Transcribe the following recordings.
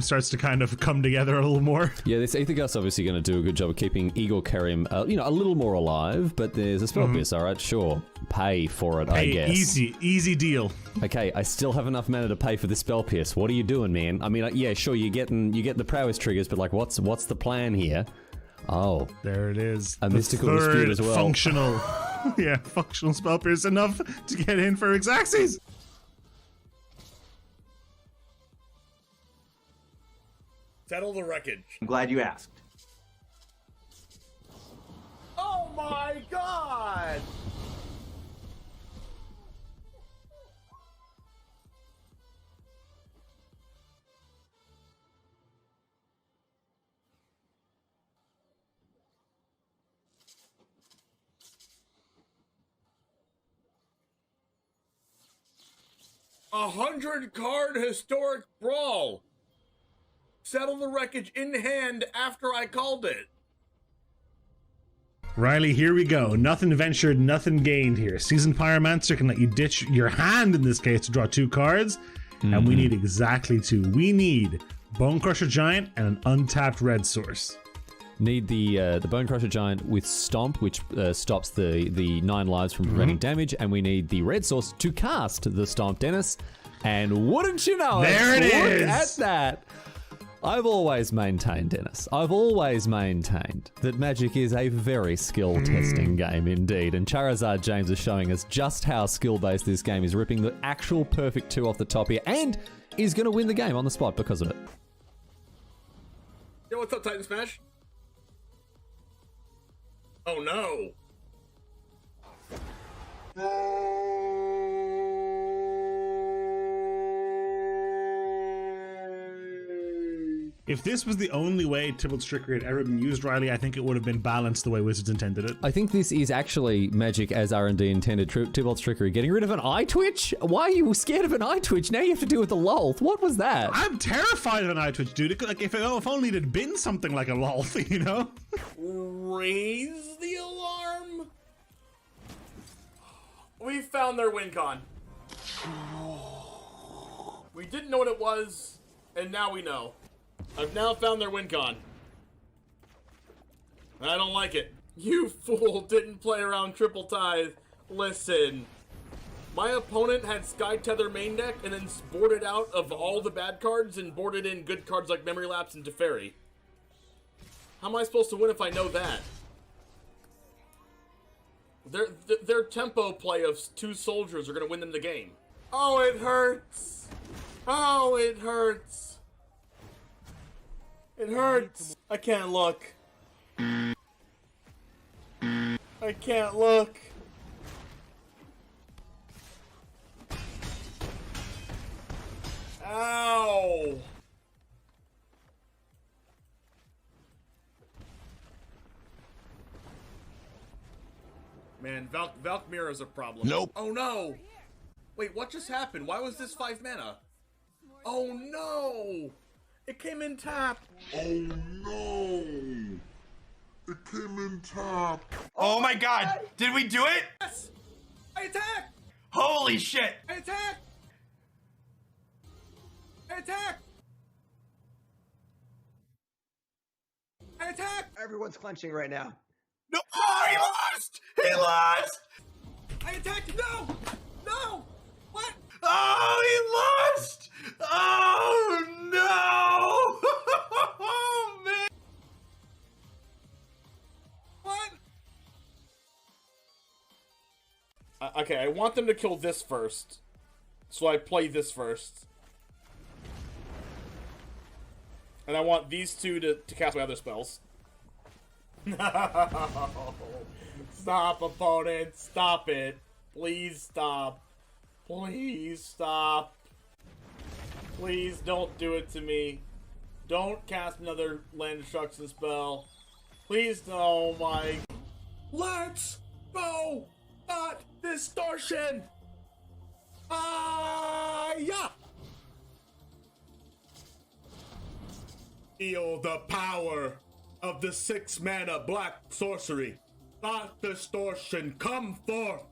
starts to kind of come together a little more. Yeah, this Aethergust's obviously going to do a good job of keeping Igor Kerim, a little more alive, but there's a spell pierce, alright, sure. Pay for it, I guess. Easy deal. Okay, I still have enough mana to pay for this spell pierce. What are you doing, man? I mean, yeah, sure, you get the prowess triggers, but like, what's the plan here? Oh. There it is. A mystical dispute as well. Functional. Yeah, functional spell pierce enough to get in for Xaxes. Settle the wreckage. I'm glad you asked. Oh my god! A 100-card historic brawl. Settle the wreckage in hand after I called it. Riley, here we go. Nothing ventured, nothing gained here. Seasoned Pyromancer can let you ditch your hand in this case to draw 2 cards, and we need exactly 2. We need Bone Crusher Giant and an untapped red source. Need the Bone Crusher Giant with Stomp, which stops the 9 lives from preventing damage, and we need the red source to cast the Stomp, Dennis. And wouldn't you know there it is! Look at that! I've always maintained, Dennis, I've always maintained that Magic is a very skill-testing game indeed, and Charizard James is showing us just how skill-based this game is, ripping the actual perfect 2 off the top here, and is going to win the game on the spot because of it. Yo, what's up, Titan Smash? Oh no! If this was the only way Tybalt's Trickery had ever been used, Riley, I think it would have been balanced the way Wizards intended it. I think this is actually Magic as R&D intended. Tybalt's Trickery. Getting rid of an eye twitch? Why are you scared of an eye twitch? Now you have to deal with the lolth. What was that? I'm terrified of an eye twitch, dude. Like, if only it had been something like a lolth, you know? Raise the alarm. We found their win con. We didn't know what it was, and now we know. I've now found their win con. I don't like it. You fool didn't play around Triple Tithe. Listen. My opponent had Sky Tether main deck and then boarded out of all the bad cards and boarded in good cards like Memory Lapse and Teferi. How am I supposed to win if I know that? Their tempo play of 2 soldiers are going to win them the game. Oh, it hurts. Oh, it hurts. It hurts. I can't look. I can't look. Ow. Man, Valkmir is a problem. Nope. Oh no! Wait, what just happened? Why was this 5 mana? Oh no! It came in tapped. Oh no! It came in tapped. Oh my god! Did we do it? Yes! I attack! Holy shit! I attack! I attack! I attack! Everyone's clenching right now. No! Oh, he lost! He lost! I attacked! No! No! What? Oh, he lost! Oh no! Oh man! What? Okay, I want them to kill this first. So I play this first. And I want these 2 to cast my other spells. No! Stop, opponent! Stop it! Please stop. Please stop. Please don't do it to me. Don't cast another land destruction spell. Please, oh my. Let's go! Not distortion! Yeah! Feel the power of the 6 mana black sorcery. Thought distortion, come forth.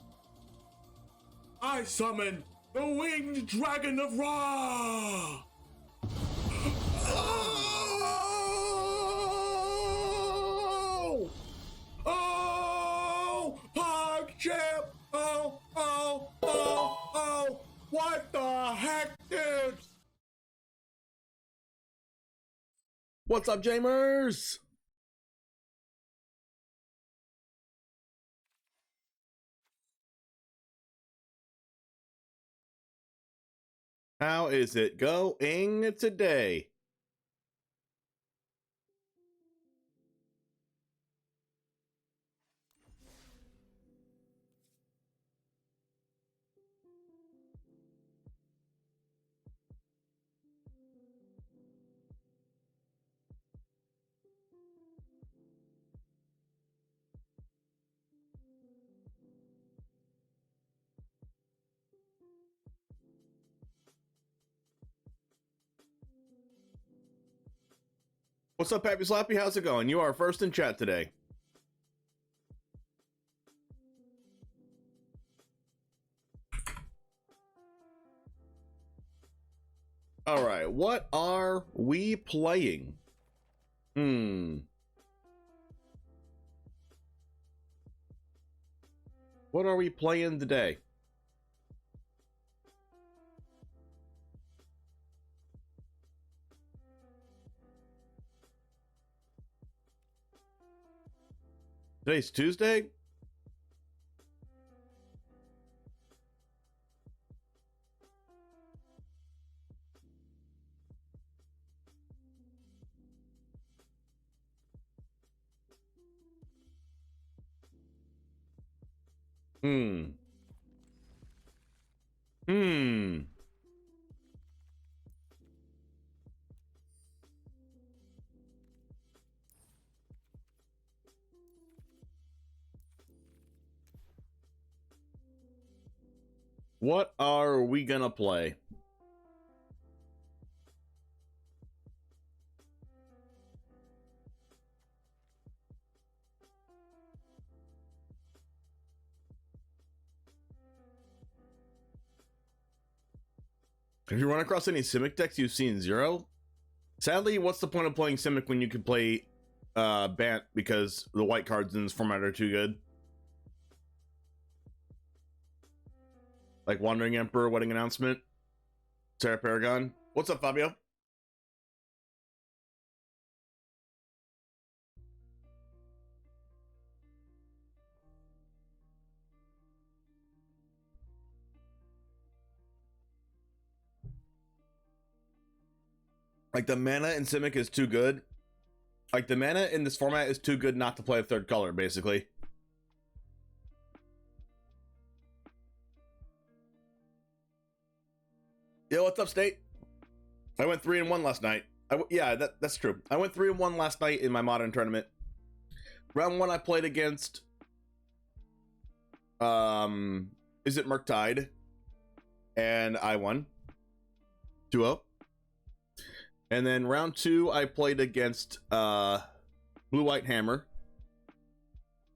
I summon the winged dragon of Ra. What's up, Jamers? How is it going today? What's up, Happy Slappy? How's it going? You are first in chat today. All right, what are we playing? What are we playing today? Today's Tuesday? What are we gonna play? Have you run across any Simic decks you've seen zero? Sadly, what's the point of playing Simic when you can play Bant because the white cards in this format are too good? Like Wandering Emperor, Wedding Announcement, Sarah Paragon. What's up, Fabio? Like, the mana in Simic is too good. Like, the mana in this format is too good not to play a third color, basically. Yo, what's up, State? I went 3-1 last night. Yeah, that's true. I went 3-1 last night in my Modern tournament. Round 1, I played against... Is it Murktide? And I won. 2-0. And then round 2, I played against Blue-White Hammer.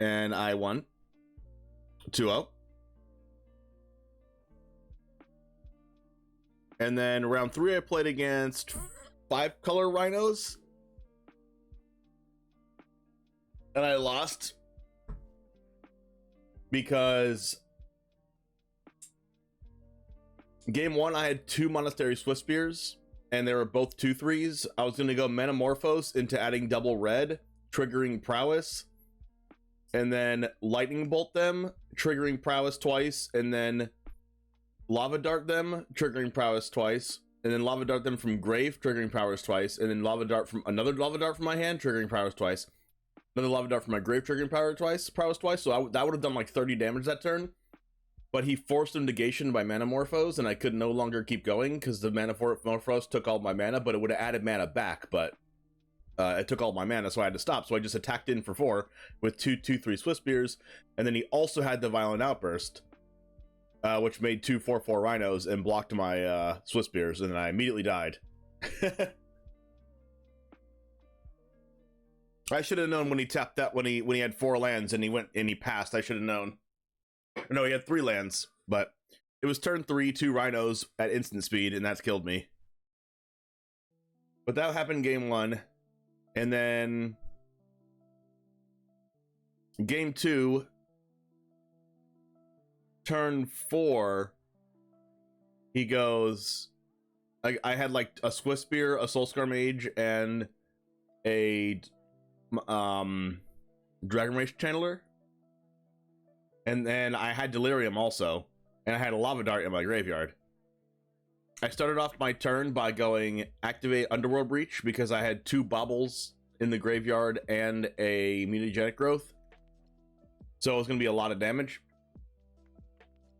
And I won. 2-0. And then round 3, I played against 5-color Rhinos. And I lost. Because game 1, I had 2 Monastery Swift Spears. And they were both 2/3s. I was going to go Metamorphose into adding double red, triggering Prowess. And then Lightning Bolt them, triggering Prowess twice. And then Lava Dart them, triggering Prowess twice. And then Lava Dart them from Grave, triggering Prowess twice. And then Lava Dart from another Lava Dart from my hand, triggering Prowess twice. Another Lava Dart from my Grave, triggering Prowess twice. So that would have done like 30 damage that turn. But he forced him negation by Manamorphose, and I could no longer keep going because the Manamorphose took all my mana, but it would have added mana back, but it took all my mana, so I had to stop. So I just attacked in for 4 with 2/2/3 Swift Spears, and then he also had the Violent Outburst, which made 2 4/4 Rhinos and blocked my Swift Spears, and then I immediately died. I should have known when he tapped that when he had 4 lands and he passed. I should have known. No, he had 3 lands, but it was turn 3, 2 Rhinos at instant speed, and that's killed me. But that happened game 1, and then game 2, turn 4, he goes, I had like a Swift Spear, a Soulscar Mage, and a Dragon Race Channeler, and then I had Delirium also, and I had a Lava Dart in my graveyard. I started off my turn by going activate Underworld Breach because I had 2 Baubles in the graveyard and a Mutagenic Growth, so it was going to be a lot of damage.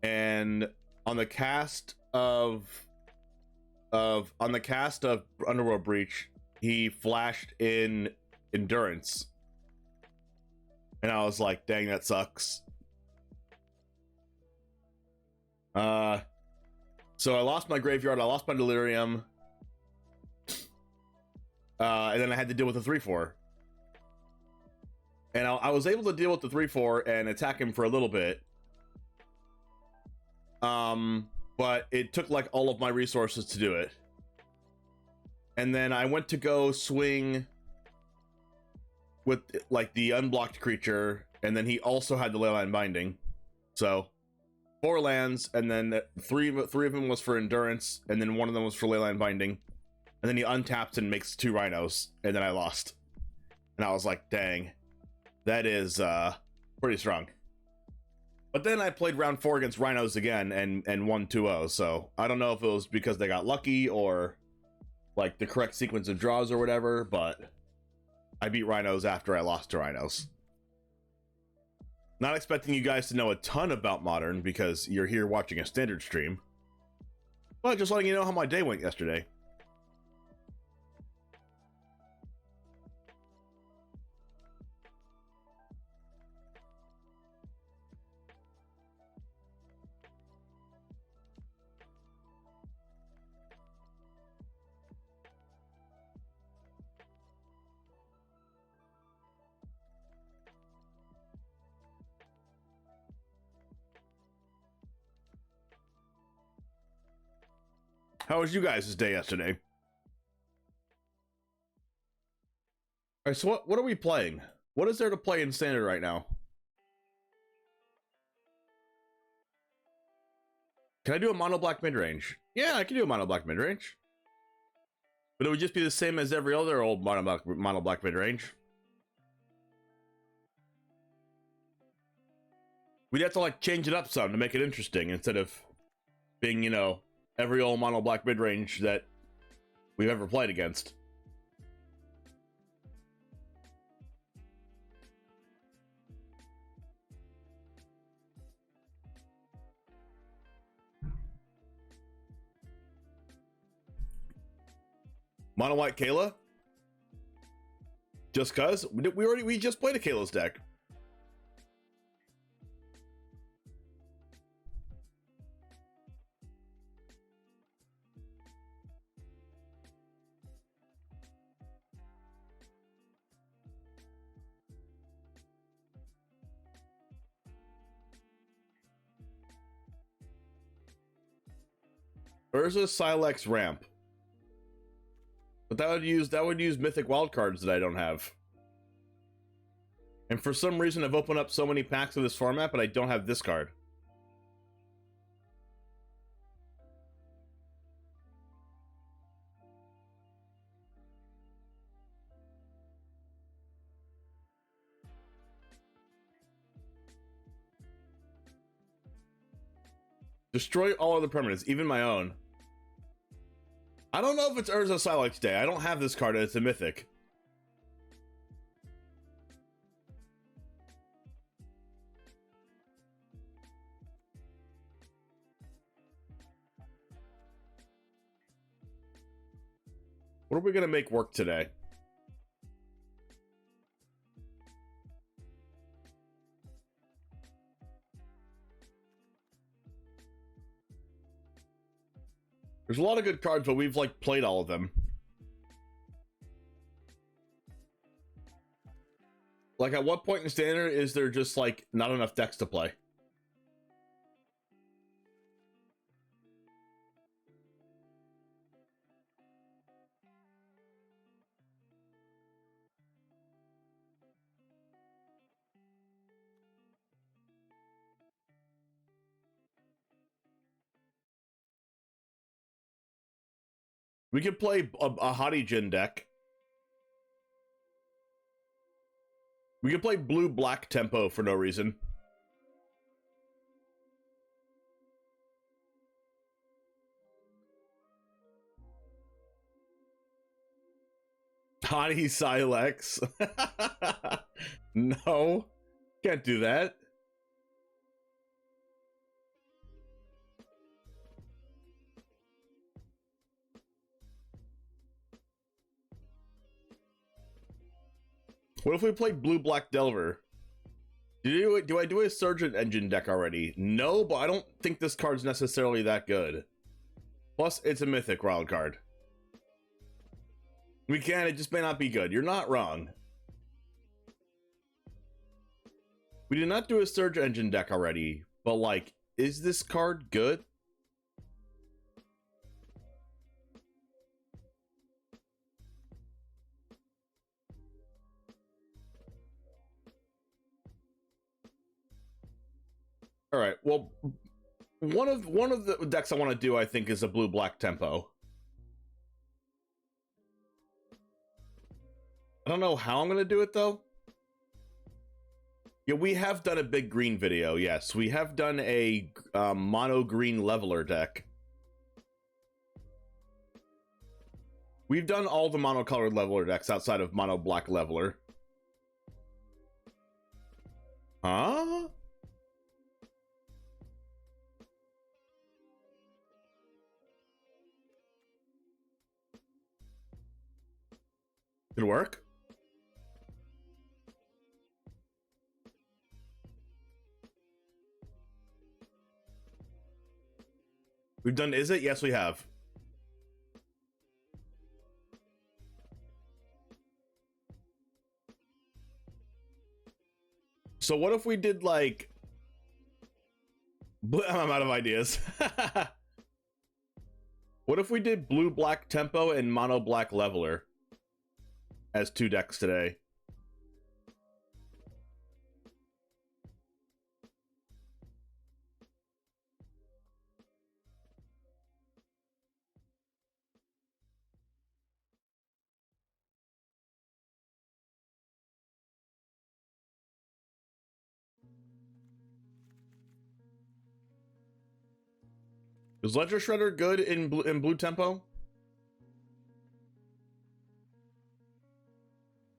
And on the cast of Underworld Breach, he flashed in Endurance, and I was like, dang, that sucks. So I lost my graveyard, I lost my Delirium, and then I had to deal with the 3/4. And I was able to deal with the 3/4 and attack him for a little bit. But it took like all of my resources to do it. And then I went to go swing with like the unblocked creature, and then he also had the Leyline Binding. So 4 lands, and then three of them was for Endurance, and then 1 of them was for Leyline Binding. And then he untaps and makes 2 Rhinos, and then I lost. And I was like, dang, that is pretty strong. But then I played round 4 against Rhinos again and won 2-0, so I don't know if it was because they got lucky or like the correct sequence of draws or whatever, but I beat Rhinos after I lost to Rhinos. Not expecting you guys to know a ton about Modern because you're here watching a standard stream, but just letting you know how my day went yesterday. How was you guys' day yesterday? Alright, so what are we playing? What is there to play in Standard right now? Can I do a mono black mid-range? Yeah, I can do a mono black mid-range. But it would just be the same as every other old mono black mid-range. We'd have to like change it up some to make it interesting instead of being, you know, every old mono black mid-range that we've ever played against. Mono white Kayla? Just cuz? We just played a Kayla's deck. Where's a Silex ramp? But that would use mythic wildcards that I don't have. And for some reason I've opened up so many packs of this format, but I don't have this card. Destroy all other permanents, even my own. I don't know if it's Urza Silex Day. I don't have this card, it's a mythic. What are we gonna make work today? There's a lot of good cards, but we've like played all of them. Like at what point in Standard is there just like not enough decks to play? We could play a Hottie Jin deck. We could play blue-black tempo for no reason. Hottie Silex. No, can't do that. What if we play blue-black Delver? Do I do a Surgeon Engine deck already? No, but I don't think this card's necessarily that good. Plus, it's a mythic wild card. We can, it just may not be good. You're not wrong. We did not do a Surge Engine deck already, but like, is this card good? All right, well, one of the decks I want to do, I think, is a blue-black tempo. I don't know how I'm going to do it, though. Yeah, we have done a big green video, yes. We have done a mono-green leveler deck. We've done all the mono-colored leveler decks outside of mono-black leveler. Huh? Did it work? We've done Is It? Yes, we have. So what if we did like... I'm out of ideas. What if we did blue-black tempo and mono-black leveler as two decks today? Is Ledger Shredder good in blue tempo?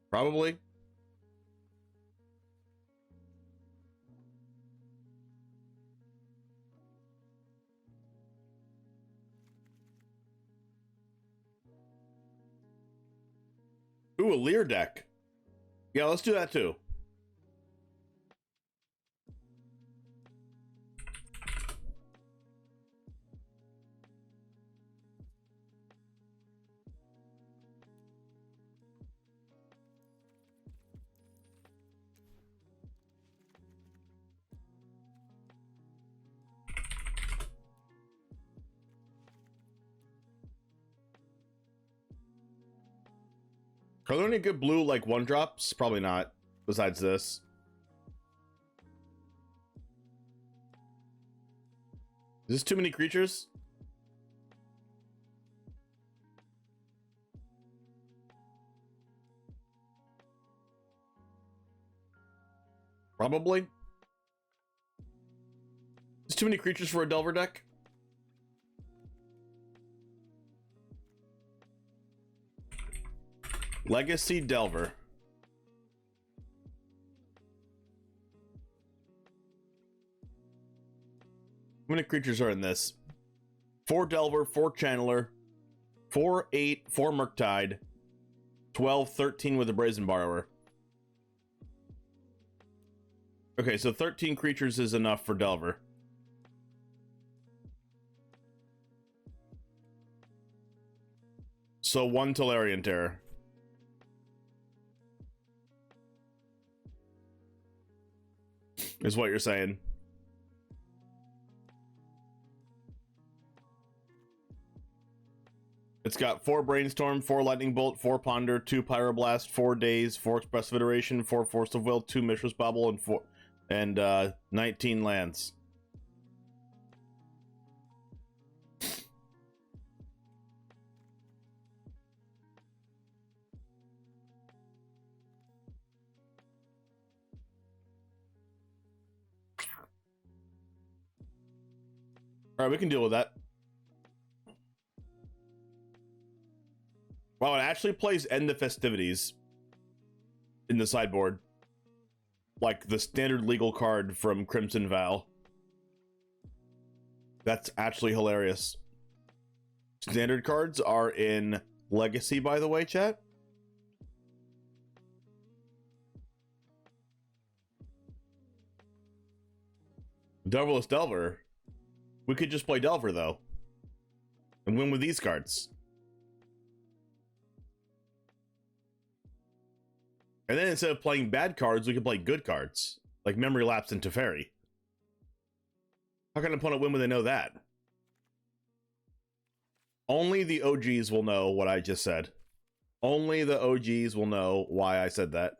Probably. Ooh, a Lear deck. Yeah, let's do that too. Are there any good blue, like, one-drops? Probably not, besides this. Is this too many creatures? Probably. Is too many creatures for a Delver deck? Legacy Delver. How many creatures are in this? 4 Delver, 4 Channeler, 4, 8, 4 Murktide, 12, 13 with a Brazen Borrower. Okay, so 13 creatures is enough for Delver. So 1 Tolarian Terror. Is what you're saying. It's got 4 Brainstorm, 4 Lightning Bolt, 4 Ponder, 2 Pyroblast, 4 Daze, 4 Expressive Iteration, 4 Force of Will, 2 Mishra's Bauble, and 19 lands. All right, we can deal with that. Wow, it actually plays End the Festivities in the sideboard. Like the standard legal card from Crimson Vow. That's actually hilarious. Standard cards are in Legacy, by the way, chat. Delverless Delver. We could just play Delver, though. And win with these cards. And then instead of playing bad cards, we can play good cards. Like Memory Lapse and Teferi. How can an opponent win when they know that? Only the OGs will know what I just said. Only the OGs will know why I said that.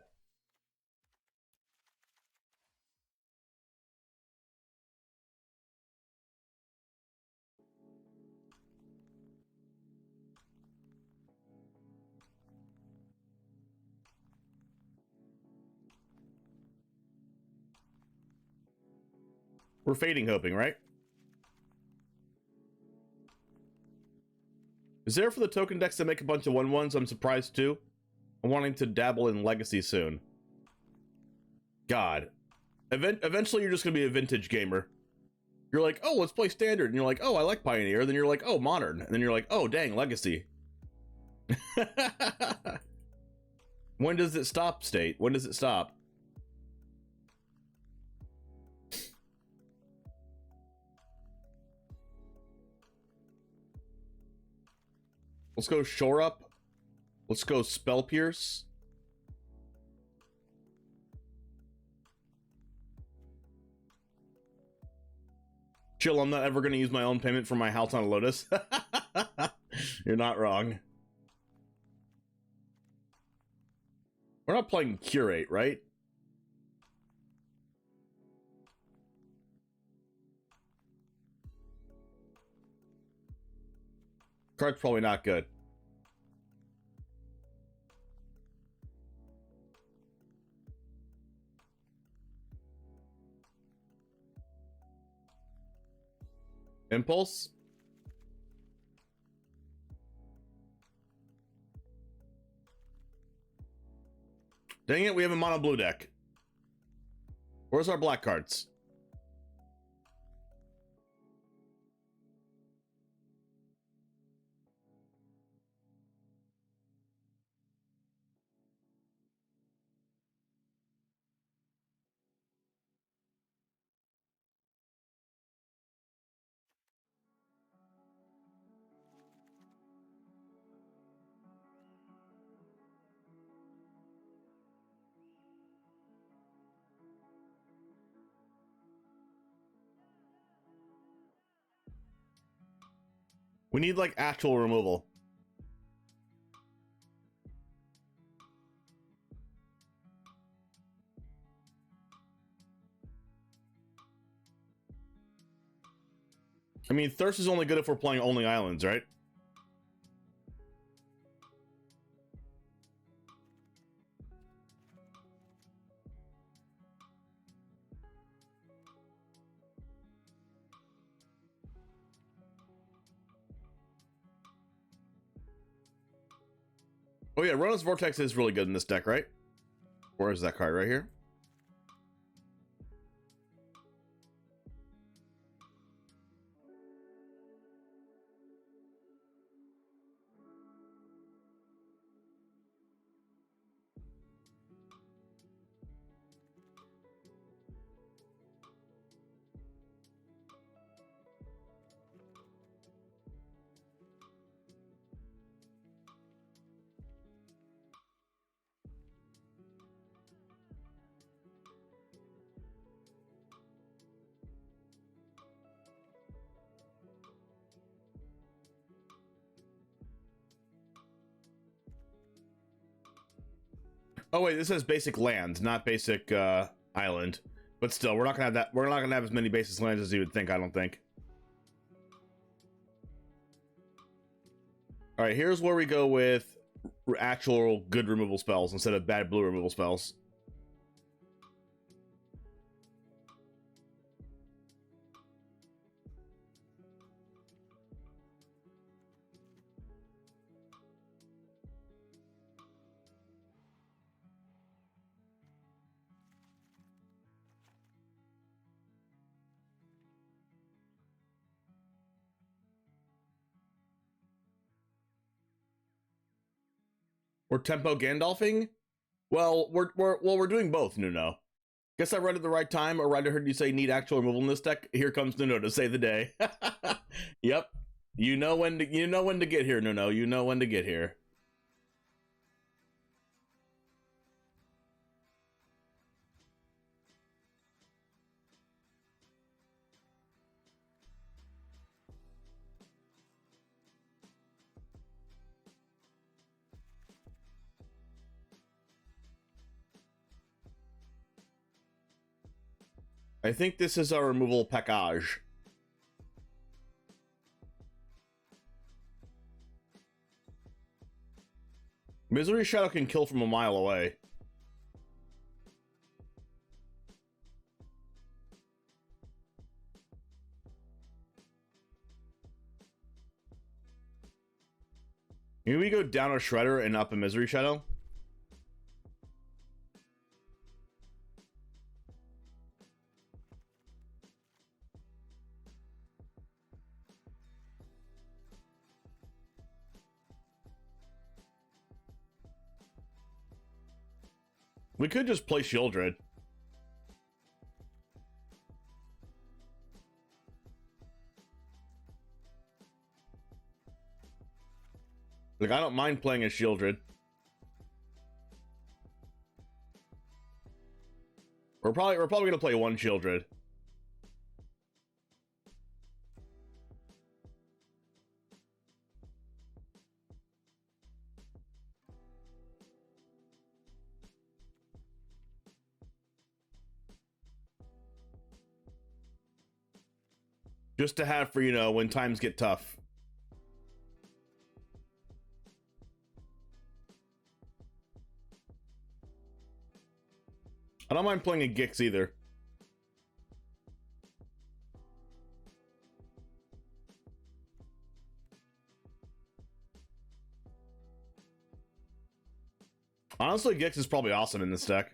We're fading hoping, right? Is there for the token decks to make a bunch of 1/1s? I'm surprised too. I'm wanting to dabble in Legacy soon. God. Eventually you're just going to be a vintage gamer. You're like, oh, let's play Standard. And you're like, oh, I like Pioneer. Then you're like, oh, Modern. And then you're like, oh, dang, Legacy. When does it stop, State? When does it stop? Let's go Shore Up. Let's go Spell Pierce. Chill, I'm not ever going to use my own payment for my house on Lotus. You're not wrong. We're not playing Curate, right? Card's probably not good. Impulse? Dang it, we have a mono blue deck. Where's our black cards? We need like actual removal. I mean, Thirst is only good if we're playing only islands, right? Oh yeah, Rona's Vortex is really good in this deck, right? Where is that card? Right here? Oh wait, this says basic lands, not basic island. But still, we're not gonna have that. We're not gonna have as many basic lands as you would think. I don't think. All right, here's where we go with actual good removal spells instead of bad blue removal spells. We're tempo Gandalfing? Well, we're doing both, Nuno. Guess I read at the right time, or right I heard you say need actual removal in this deck. Here comes Nuno to save the day. Yep. You know when to get here, Nuno. You know when to get here. I think this is our removal package. Misery Shadow can kill from a mile away. Maybe we go down a Shredder and up a Misery Shadow? We could just play Shieldred. Like, I don't mind playing a Shieldred. We're probably gonna play one Shieldred. Just to have for, you know, when times get tough. I don't mind playing a Gix either. Honestly, Gix is probably awesome in this deck.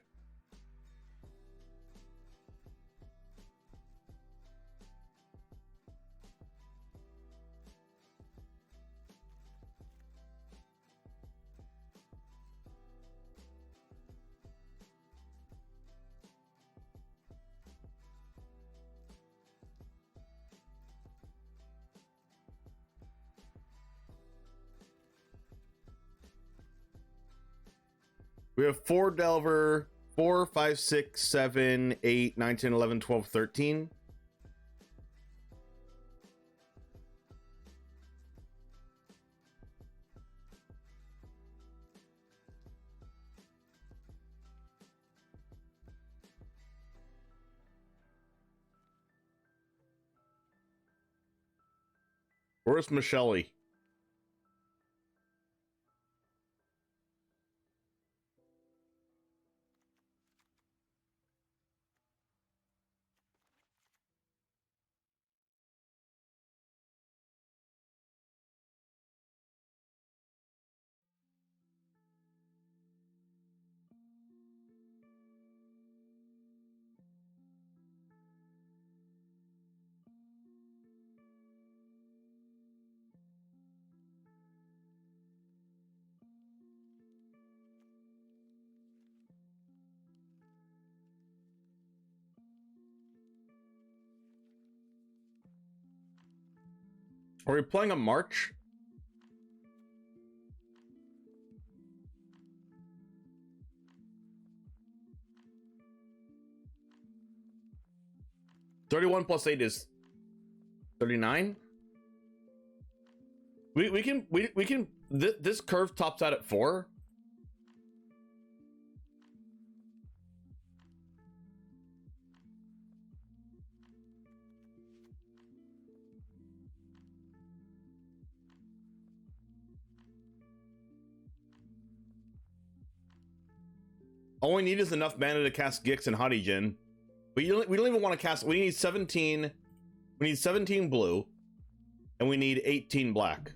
We have 4 Delver, 4, 5, 6, 7, 8, 9, 10, 11, 12, 13. Where's Michelle? Are we playing a March? $31 plus 8 is 39. We can this curve tops out at 4. All we need is enough mana to cast Gix and Hadijin. We don't even want to cast. We need 17. We need 17 blue, and we need 18 black.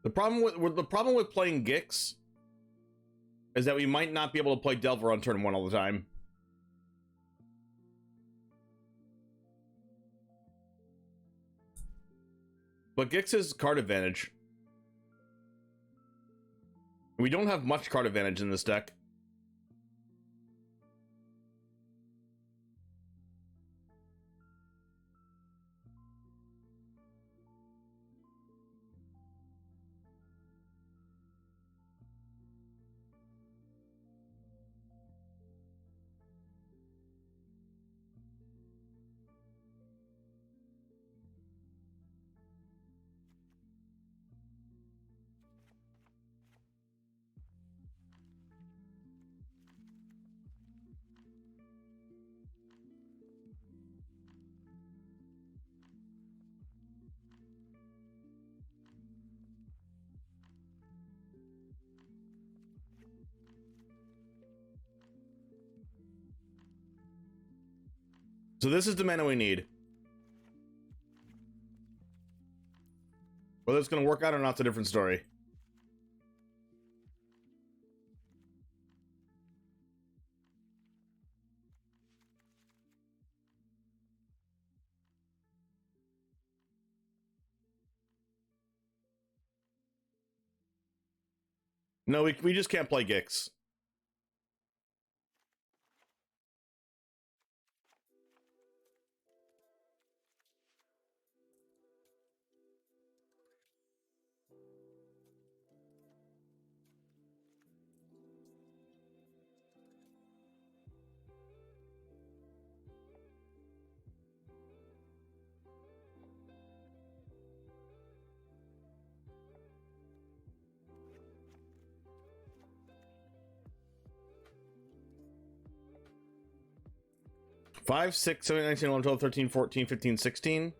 The problem with playing Gix is that we might not be able to play Delver on turn 1 all the time. But Gix is card advantage. We don't have much card advantage in this deck. So this is the mana we need. Whether it's going to work out or not's a different story. No, we just can't play Gix. Five, 6, 7, 19, 11, 12, 13, 14, 15, 16.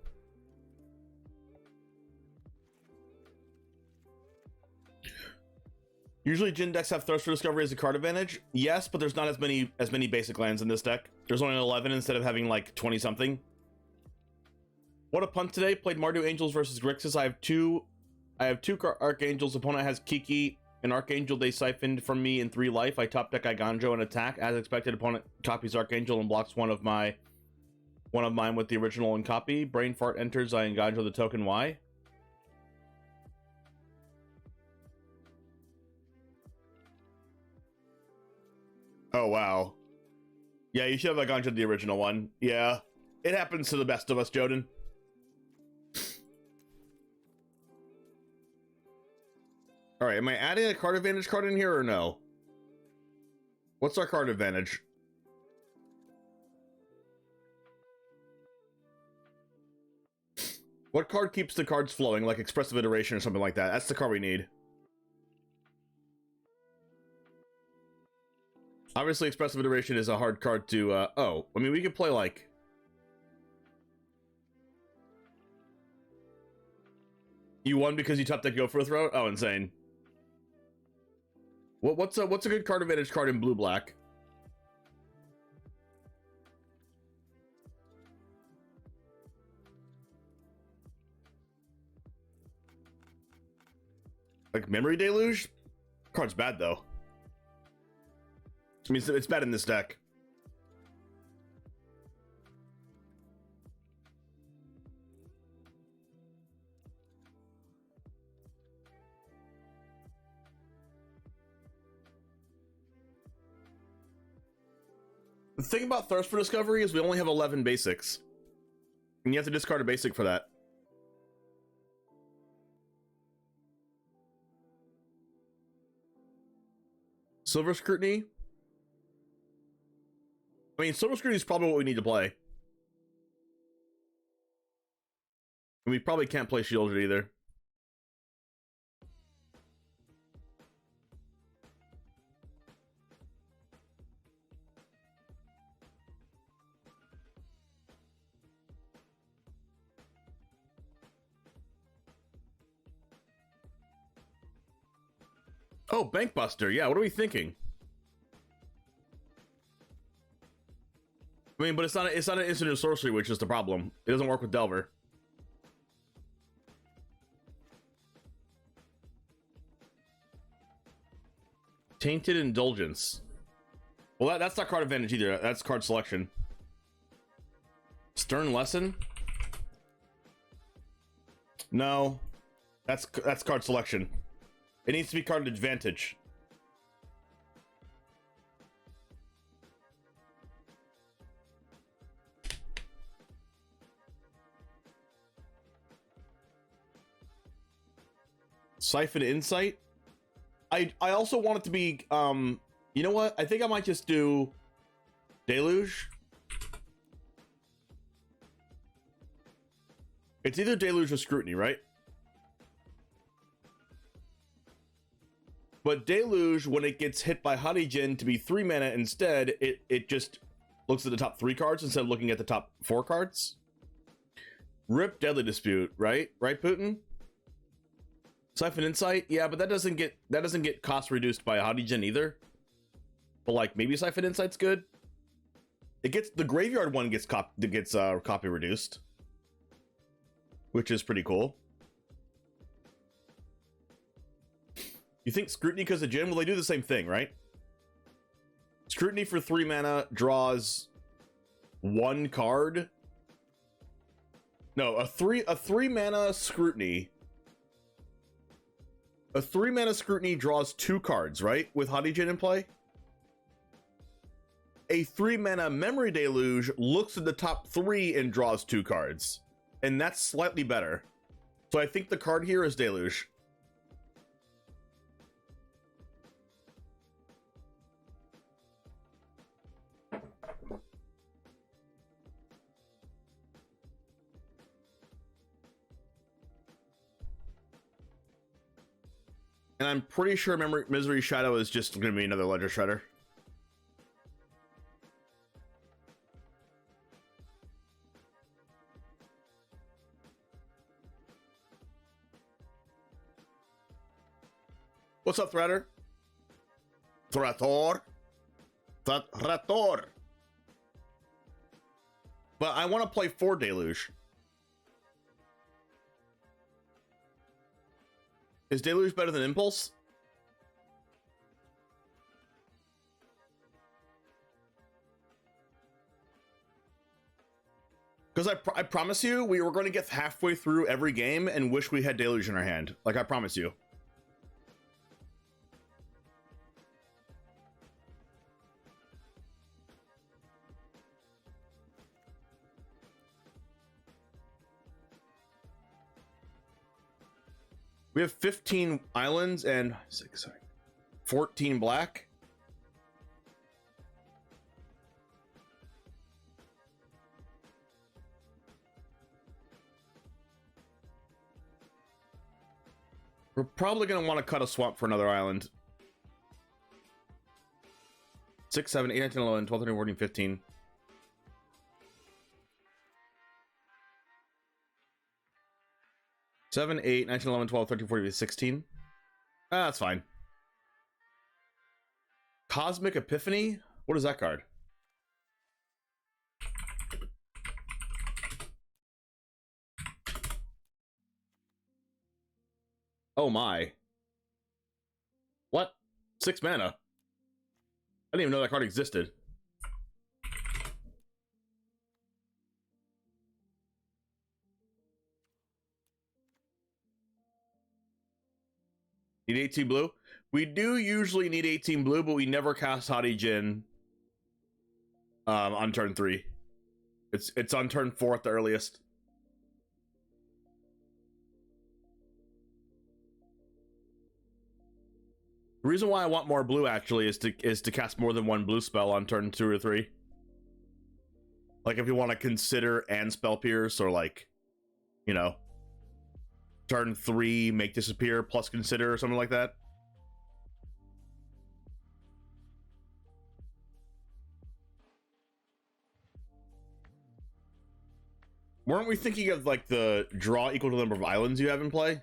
Usually Jin decks have Thirst for Discovery as a card advantage. Yes, but there's not as many basic lands in this deck. There's only 11 instead of having like 20 something. What a punt today. Played Mardu Angels versus Grixis. I have two Archangels. Opponent has Kiki. An Archangel they siphoned from me in 3 life. I top deck Iganjo and attack. As expected, opponent copies Archangel and blocks one of mine with the original and copy. Brain Fart enters. I Iganjo the token Y. Oh wow. Yeah, you should have Iganjo the original one. Yeah, it happens to the best of us, Joden. All right, am I adding a card advantage card in here or no? What's our card advantage? What card keeps the cards flowing, like Expressive Iteration or something like that? That's the card we need. Obviously, Expressive Iteration is a hard card to, oh, I mean, we could play, like... You won because you top deck Go for a Throat? Oh, insane. What's a good card advantage card in blue-black? Like Memory Deluge? Card's bad, though. I mean, it's bad in this deck. The thing about Thirst for Discovery is we only have 11 basics. And you have to discard a basic for that. Silver Scrutiny? I mean, Silver Scrutiny is probably what we need to play. And we probably can't play Shielded either. Oh, Bankbuster. Yeah, what are we thinking? I mean, but it's not an instant or sorcery, which is the problem. It doesn't work with Delver. Tainted Indulgence. Well, that's not card advantage either. That's card selection. Stern Lesson? No. That's card selection. It needs to be card advantage. Siphon Insight? I also want it to be, you know what? I think I might just do Deluge. It's either Deluge or Scrutiny, right? But Deluge, when it gets hit by Hadijin to be 3 mana instead, it just looks at the top 3 cards instead of looking at the top 4 cards. Rip Deadly Dispute, right? Right, Putin? Siphon Insight, yeah, but that doesn't get cost reduced by Hadijin either. But like maybe Siphon Insight's good. It gets the graveyard one gets copy reduced, which is pretty cool. You think Scrutiny because of Jin? Well, they do the same thing, right? Scrutiny for 3 mana draws 1 card. No, a 3 mana Scrutiny. A 3 mana Scrutiny draws 2 cards, right? With Hadijin in play. A 3 mana Memory Deluge looks at the top 3 and draws 2 cards. And that's slightly better. So I think the card here is Deluge. And I'm pretty sure Misery Shadow is just going to be another Ledger Shredder. What's up, Threader? Thrator. But I want to play 4 Deluge. Is Deluge better than Impulse? Because I promise you, we were going to get halfway through every game and wish we had Deluge in our hand. Like, I promise you. We have 15 islands and 14 black. We're probably going to want to cut a swamp for another island. 6, 7, 8, 9, 10, 11, 12, 13, 14, 15. 7, 8, 19, 11, 12, 13, 14, 16. That's fine. Cosmic Epiphany? What is that card? Oh my. What? 6 mana. I didn't even know that card existed. Need 18 blue? We do usually need 18 blue, but we never cast Hadijin on turn 3. It's on turn 4 at the earliest. The reason why I want more blue actually is to cast more than 1 blue spell on turn 2 or 3. Like if you want to consider and spell pierce, or like, you know, turn 3 make disappear plus consider or something like that. Weren't we thinking of like the draw equal to the number of islands you have in play?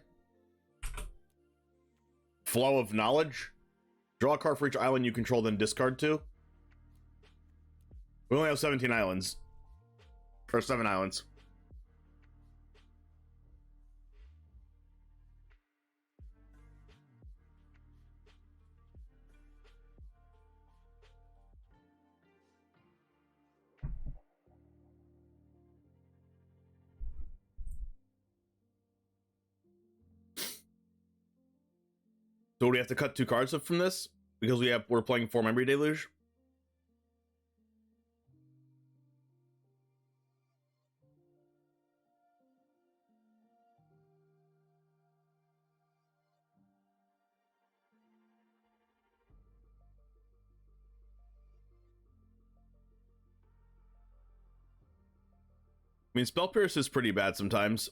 Flow of Knowledge. Draw a card for each island you control, then discard 2. We only have 17 islands. Or 7 islands. So we have to cut 2 cards from this because we're playing 4 Memory Deluge. I mean, Spell Pierce is pretty bad sometimes.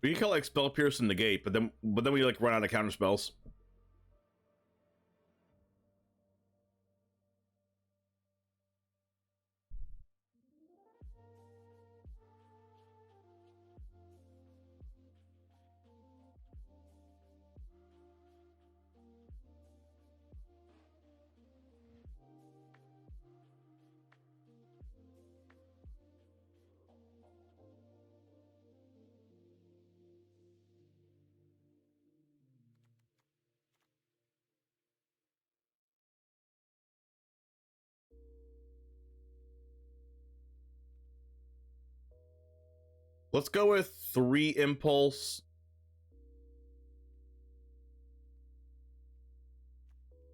We can call like Spell Pierce and Negate, but then we like run out of counter spells. Let's go with 3 Impulse.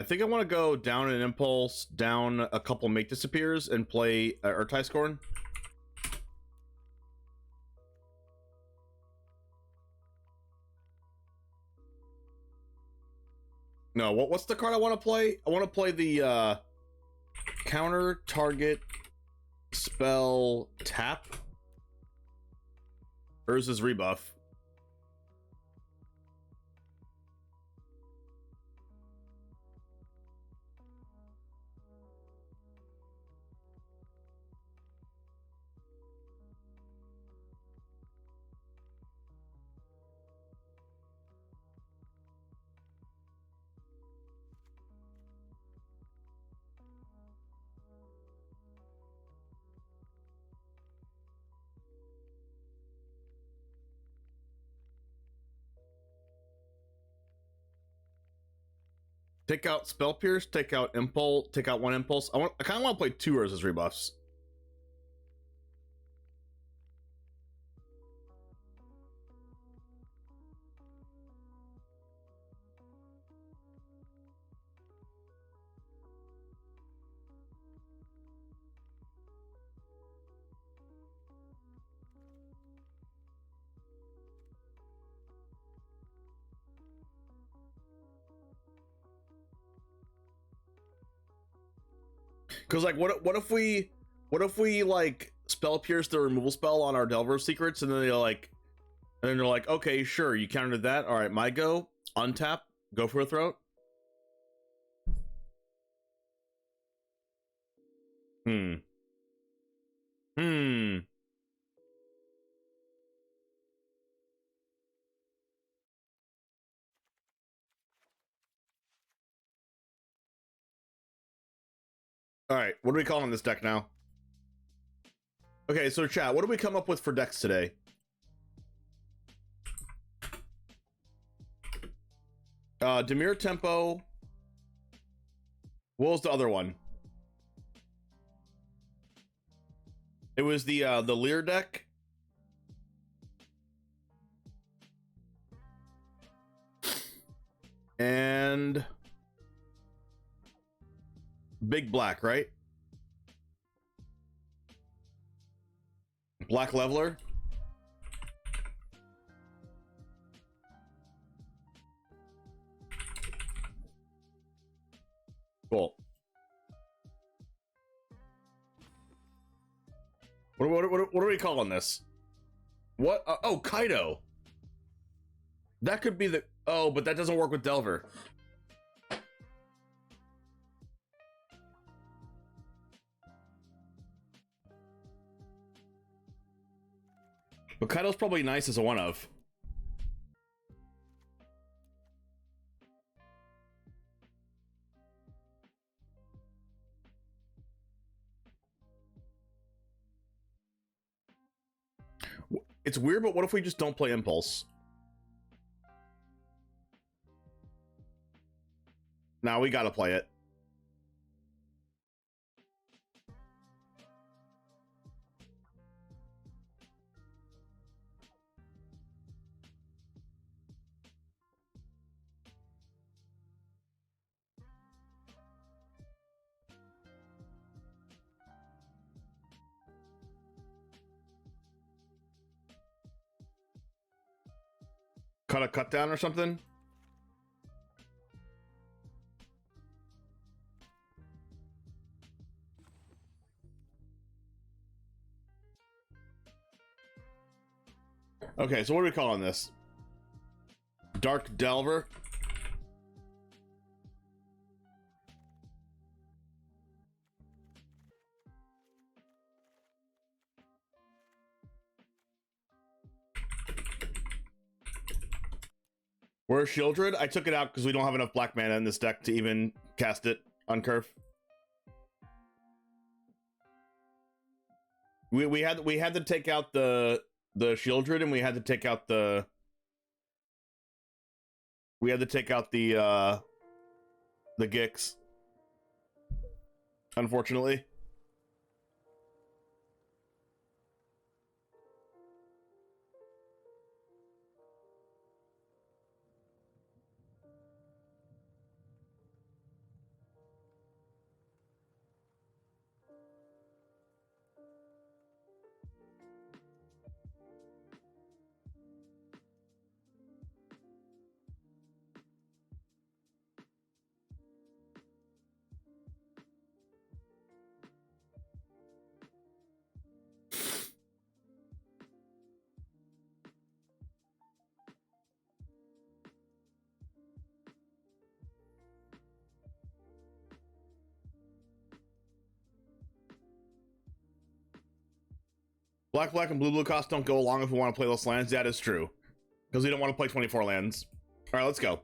I think I want to go down an Impulse, down a couple Make Disappears, and play Urtai Scorn. No, what's the card I want to play? I want to play the counter target spell tap. Urza's rebuff. Take out Spell Pierce, take out Impulse, take out 1 Impulse. I kind of want to play 2 Urza's rebuffs. Because like, what if we like Spell Pierce the removal spell on our Delver of Secrets, and then they're like, okay, sure, you countered that. All right, my go. Untap, go for a throat. All right, what are we calling this deck now? Okay, so chat, what do we come up with for decks today? Demir Tempo. What was the other one? It was the Lear deck. And Big Black, right? Black Leveler. Cool. What are we calling this? What? Oh, Kaido. That could be the... Oh, but that doesn't work with Delver. But Kaido's probably nice as a one-of. It's weird, but what if we just don't play Impulse? Now we gotta play it. cut a cut down or something? Okay, so what are we calling this? Dark Delver? Where's Shieldred? I took it out because we don't have enough black mana in this deck to even cast it on curve. We had to take out the Shieldred, and we had to take out the Gix. Unfortunately. Black, and blue costs don't go along if we want to play those lands. That is true. Because we don't want to play 24 lands. Alright, let's go.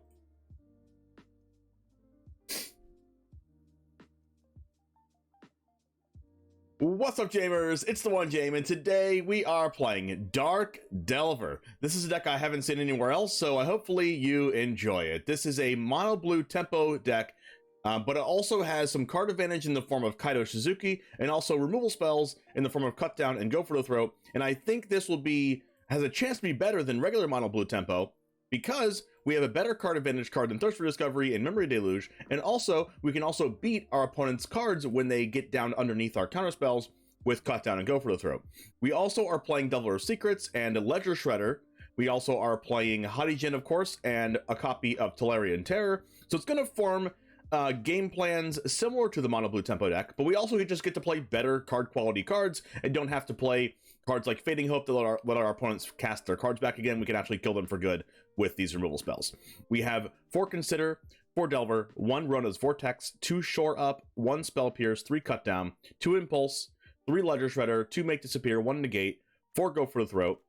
What's up, Jamers? It's the One Jame, and today we are playing Dark Delver. This is a deck I haven't seen anywhere else, so hopefully you enjoy it. This is a mono blue tempo deck, but it also has some card advantage in the form of Kaido Shizuki, and also removal spells in the form of Cut Down and Go for the Throat. And I think this has a chance to be better than regular mono blue tempo, because we have a better card advantage card than Thirst for Discovery and Memory Deluge, and also we can also beat our opponent's cards when they get down underneath our counter spells with Cut Down and Go for the Throat. We also are playing Delver of Secrets and Ledger Shredder. We also are playing Hadijin, of course, and a copy of Tolarian Terror. So it's going to form game plans similar to the mono blue tempo deck, but we also just get to play better card quality cards and don't have to play cards like Fading Hope to let our opponents cast their cards back again. We can actually kill them for good with these removal spells. We have 4 Consider, 4 Delver, 1 Rona's Vortex, 2 Shore Up, 1 Spell Pierce, 3 Cut Down, 2 Impulse, 3 Ledger Shredder, 2 Make Disappear, 1 Negate, 4 Go for the Throat,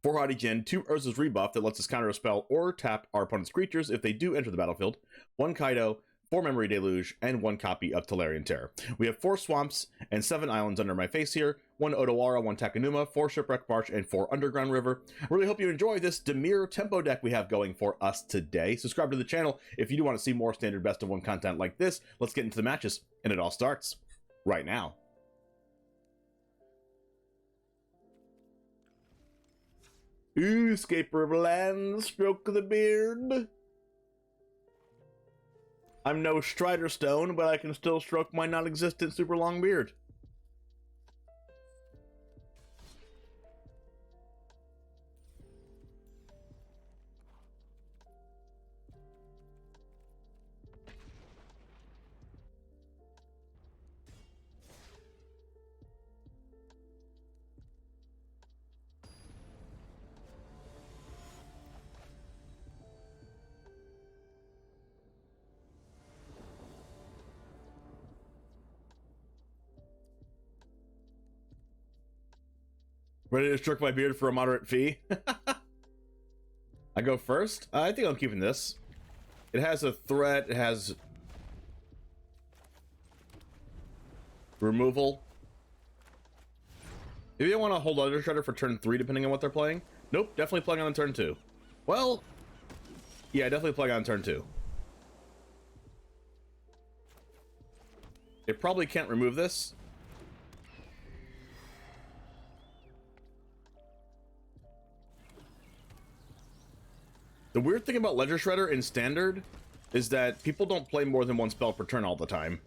4 Hadijin, 2 Urza's Rebuff that lets us counter a spell or tap our opponent's creatures if they do enter the battlefield, 1 Kaido, 4 Memory Deluge, and 1 copy of Tolarian Terror. We have 4 Swamps and 7 Islands under my face here, 1 Odawara, 1 Takanuma, 4 Shipwreck March, and 4 Underground River. I really hope you enjoy this Dimir tempo deck we have going for us today. Subscribe to the channel if you do want to see more standard best of 1 content like this. Let's get into the matches, and it all starts right now. Ooh, Scaper of Land, stroke of the beard. I'm no Strider Stone, but I can still stroke my non-existent super long beard. Ready to stroke my beard for a moderate fee? I go first? I think I'm keeping this. It has a threat, it has removal. Maybe I want to hold Ledger Shredder for turn 3 depending on what they're playing. Nope, definitely playing on turn 2. Well, yeah, definitely playing on turn 2. They probably can't remove this. The weird thing about Ledger Shredder in Standard is that people don't play more than 1 spell per turn all the time.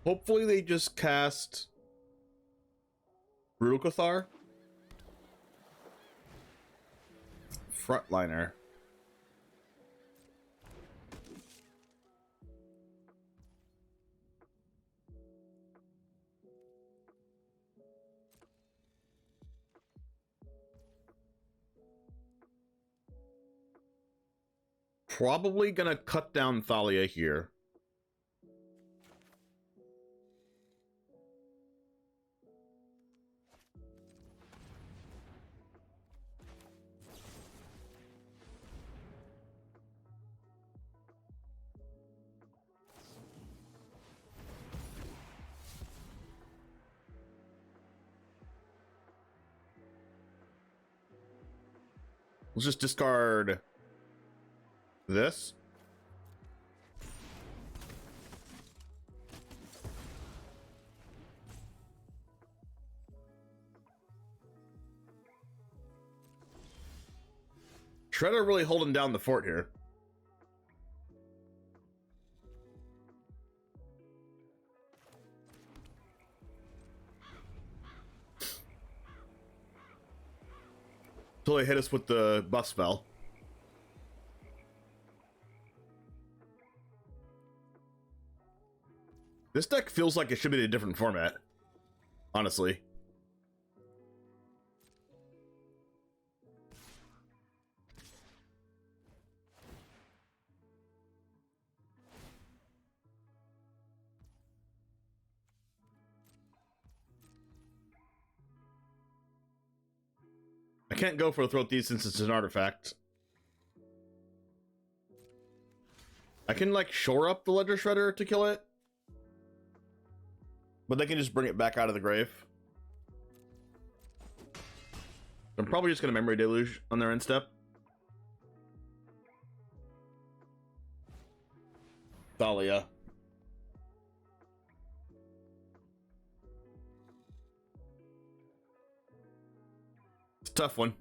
Hopefully they just cast Brutal Cathar. Frontliner. Probably gonna cut down Thalia here. Let's just discard this. Shredder really holding down the fort here. Until they hit us with the buff spell. This deck feels like it should be in a different format, honestly. I can't go for a throat these since it's an artifact. I can like shore up the Ledger Shredder to kill it. But they can just bring it back out of the grave. I'm probably just gonna Memory Deluge on their end step. Thalia. It's a tough one.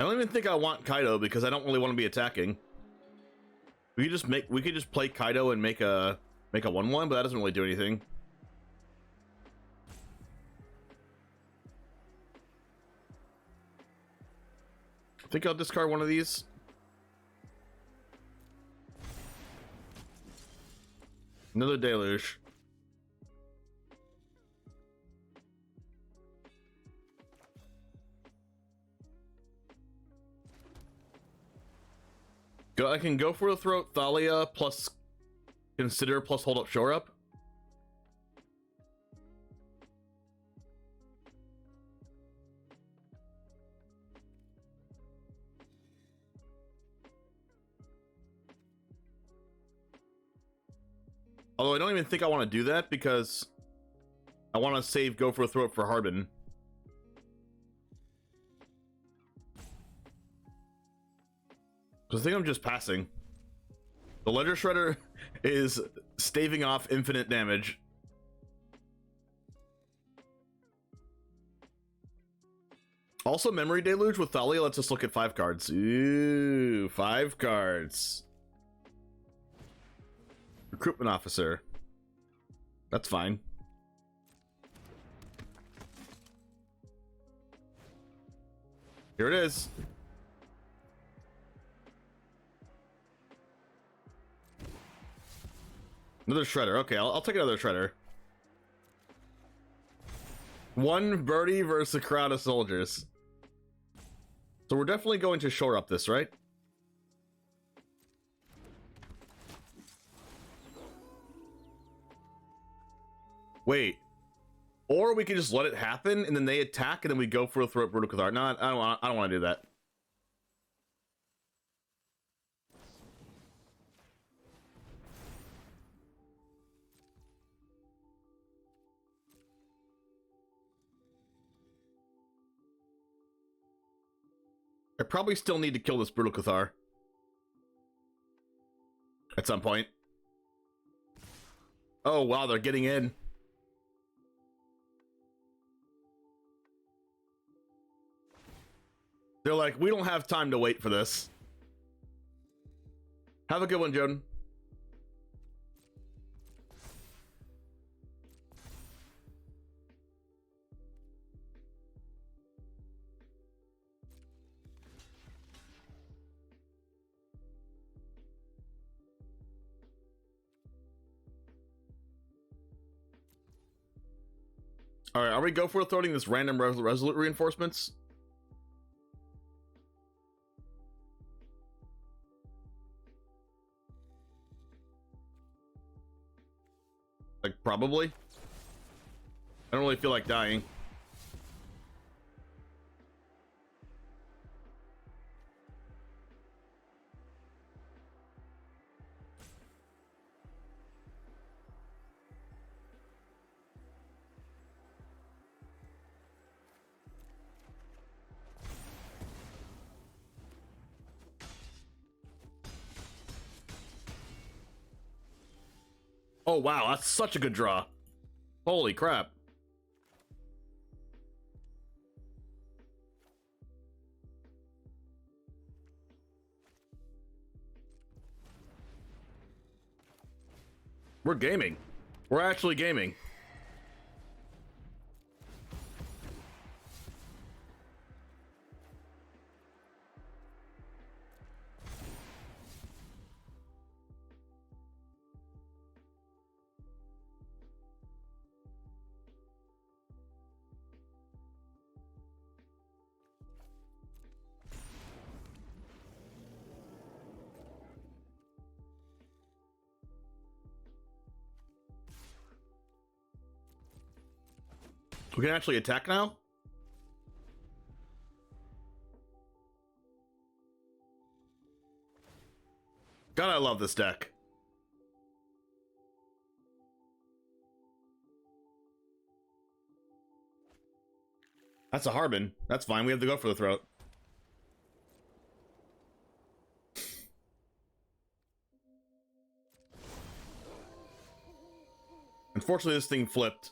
I don't even think I want Kaido because I don't really want to be attacking. We could just play Kaido and make a 1/1, but that doesn't really do anything. I think I'll discard one of these. Another Deluge. I can go for the throat, Thalia plus consider plus hold up shore up. Although I don't even think I want to do that because I want to save go for a throat for Harbin. Because I think I'm just passing. The Ledger Shredder is staving off infinite damage. Also, Memory Deluge with Thalia lets us look at 5 cards. Ooh, 5 cards. Recruitment Officer. That's fine. Here it is. Another Shredder. Okay, I'll take another Shredder. One birdie versus a crowd of soldiers. So we're definitely going to shore up this, right? Wait. Or we could just let it happen and then they attack and then we go for a throat Brutal Cathar. No, I don't want to do that. I probably still need to kill this Brutal Cathar. At some point. Oh, wow, they're getting in. They're like, we don't have time to wait for this. Have a good one, Jordan. All right, are we go for throwing this random resolute reinforcements? Like, probably. I don't really feel like dying. Oh, wow, that's such a good draw. Holy crap. We're gaming. We're actually gaming. We can actually attack now? God, I love this deck. That's a Harbin. That's fine. We have to go for the throat. Unfortunately, this thing flipped.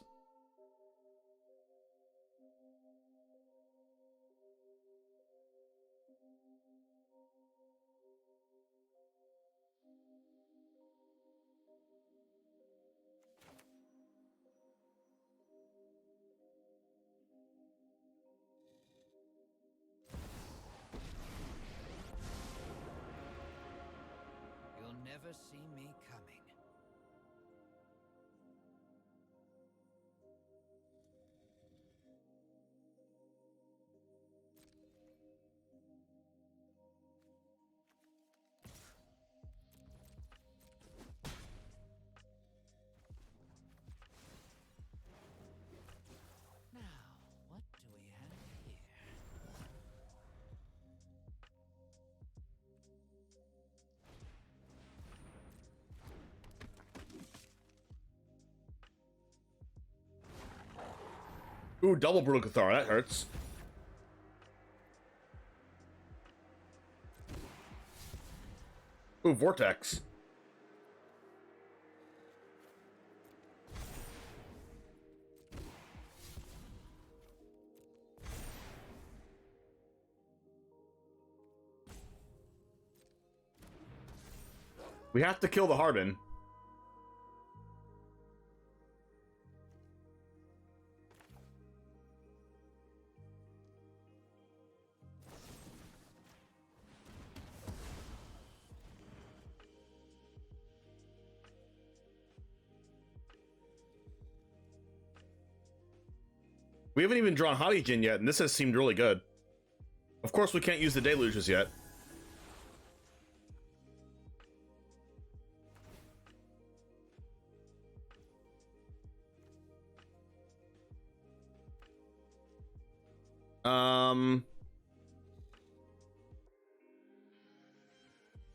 You'll never see me coming. Now, what do we have here? Ooh, double Brutal Cathar. That hurts. Ooh, Vortex. We have to kill the Harbin. We haven't even drawn Hadijin yet, and this has seemed really good. Of course, we can't use the Deluges yet.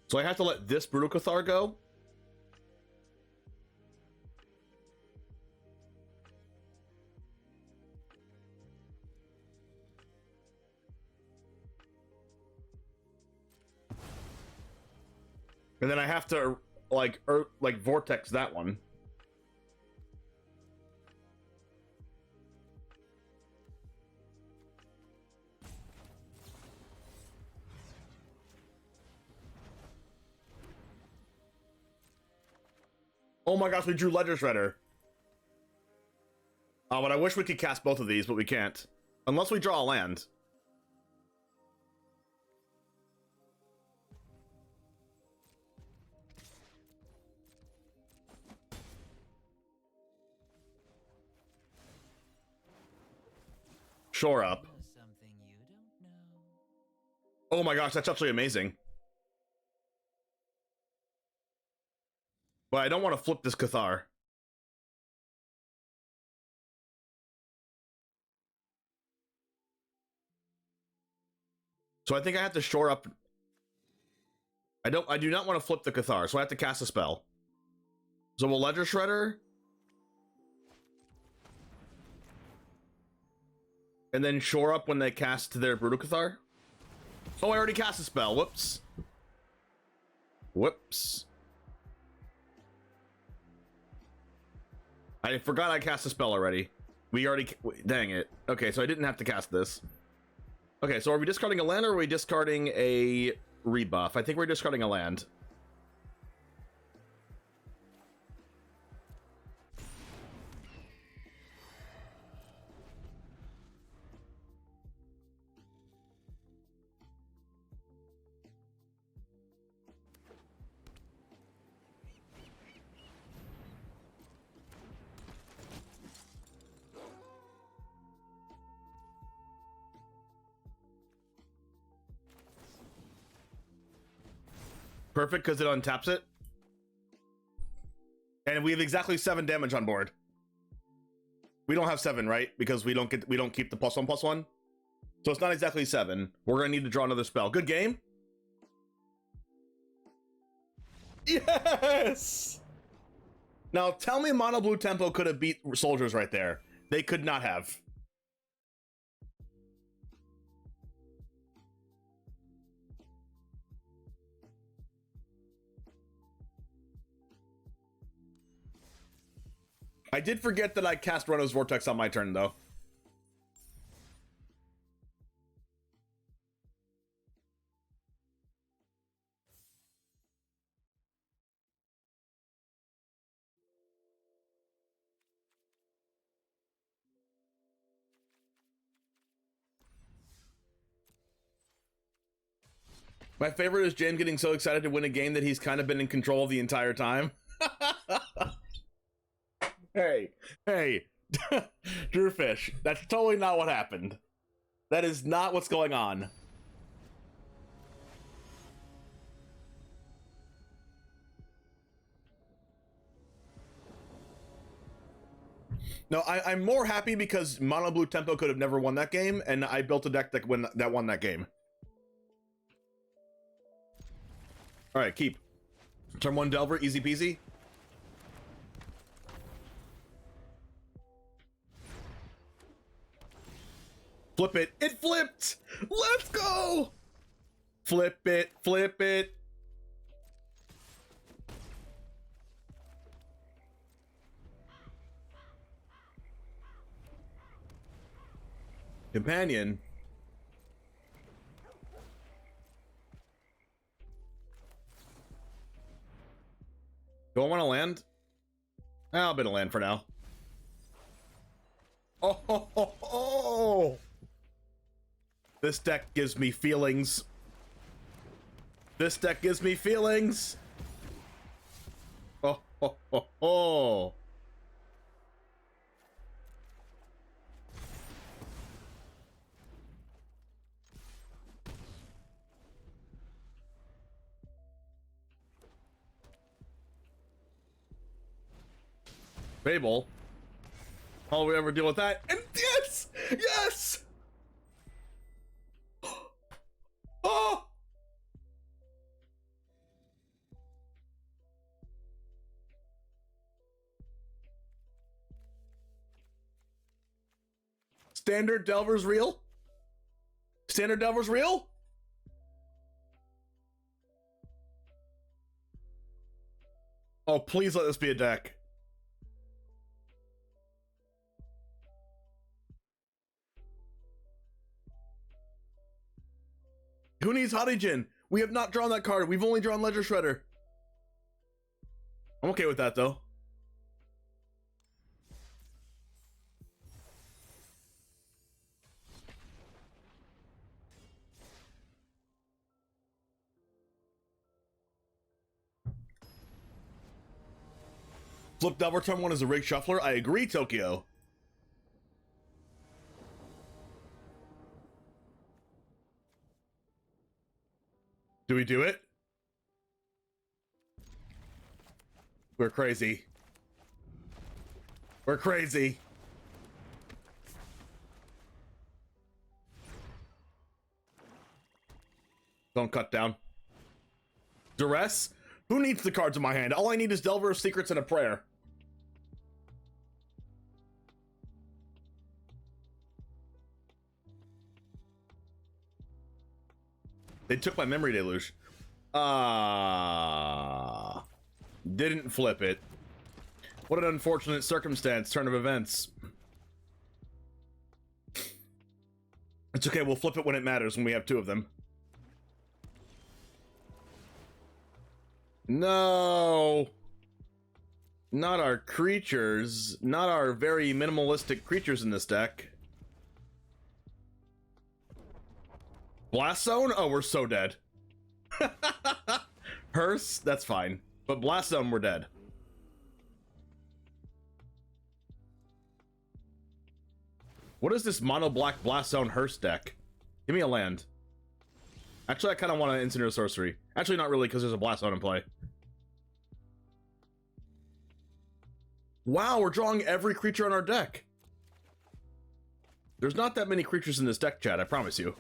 So I have to let this Brutal Cathar go? And then I have to like vortex that one. Oh my gosh, we drew Ledger Shredder. Oh, but I wish we could cast both of these, but we can't. Unless we draw a land. Shore up. Something you don't know. Oh my gosh, that's actually amazing. But I don't want to flip this Cathar. So I think I have to shore up. I do not want to flip the Cathar, so I have to cast a spell. So we'll Ledger Shredder. And then shore up when they cast their Brutal Cathar. Oh, I already cast a spell. Whoops. Whoops. I forgot I cast a spell already. We already... Dang it. Okay, so I didn't have to cast this. Okay, so are we discarding a land or are we discarding a rebuff? I think we're discarding a land. Perfect, because it untaps it. And we have exactly 7 damage on board. We don't have 7, right? Because we don't keep the +1/+1. So it's not exactly 7. We're gonna need to draw another spell. Good game. Yes! Now tell me Mono Blue Tempo could have beat soldiers right there. They could not have. I did forget that I cast Rono's Vortex on my turn, though. My favorite is James getting so excited to win a game that he's kind of been in control the entire time. Hey, Drewfish, that's totally not what happened. That is not what's going on. No, I'm more happy because Mono Blue Tempo could have never won that game, and I built a deck that won that game. All right, keep. Turn 1 Delver, easy peasy. Flip it. It flipped. Let's go. Flip it. Flip it. Companion. Do I want to land? I'll bid a land for now. Oh. This deck gives me feelings. This deck gives me feelings. Oh. Fable. All we ever deal with that. And yes! Yes! Oh! Standard Delver's real? Standard Delver's real? Oh, please let this be a deck. Who needs Hadijin? We have not drawn that card. We've only drawn Ledger Shredder. I'm okay with that, though. Flip Delver turn 1 is a Rig Shuffler. I agree, Tokyo. Do we do it? We're crazy. We're crazy. Don't cut down. Duress? Who needs the cards in my hand? All I need is Delver of Secrets and a prayer. They took my memory deluge. Didn't flip it. What an unfortunate circumstance, turn of events. It's okay, we'll flip it when it matters, when we have two of them. No! Not our creatures. Not our very minimalistic creatures in this deck. Blast Zone? Oh, we're so dead. Hearse? That's fine. But Blast Zone, we're dead. What is this mono black Blast Zone Hearse deck? Give me a land. Actually, I kind of want an instant or sorcery. Actually, not really, because there's a Blast Zone in play. Wow, we're drawing every creature on our deck. There's not that many creatures in this deck, chat, I promise you.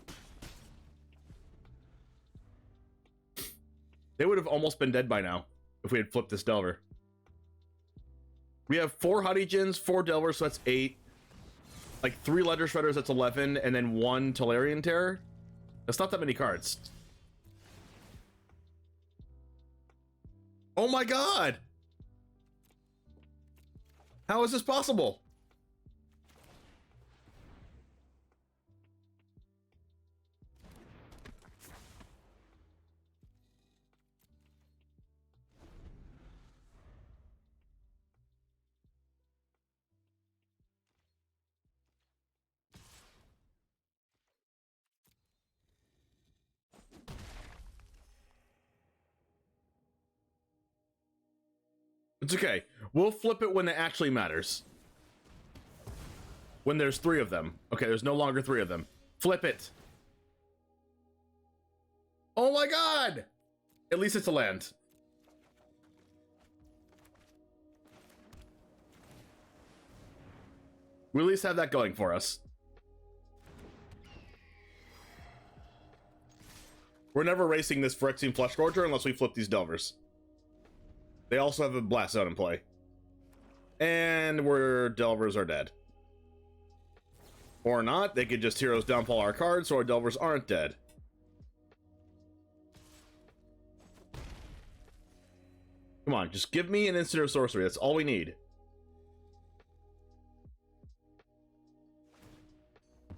They would have almost been dead by now if we had flipped this Delver. We have 4 Hadijins, 4 Delvers, so that's 8. Like 3 Ledger Shredders, that's 11, and then 1 Tolarian Terror. That's not that many cards. Oh my god! How is this possible? It's okay. We'll flip it when it actually matters. When there's 3 of them. Okay, there's no longer 3 of them. Flip it. Oh my god! At least it's a land. We at least have that going for us. We're never racing this Phyrexian Fleshgorger unless we flip these Delvers. They also have a Blast Zone in play. And our Delvers are dead. Or not, they could just Heroes Downfall our cards so our Delvers aren't dead. Come on, just give me an instant or sorcery, that's all we need.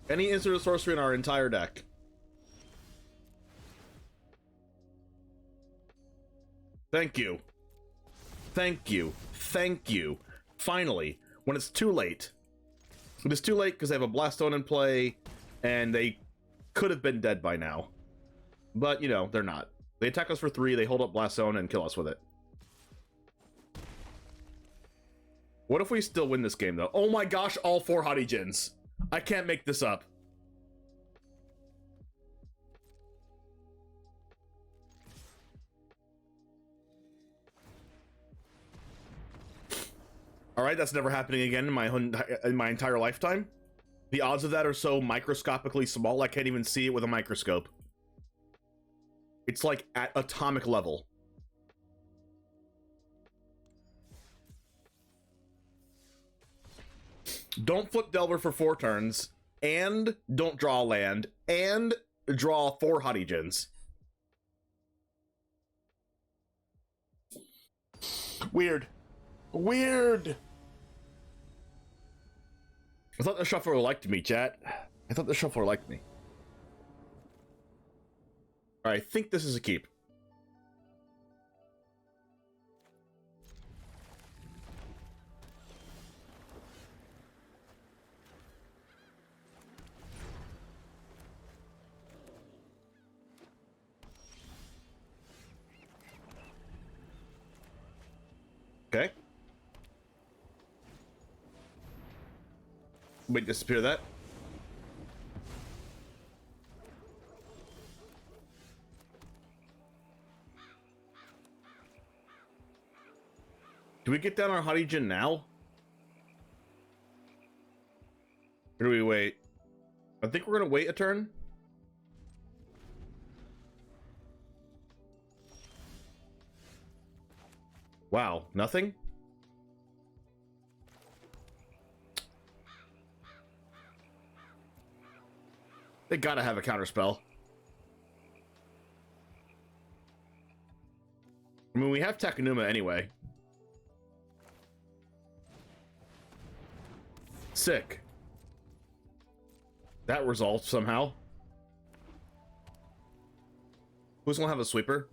Any instant or sorcery in our entire deck. Thank you. Thank you. Thank you. Finally, when it's too late. It's too late because they have a Blast Zone in play, and they could have been dead by now. But, you know, they're not. They attack us for 3, they hold up Blast Zone, and kill us with it. What if we still win this game, though? Oh my gosh, all 4 Hadijins. I can't make this up. All right, that's never happening again in my entire lifetime. The odds of that are so microscopically small, I can't even see it with a microscope. It's like at atomic level. Don't flip Delver for 4 turns, and don't draw a land, and draw 4 Hadijins. Weird. Weird. I thought the shuffler liked me, chat. I thought the shuffler liked me. Alright, I think this is a keep. Okay. Wait, disappear that. Do we get down our Hadijin now? Or do we wait? I think we're gonna wait a turn. Wow, nothing? They gotta have a counterspell. I mean, we have Takenuma anyway. Sick. That resolved somehow. Who's gonna have a sweeper?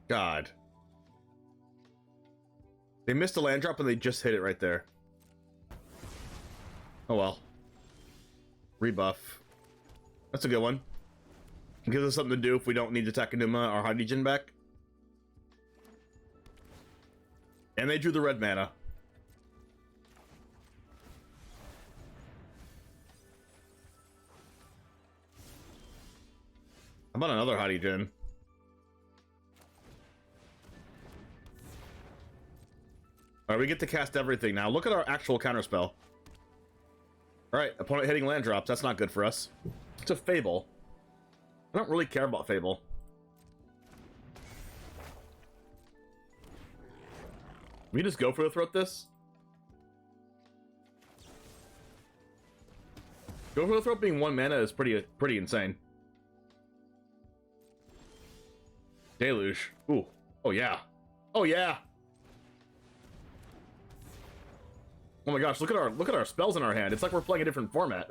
God. They missed a land drop and they just hit it right there. Oh well. Rebuff. That's a good one. Gives us something to do if we don't need to Takenuma or Hadijin back. And they drew the red mana. How about another Hadijin? Alright, we get to cast everything now. Look at our actual counterspell. Alright, opponent hitting land drops. That's not good for us. It's a Fable. I don't really care about Fable. We just go for the throat this? Go for the throat being 1 mana is pretty insane. Deluge. Ooh. Oh yeah. Oh yeah. Oh my gosh, look at our spells in our hand. It's like we're playing a different format.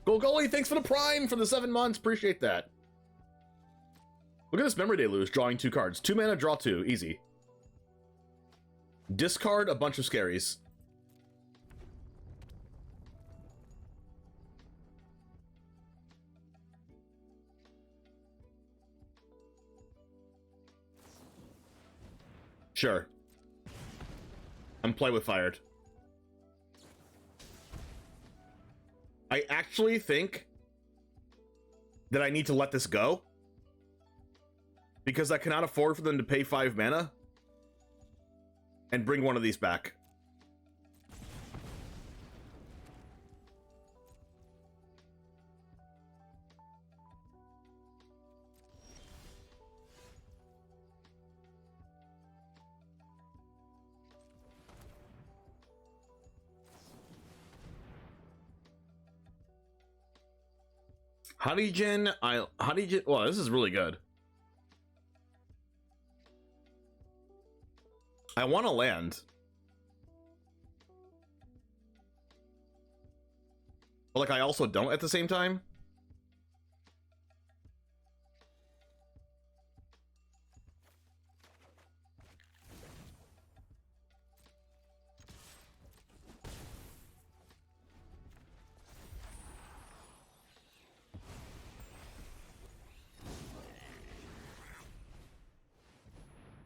Golgoli, thanks for the Prime for the 7 months. Appreciate that. Look at this Memory Deluge, drawing 2 cards. 2 mana, draw 2. Easy. Discard a bunch of scaries. Sure. I'm play with fired. I actually think that I need to let this go because I cannot afford for them to pay 5 mana and bring one of these back. Hadijin, well, this is really good. I want to land. But like I also don't at the same time.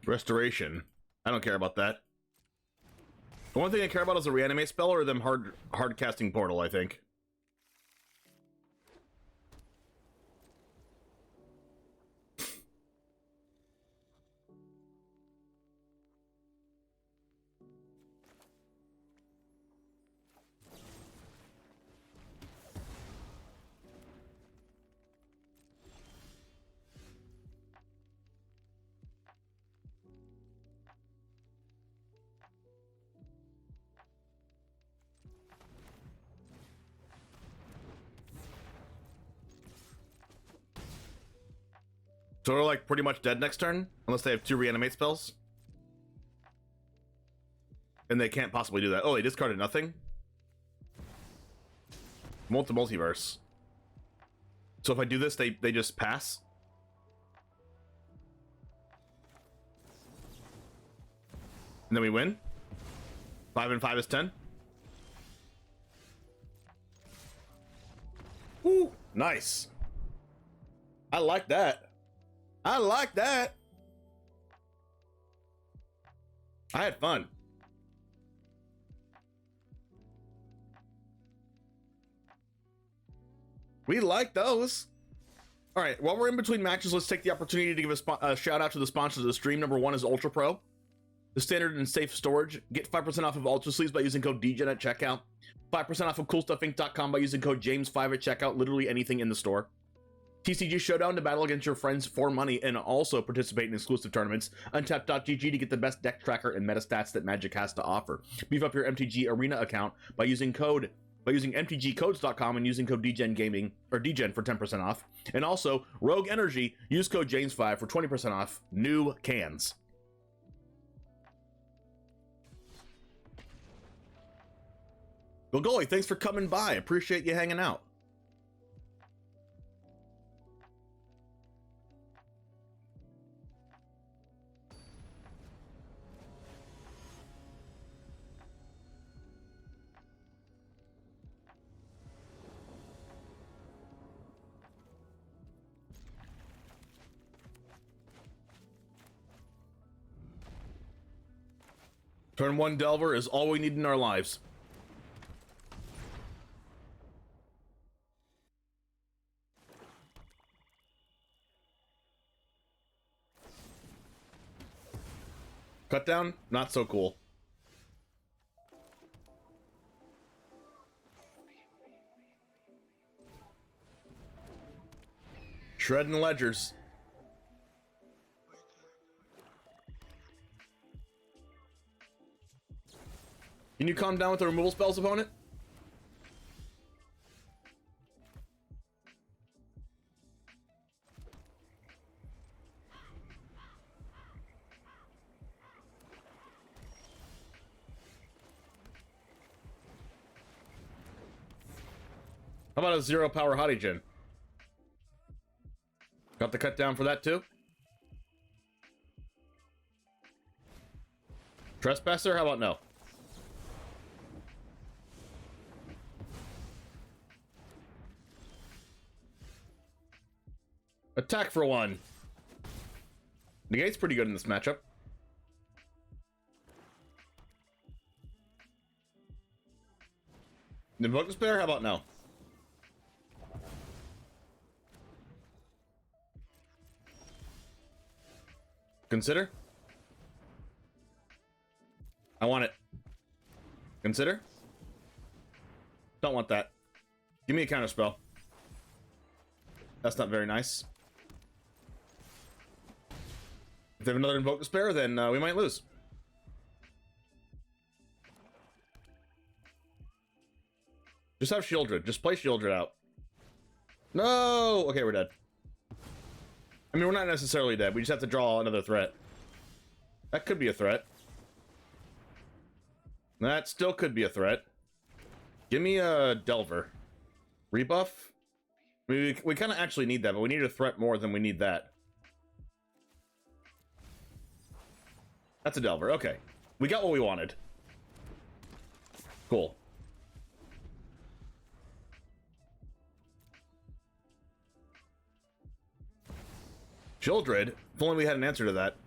Restoration. I don't care about that. The one thing I care about is a reanimate spell or them hard casting portal, I think. So they're like pretty much dead next turn, unless they have 2 reanimate spells. And they can't possibly do that. Oh, they discarded nothing? Multiverse. So if I do this, they just pass? And then we win? 5 and 5 is 10? Woo! Nice. I like that. I like that. I had fun. We like those. All right, while we're in between matches, let's take the opportunity to give a shout out to the sponsors of the stream. Number 1 is Ultra Pro, the standard and safe storage. Get 5% off of Ultra Sleeves by using code DGen at checkout. 5% off of CoolStuffInc.com by using code James5 at checkout. Literally anything in the store. TCG Showdown to battle against your friends for money and also participate in exclusive tournaments. Untap.gg to get the best deck tracker and meta stats that Magic has to offer. Beef up your MTG Arena account by using mtgcodes.com and using code DGen Gaming or DGen for 10% off. And also Rogue Energy, use code James5 for 20% off new cans. Golgoli, thanks for coming by. Appreciate you hanging out. Turn 1 Delver is all we need in our lives. Cut down, not so cool. Shredding ledgers. Can you calm down with the removal spells, opponent? How about a 0 power Hottie Got the cut down for that too? Trespasser, how about no? Attack for 1. Negate's pretty good in this matchup. Invoke Despair, how about no? Consider? I want it. Consider? Don't want that. Give me a counter spell. That's not very nice. If they have another Invoke Despair, then we might lose. Just have Shieldred. Just play Shieldred out. No! Okay, we're dead. I mean, we're not necessarily dead. We just have to draw another threat. That could be a threat. That still could be a threat. Give me a Delver. Rebuff? I mean, we kind of actually need that, but we need a threat more than we need that. That's a Delver. Okay. We got what we wanted. Cool. Shieldred? If only we had an answer to that.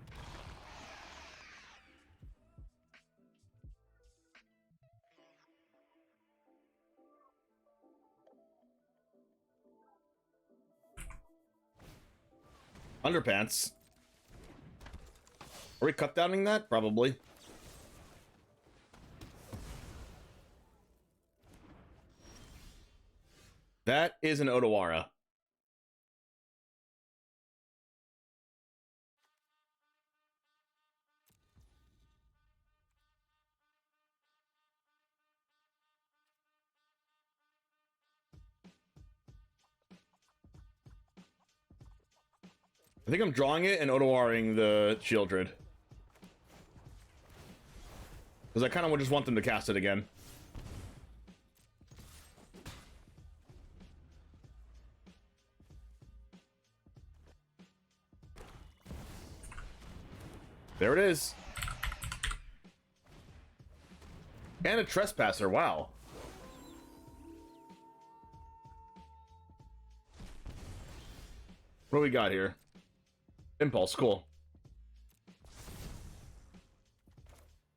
Underpants. Are we cut downing that? Probably. That is an Odawara. I think I'm drawing it and Odoaring the Shieldred. Because I kind of just want them to cast it again. There it is. And a Trespasser, wow. What do we got here? Impulse, cool.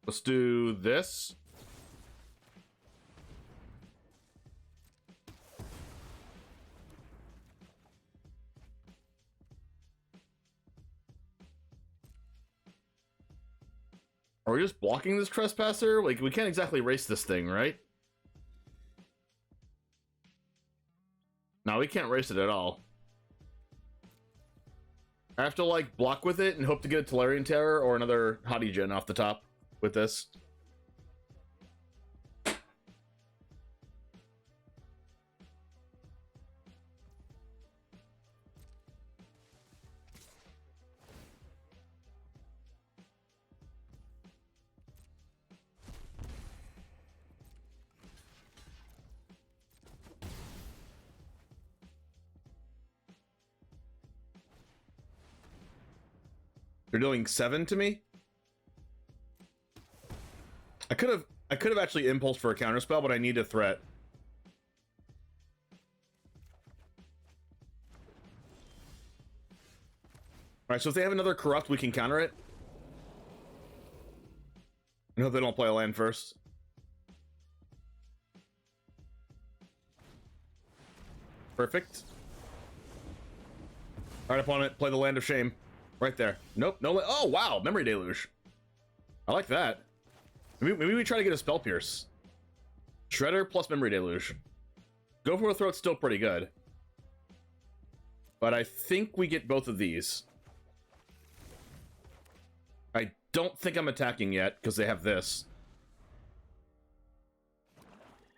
Let's do this. Are we just blocking this Trespasser? Like, we can't exactly race this thing, right? No, we can't race it at all. I have to, like, block with it and hope to get a Tolarian Terror or another Hottie Gen off the top with this. They're doing 7 to me. I could have actually impulsed for a counterspell, but I need a threat. Alright, so if they have another corrupt, we can counter it. I hope they don't play a land first. Perfect. Alright, opponent, play the Land of Shame. Right there. Nope, no. Oh, wow, Memory Deluge. I like that. Maybe we try to get a Spell Pierce. Shredder plus Memory Deluge. Go for a Throat's still pretty good. But I think we get both of these. I don't think I'm attacking yet, because they have this.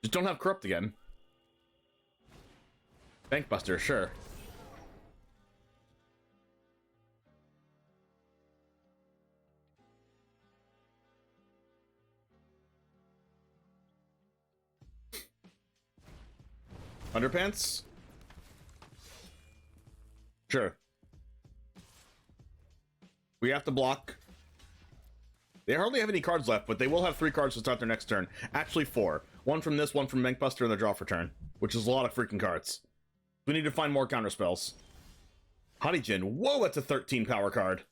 Just don't have Corrupt again. Bankbuster, sure. Underpants? Sure. We have to block. They hardly have any cards left, but they will have 3 cards to start their next turn. Actually 4. 1 from this, 1 from Bankbuster, and the draw for turn. Which is a lot of freaking cards. We need to find more counter spells. Hottie Jin. Whoa, that's a 13 power card.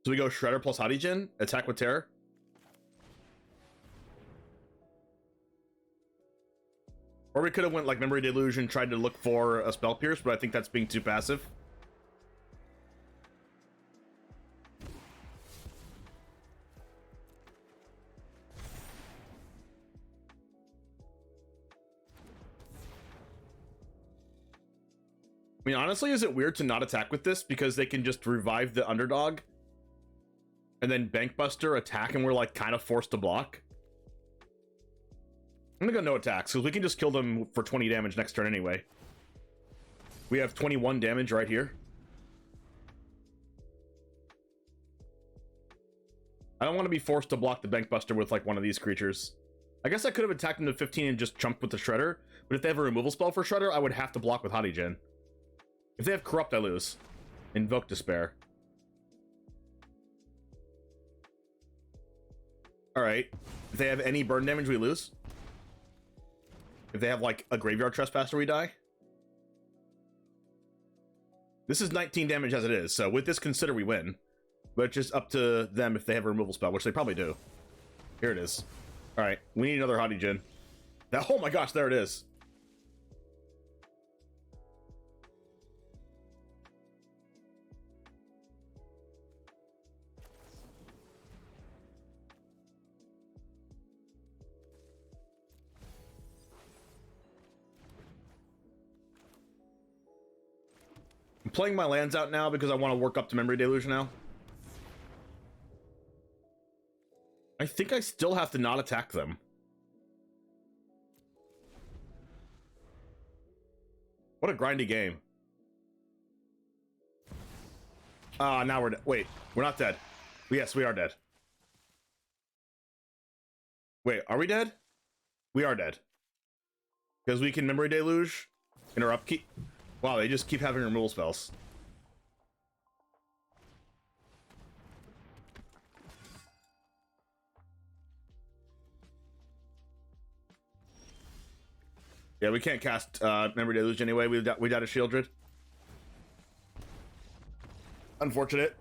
So we go Shredder plus Hottie Jin, attack with Terror. Or we could have went like Memory Deluge and tried to look for a Spell Pierce, but I think that's being too passive. I mean, honestly, is it weird to not attack with this because they can just revive the underdog and then Bankbuster attack and we're like kind of forced to block? I'm gonna go no attacks because we can just kill them for 20 damage next turn anyway. We have 21 damage right here. I don't want to be forced to block the Bankbuster with like one of these creatures. I guess I could have attacked them to 15 and just chunked with the Shredder, but if they have a removal spell for Shredder, I would have to block with Hottie Jin. If they have Corrupt, I lose. Invoke Despair. Alright. If they have any burn damage, we lose. If they have, like, a Graveyard Trespasser, we die. This is 19 damage as it is, so with this, consider we win. But it's just up to them if they have a removal spell, which they probably do. Here it is. Alright, we need another Hottie Jin. That, oh my gosh, there it is. I'm playing my lands out now because I want to work up to Memory Deluge now. I think I still have to not attack them. What a grindy game. Ah, now we're dead. Wait, we're not dead. Yes, we are dead. Wait, are we dead? We are dead. Because we can memory deluge, interrupt, keep. Wow, they just keep having removal spells. Yeah, we can't cast memory deluge anyway. We died of Shieldred. Unfortunate.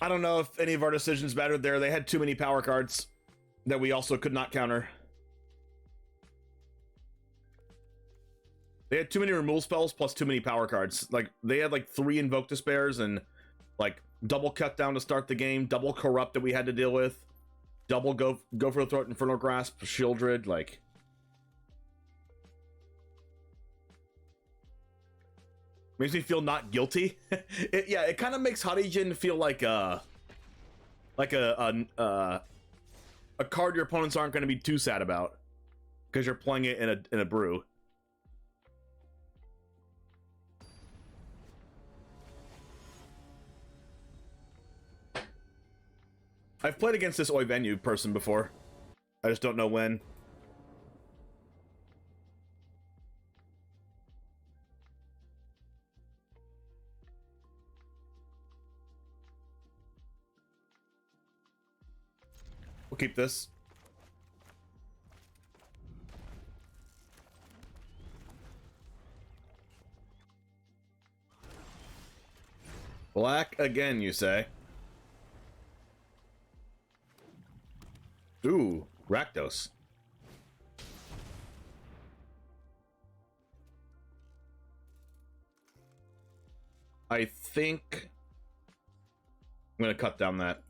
I don't know if any of our decisions mattered there. They had too many power cards that we also could not counter. They had too many removal spells plus too many power cards. Like, they had like 3 Invoke Despairs and like double cut down to start the game, double corrupt that we had to deal with, double go for the throat, Infernal Grasp, Shieldred, like. Makes me feel not guilty. It kind of makes Hadijin feel like a card your opponents aren't going to be too sad about because you're playing it in a brew. I've played against this Oi Venue person before. I just don't know when. We'll keep this. Black again, you say? Ooh, Rakdos. I think I'm gonna cut down that.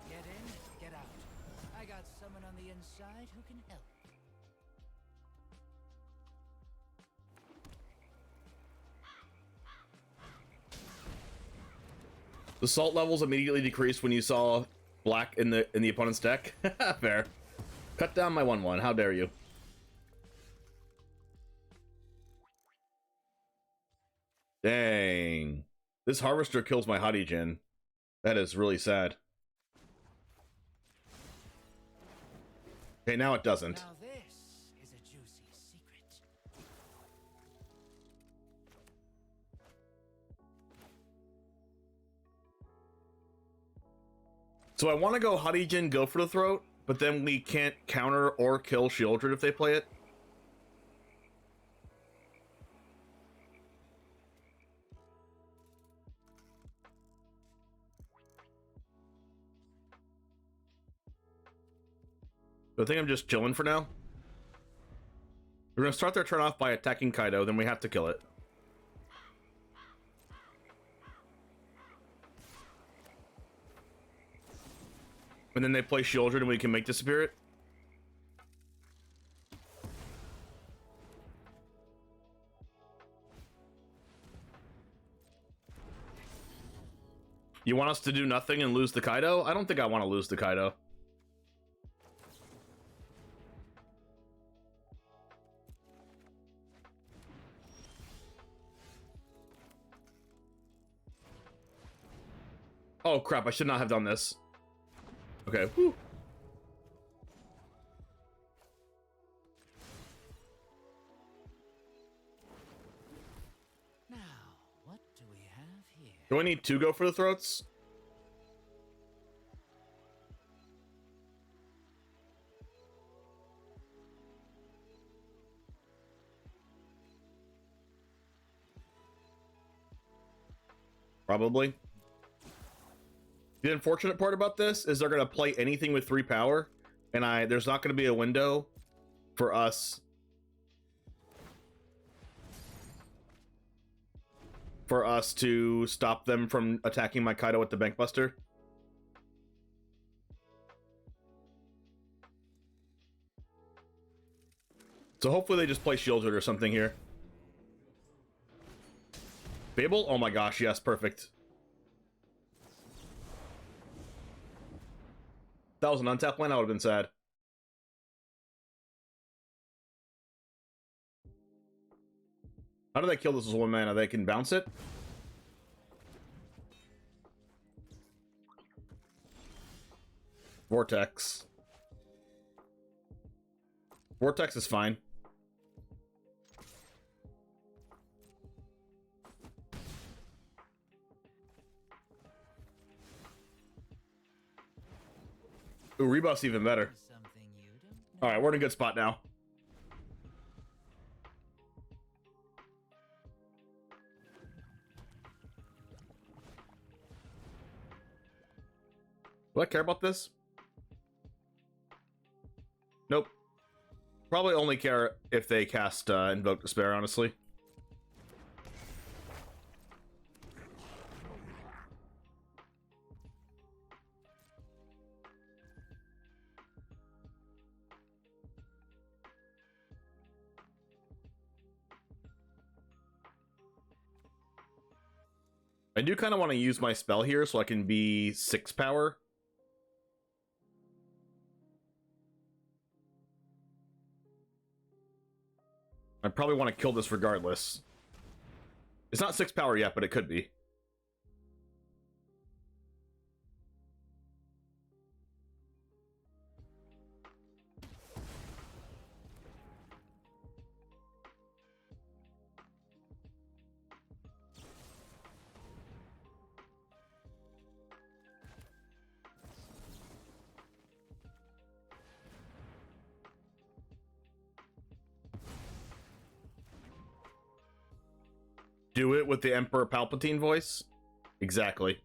Get in, get out. I got someone on the inside who can help. The salt levels immediately decreased when you saw black in the opponent's deck. Fair. Cut down my 1/1. How dare you? Dang. This harvester kills my Hadijin. That is really sad. Okay, now it doesn't. Now this is a juicy secret. So I want to go Hadijin, go for the throat, but then we can't counter or kill Shieldred if they play it. So I think I'm just chilling for now. We're going to start their turn off by attacking Kaido, then we have to kill it. And then they play Shieldred and we can make disappear it. You want us to do nothing and lose the Kaido? I don't think I want to lose the Kaido. Oh crap, I should not have done this. Okay, whew. Now, what do we have here? Do I need to go for the throats? Probably. The unfortunate part about this is they're going to play anything with 3 power, and there's not going to be a window for us to stop them from attacking my Kaido with the Bankbuster. So hopefully they just play Shieldred or something here. Babel? Oh my gosh, yes, perfect. If that was an untapped land, I would have been sad. How do they kill this as 1 mana? They can bounce it? Vortex. Vortex is fine. Ooh, rebuff's even better. Something you don't know. Alright, we're in a good spot now. Do I care about this? Nope. Probably only care if they cast Invoke Despair, honestly. I do kind of want to use my spell here so I can be 6 power. I probably want to kill this regardless. It's not 6 power yet, but it could be. Do it with the Emperor Palpatine voice? Exactly.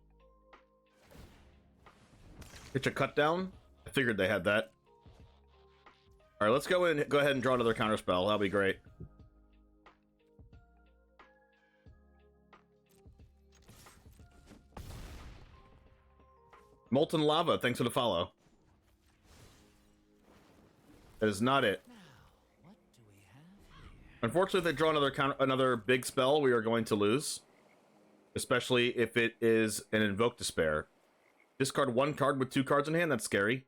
Get your cut down? I figured they had that. Alright, let's go ahead and draw another counterspell. That'll be great. Molten Lava, thanks for the follow. That is not it. Now, what do we have here? Unfortunately, if they draw another big spell, we are going to lose. Especially if it is an Invoke Despair. Discard 1 card with 2 cards in hand, that's scary.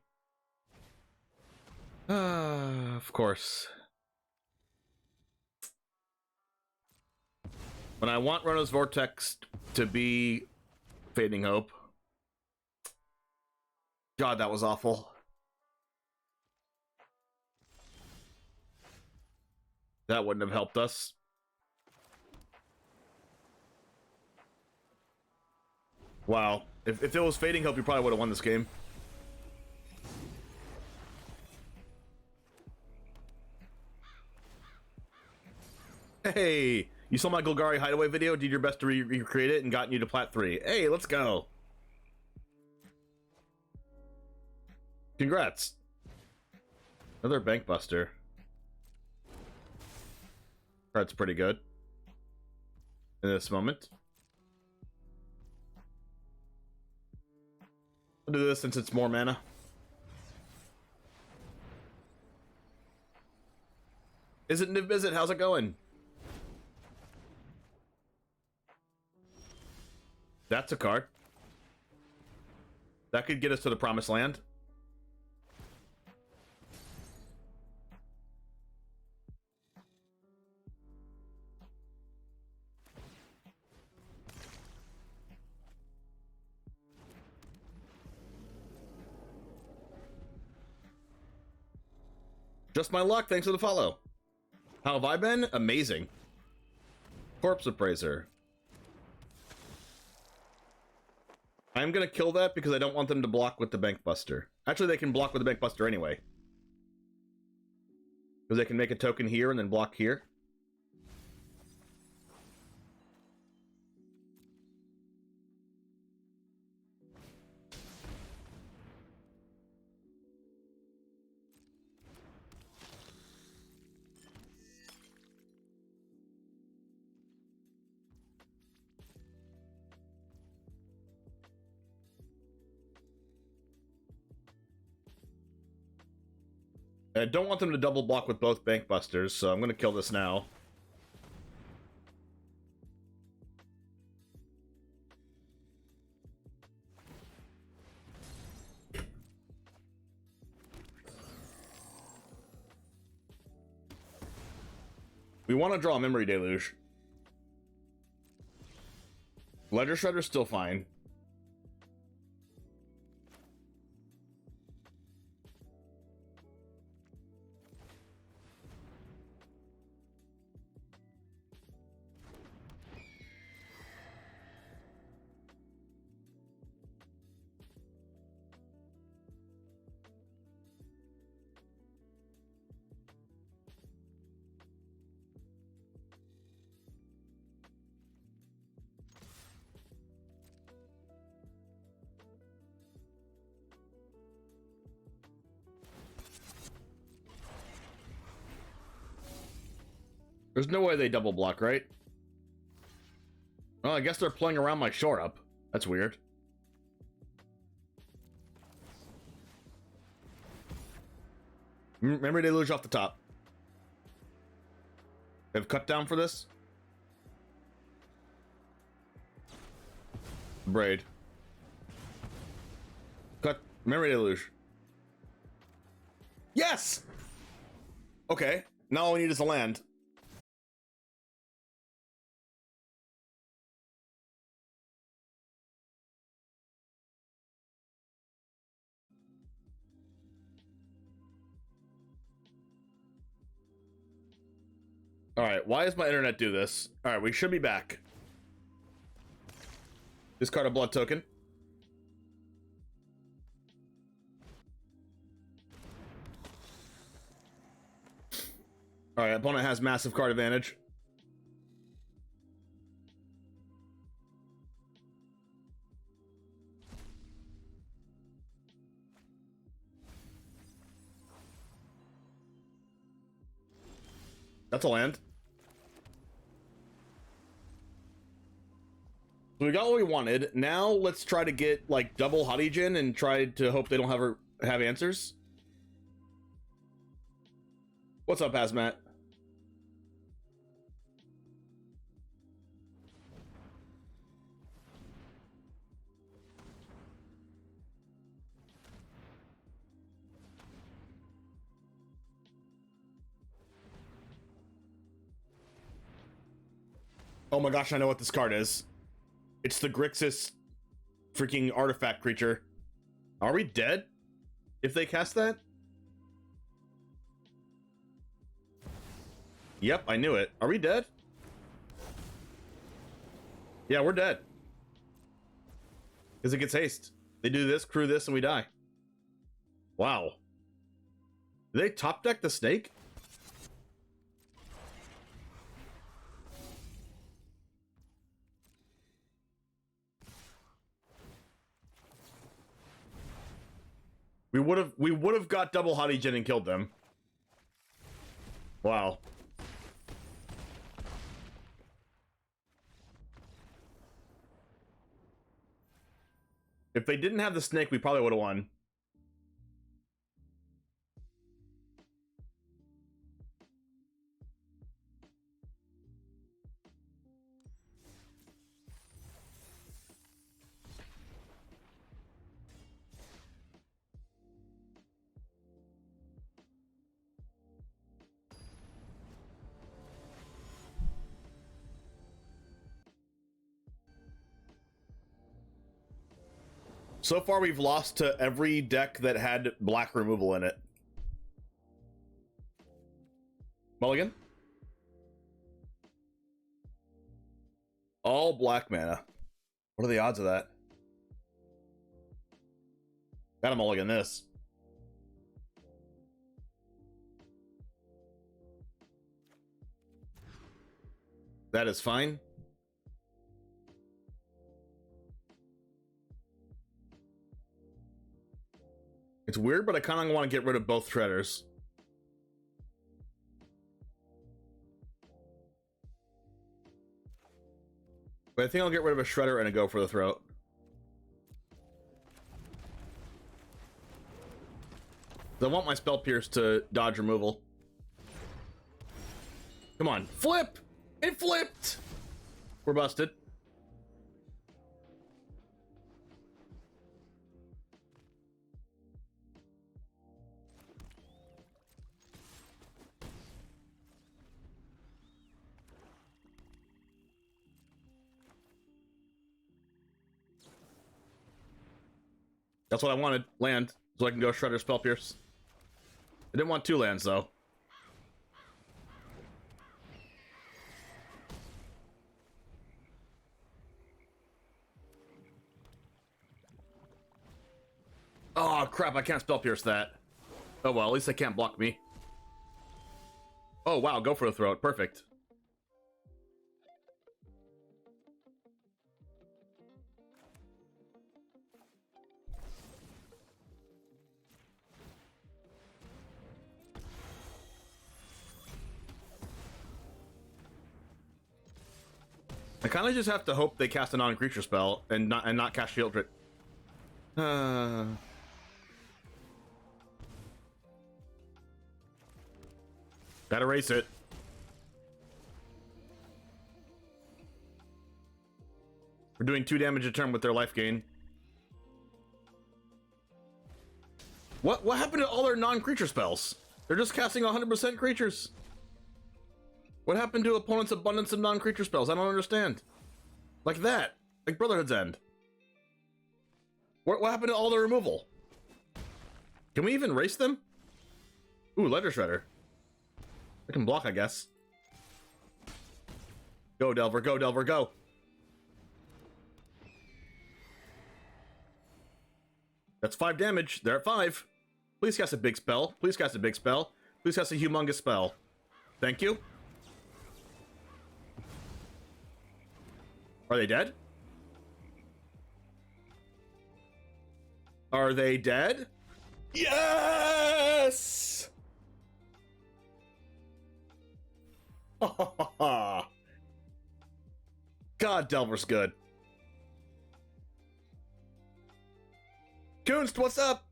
Of course. When I want Rona's Vortex to be Fading Hope. God, that was awful. That wouldn't have helped us. Wow. If it was Fading Hope, you probably would have won this game. Hey! You saw my Golgari Hideaway video, did your best to recreate it, and gotten you to Plat 3. Hey, let's go! Congrats! Another Bank Buster. That's pretty good. In this moment. I'll do this since it's more mana. Is it Niv Visit? How's it going? That's a card. That could get us to the Promised Land. Just my luck, thanks for the follow. How have I been? Amazing. Corpse Appraiser. I'm gonna kill that because I don't want them to block with the Bank Buster. Actually, they can block with the Bank Buster anyway. Because they can make a token here and then block here. I don't want them to double block with both Bank Busters, so I'm going to kill this now. We want to draw a Memory Deluge. Ledger Shredder's still fine. There's no way they double block, right? Well, I guess they're playing around my shore up. That's weird. Memory Deluge off the top. They have cut down for this. Braid. Cut. Memory Deluge. Yes! Okay. Now all we need is a land. Alright, why does my internet do this? Alright, we should be back. Discard a blood token. Alright, opponent has massive card advantage. That's a land. So we got what we wanted. Now let's try to get like double Hottygen and try to hope they don't have answers. What's up, Hazmat? Oh my gosh, I know what this card is. It's the Grixis freaking artifact creature. Are we dead if they cast that? Yep, I knew it. Are we dead? Yeah, we're dead. Because it gets haste. They do this, crew this, and we die. Wow. Did they top deck the snake? We would have got double Hottygen and killed them. Wow. If they didn't have the snake, we probably would have won. So far, we've lost to every deck that had black removal in it. Mulligan? All black mana. What are the odds of that? Gotta mulligan this. That is fine. It's weird, but I kind of want to get rid of both Shredders. But I think I'll get rid of a Shredder and a Go for the Throat. I want my Spell Pierce to dodge removal. Come on, flip! It flipped! We're busted. That's what I wanted. Land. So I can go Shredder Spell Pierce. I didn't want 2 lands, though. Oh, crap. I can't Spell Pierce that. Oh, well. At least they can't block me. Oh, wow. Go for the throat. Perfect. I kind of just have to hope they cast a non-creature spell and not cast Shield Trick. Gotta race it. We're doing 2 damage a turn with their life gain. What happened to all their non-creature spells? They're just casting 100% creatures. What happened to opponents' abundance of non-creature spells? I don't understand. Like that. Like Brotherhood's End. What happened to all the removal? Can we even race them? Ooh, Ledger Shredder. I can block, I guess. Go, Delver, go, Delver, go. That's 5 damage. They're at 5. Please cast a big spell. Please cast a big spell. Please cast a humongous spell. Thank you. Are they dead? Are they dead? Yes! God, Delver's good. Kunst, what's up?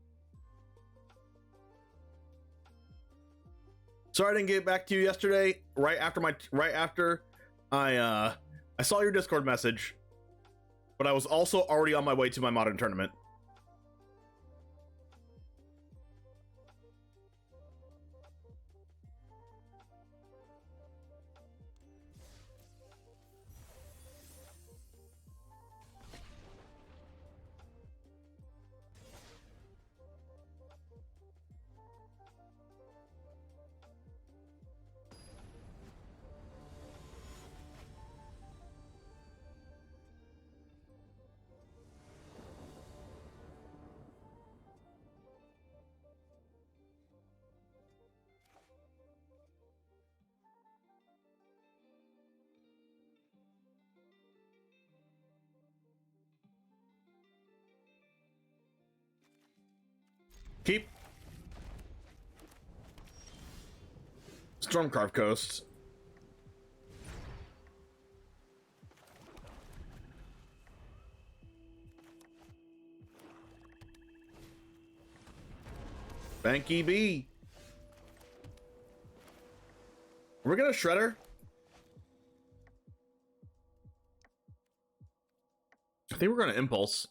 Sorry I didn't get back to you yesterday. Right after I saw your Discord message, but I was also already on my way to my Modern tournament. Keep. Stormcarved Coast. Banky B. We're gonna Shredder. I think we're gonna Impulse.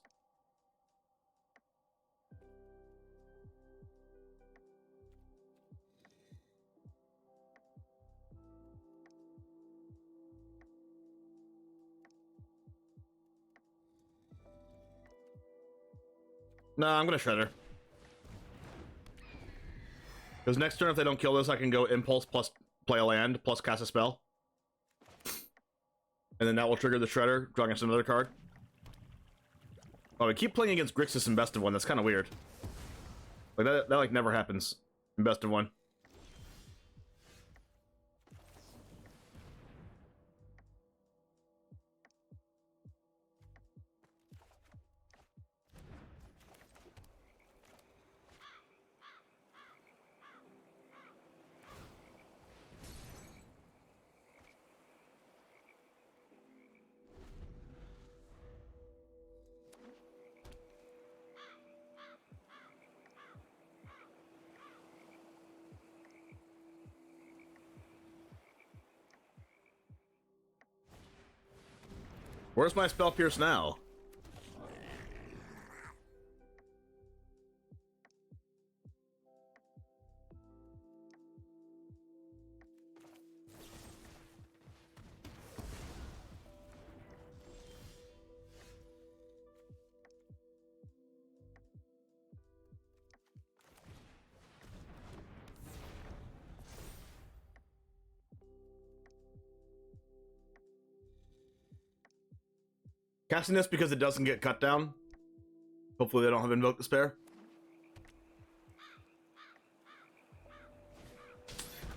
No, I'm gonna Shredder. Because next turn, if they don't kill this, I can go Impulse plus play a land plus cast a spell. And then that will trigger the Shredder, drawing us another card. Oh, we keep playing against Grixis in Best of One. That's kind of weird. Like that like never happens in Best of One. Where's my Spell Pierce now? Casting this because it doesn't get cut down. Hopefully they don't have Invoke Despair.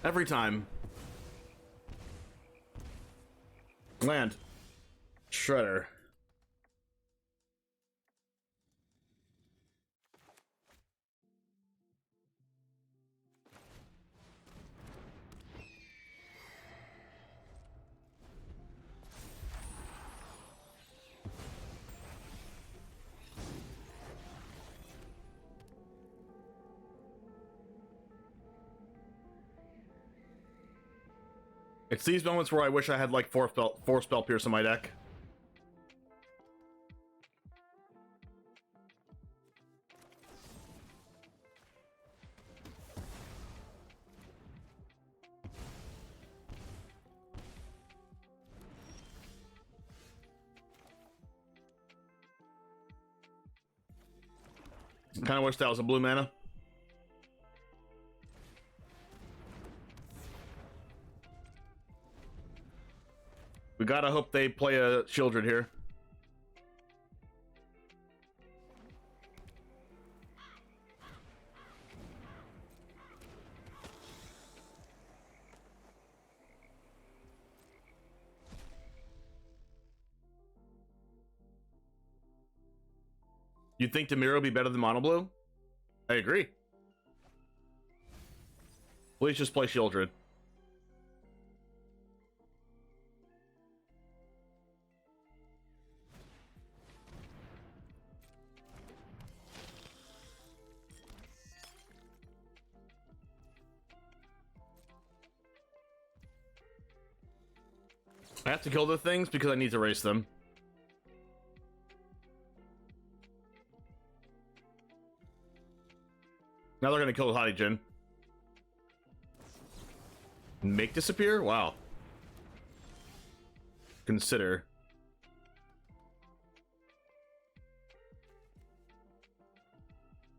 Every time. Land. Shredder. It's these moments where I wish I had like four spell pierce in my deck. Kind of wish that was a blue mana. We gotta hope they play a Children here. You'd think Demiro would be better than Mono Blue? I agree. Please just play Children. I have to kill the things because I need to race them. Now they're gonna kill the Hadijin. Make disappear? Wow. Consider.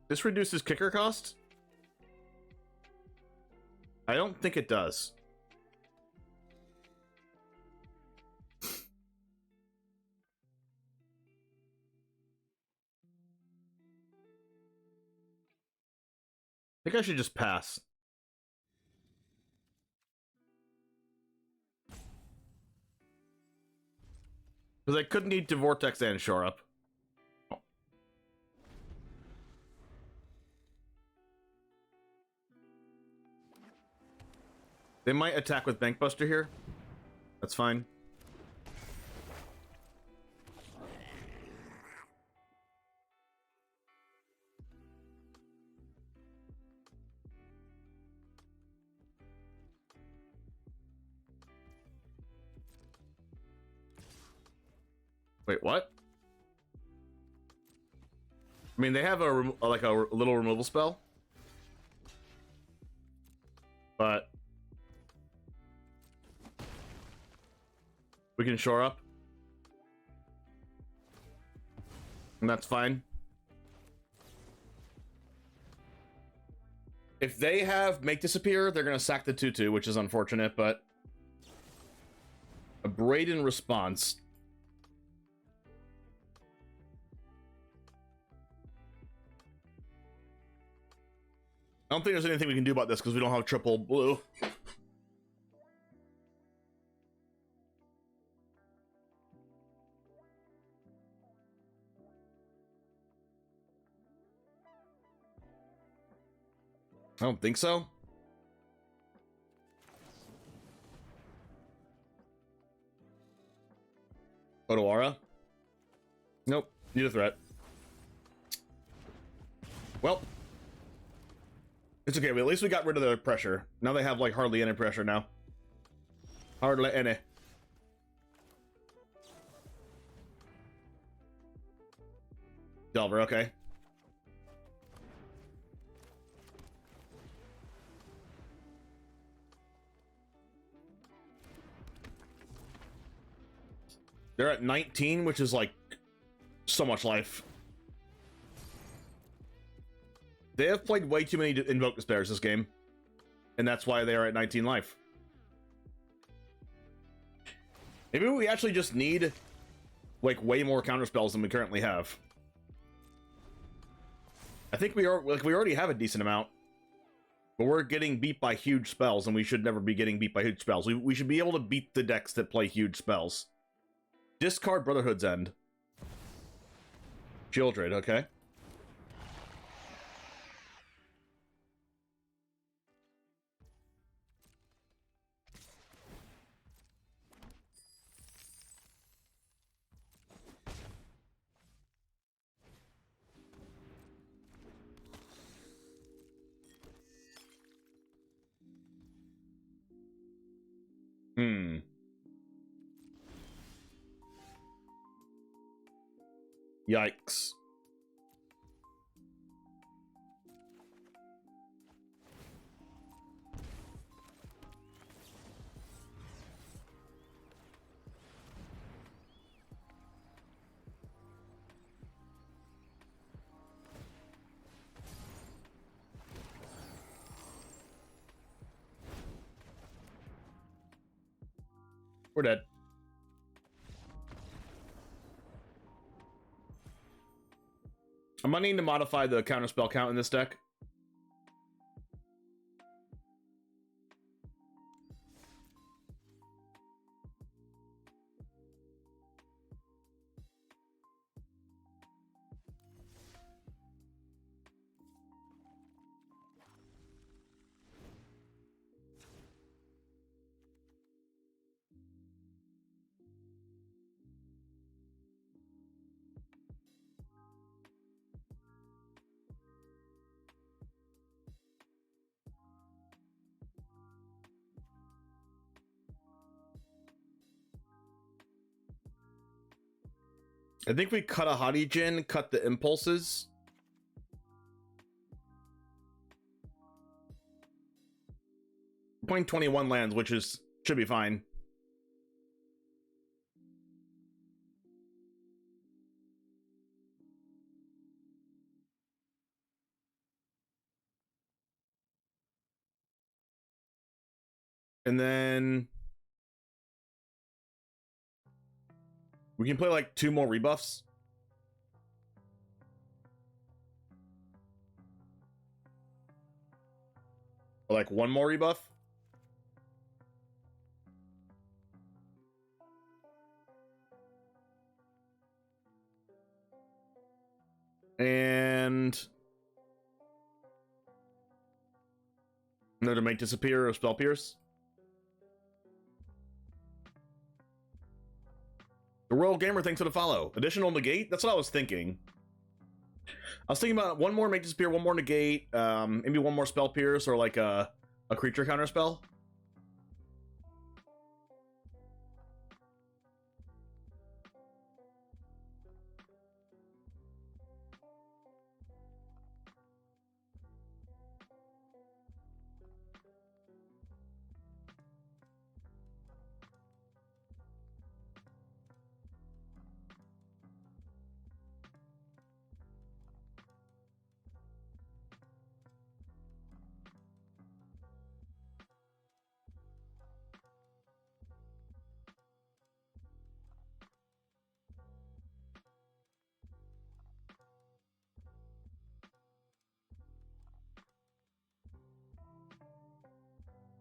This reduces kicker cost? I don't think it does. I think I should just pass. Because I could need to Vortex and Shore Up. Oh. They might attack with Bankbuster here. That's fine. Wait, what? I mean, they have a little removal spell, but we can shore up, and that's fine. If they have Make Disappear, they're gonna sack the 2/2, which is unfortunate, but a Braden response. I don't think there's anything we can do about this because we don't have triple blue. I don't think so. Otawara? Nope. Need a threat. Well. It's okay, but at least we got rid of the pressure. Now they have, like, hardly any pressure now. Hardly any. Delver, okay. They're at 19, which is, like, so much life. They have played way too many Invoke Despairs this game, and that's why they are at 19 life. Maybe we actually just need like way more counter spells than we currently have. I think we already have a decent amount, but we're getting beat by huge spells, and we should never be getting beat by huge spells. We should be able to beat the decks that play huge spells. Discard Brotherhood's End. Shieldred, okay. Yikes. We're dead. I might need to modify the counter spell count in this deck. I think we cut a Hadijin, cut the impulses. We're playing 21 lands, which should be fine. And then we can play like 2 more rebuffs. Or like 1 more rebuff. And another Make Disappear or Spell Pierce. The Royal Gamer, thanks for the follow. Additional negate? That's what I was thinking. I was thinking about 1 more Make Disappear, 1 more negate, maybe 1 more Spell Pierce, or like a creature counter spell.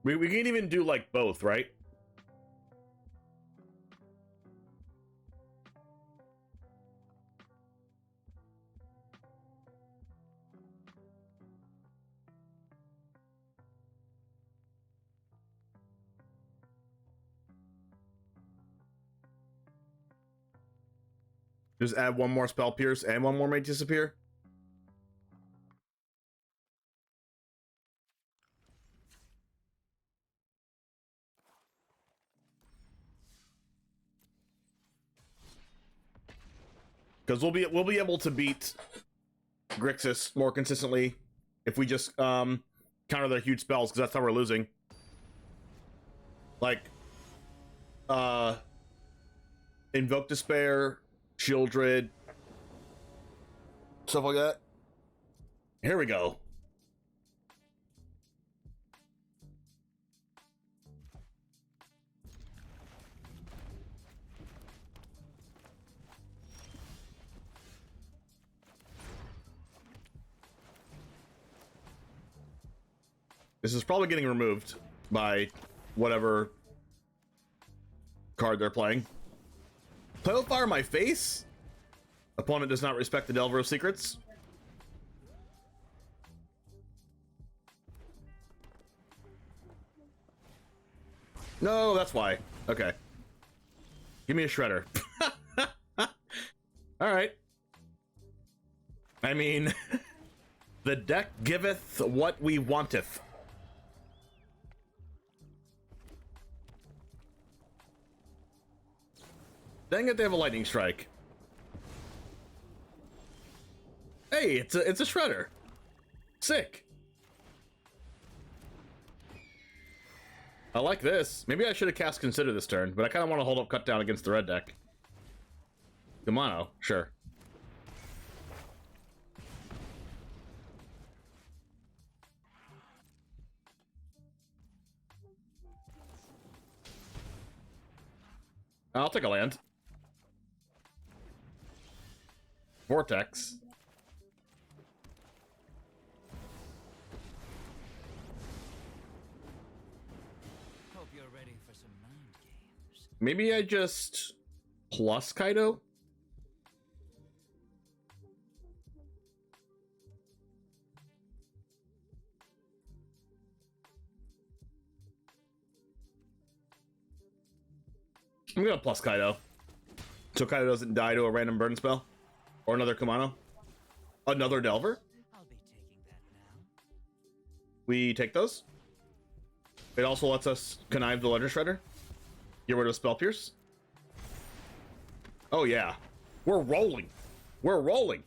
We can even do like both, right? Just add 1 more Spell Pierce and 1 more Make Disappear. Because we'll be able to beat Grixis more consistently if we just counter their huge spells, because that's how we're losing. Like Invoke Despair, Shieldred, stuff like that. Here we go. This is probably getting removed by whatever card they're playing. Play with fire in my face? Opponent does not respect the Delver of Secrets. No, that's why. Okay. Give me a shredder. Alright. I mean, the deck giveth what we wanteth. Dang it, they have a lightning strike. Hey, it's a shredder. Sick. I like this. Maybe I should have cast Consider this turn, but I kind of want to hold up Cut Down against the red deck. Kumano, sure. I'll take a land. Vortex. Hope you're ready for some mind games. Maybe I just plus Kaido? I'm gonna plus Kaido. So Kaido doesn't die to a random burn spell. Or another Kumano. Another Delver. I'll be taking that now. We take those. It also lets us connive the Ledger Shredder. Get rid of Spell Pierce. Oh yeah. We're rolling. We're rolling.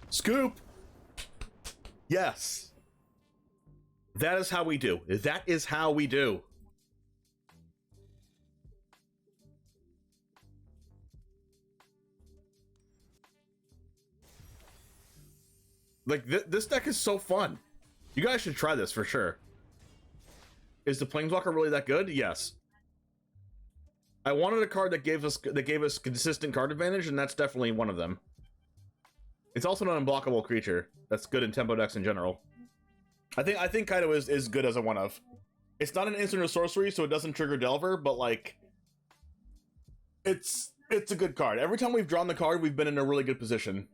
Scoop. Yes. That is how we do. That is how we do. Like, this deck is so fun. You guys should try this for sure. Is the Planeswalker really that good? Yes. I wanted a card that gave us consistent card advantage, and that's definitely one of them. It's also an unblockable creature. That's good in tempo decks in general. I think Kaido is good as a one of. It's not an instant or sorcery, so it doesn't trigger Delver, but like it's a good card. Every time we've drawn the card, we've been in a really good position.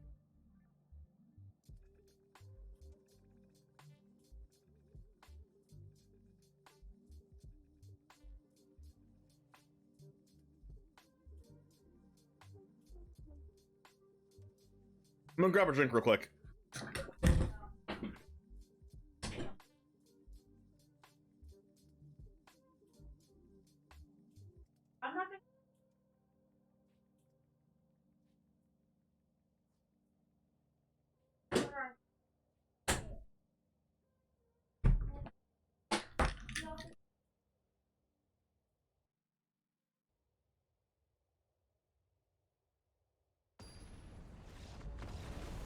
I'm gonna grab a drink real quick.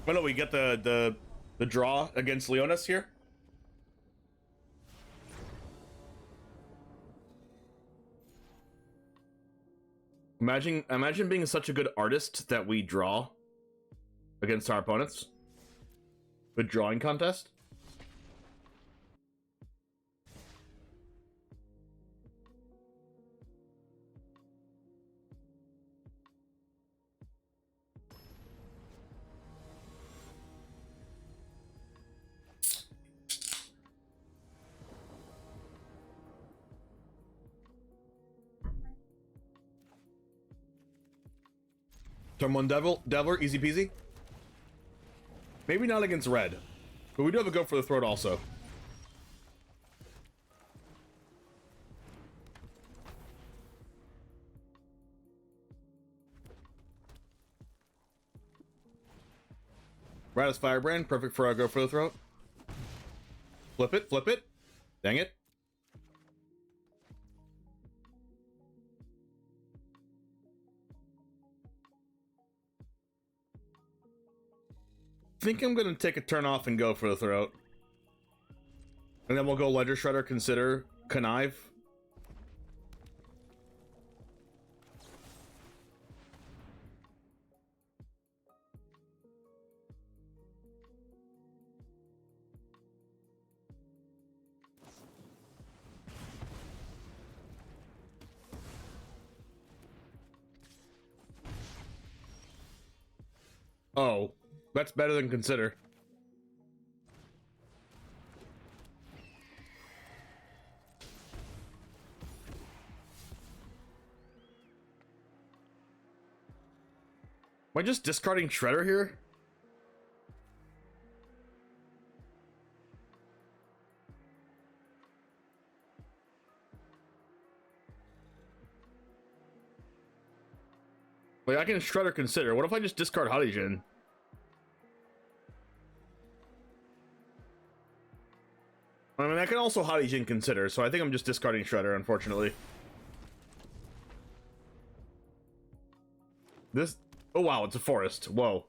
Oh no, we get the draw against Leonis here. Imagine being such a good artist that we draw against our opponents. Good drawing contest. Turn one Devler, easy peasy. Maybe not against red, but we do have a go for the throat also. Radis Firebrand, perfect for our go for the throat. Flip it, flip it. Dang it. I think I'm gonna take a turn off and go for the throat. And then we'll go Ledger Shredder, Consider, Connive. Oh, that's better than consider. Am I just discarding Shredder here? Wait, I can Shredder consider. What if I just discard Hadijin? I mean, I can also Hadijin consider, so I think I'm just discarding Shredder, unfortunately. This... Oh, wow, it's a forest. Whoa.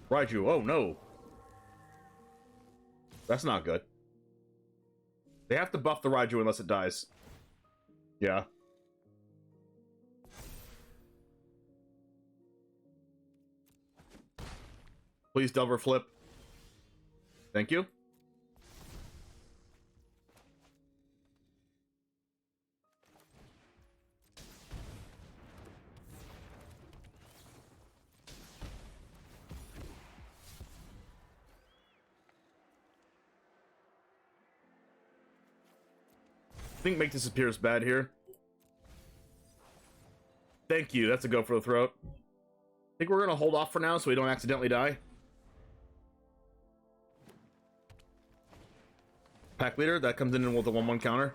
Raiju, oh, no. That's not good. They have to buff the Raiju unless it dies. Yeah. Please Delver flip. Thank you. I think Make Disappear is bad here. Thank you. That's a go for the throat. I think we're going to hold off for now so we don't accidentally die. Pack leader, that comes in with a 1-1 counter.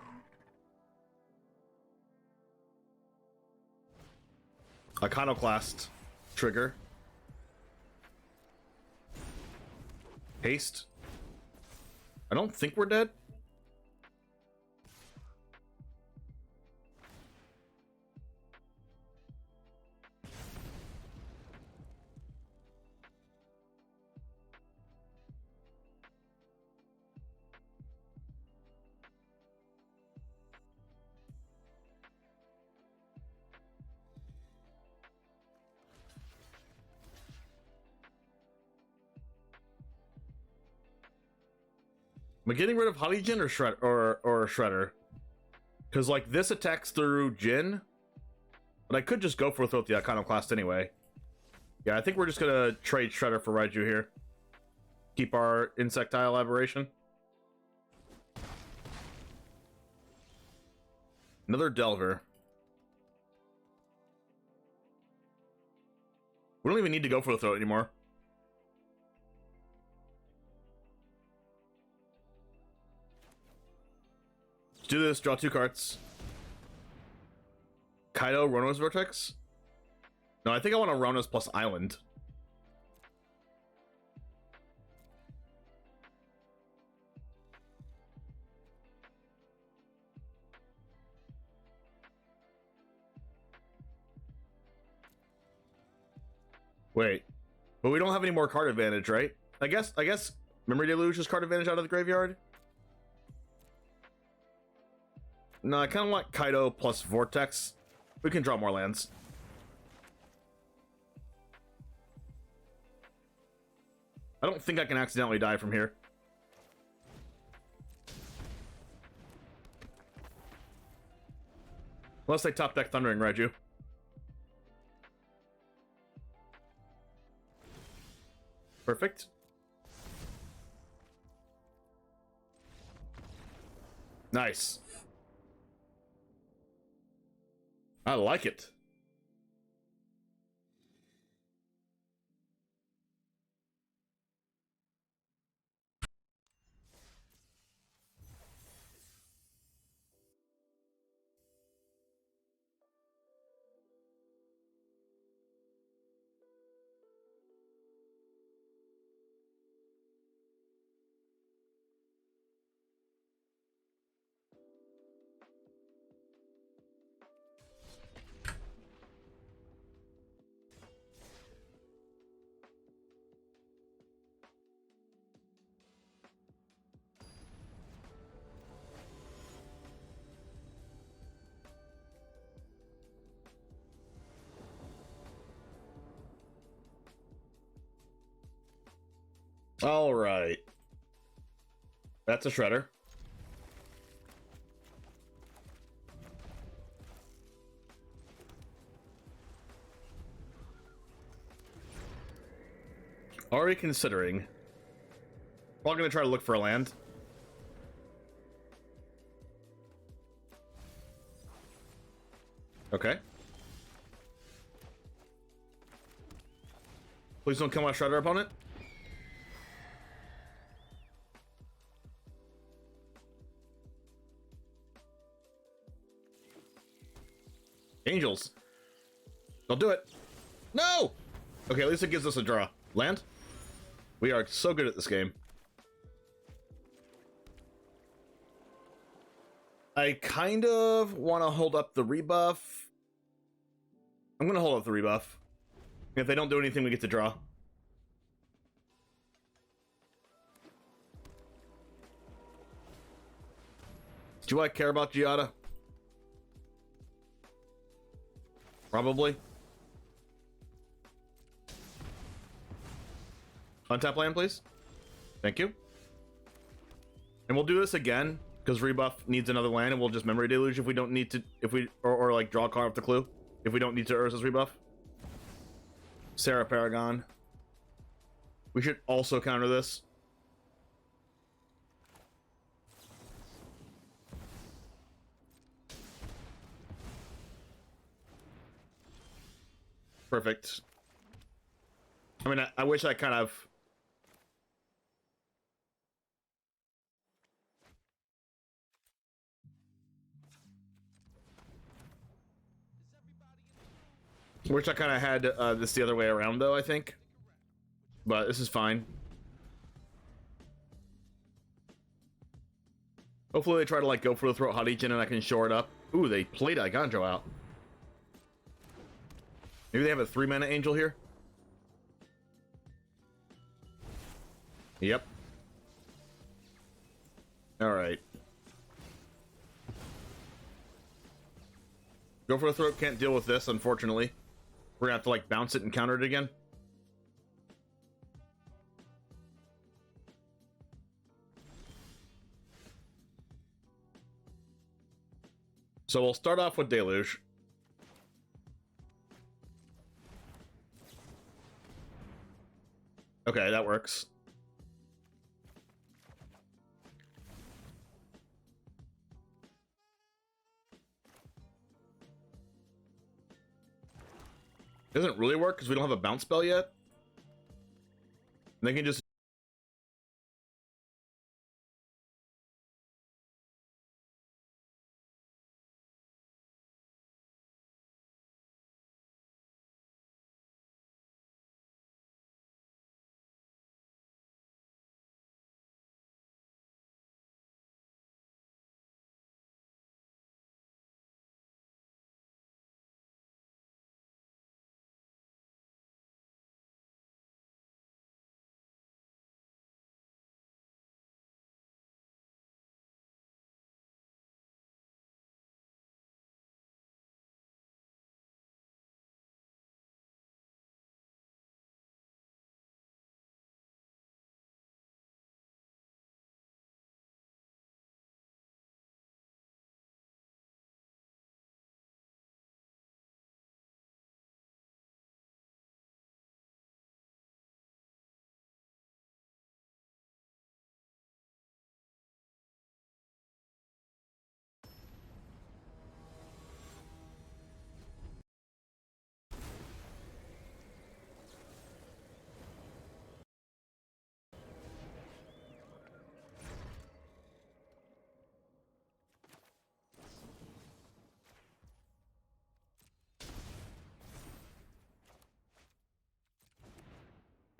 Iconoclast trigger. Haste. I don't think we're dead. Am I getting rid of Hadijin or Shredder? Because like this attacks through Jin, but I could just go for throat the Iconoclast anyway. Yeah, I think we're just gonna trade Shredder for Raiju here. Keep our insectile aberration. Another Delver. We don't even need to go for the throat anymore. Let's do this. Draw 2 cards. Kaido, Rono's Vortex? No, I think I want a Rono's plus Island. Wait. But we don't have any more card advantage, right? I guess Memory Deluge is card advantage out of the graveyard? No, I kind of want Kaido plus Vortex. We can draw more lands. I don't think I can accidentally die from here. Unless they top deck Thundering Raiju. Perfect. Nice. I like it. All right. That's a Shredder. Already considering. Probably gonna try to look for a land. Okay. Please don't come out shred our opponent. Angels. Don't do it. No! Okay, at least it gives us a draw. Land? We are so good at this game. I kind of want to hold up the rebuff. I'm going to hold up the rebuff. If they don't do anything, we get to draw. Do I care about Giada? Probably. Untap land, please. Thank you. And we'll do this again, because rebuff needs another land, and we'll just memory deluge if we don't need to, or like draw a card off the clue, if we don't need to Urza's rebuff. Sarah Paragon. We should also counter this. Perfect. I mean, I wish I kind of... Wish I kind of had this the other way around, though, I think. But this is fine. Hopefully they try to, like, go for the throat Hadichen and I can shore it up. Ooh, they played Alejandro out. Maybe they have a 3-mana angel here? Yep. Alright. Go for the throat can't deal with this, unfortunately. We're gonna have to, like, bounce it and counter it again. So we'll start off with Deluge. Okay, that works. Doesn't really work because we don't have a bounce spell yet. And they can just...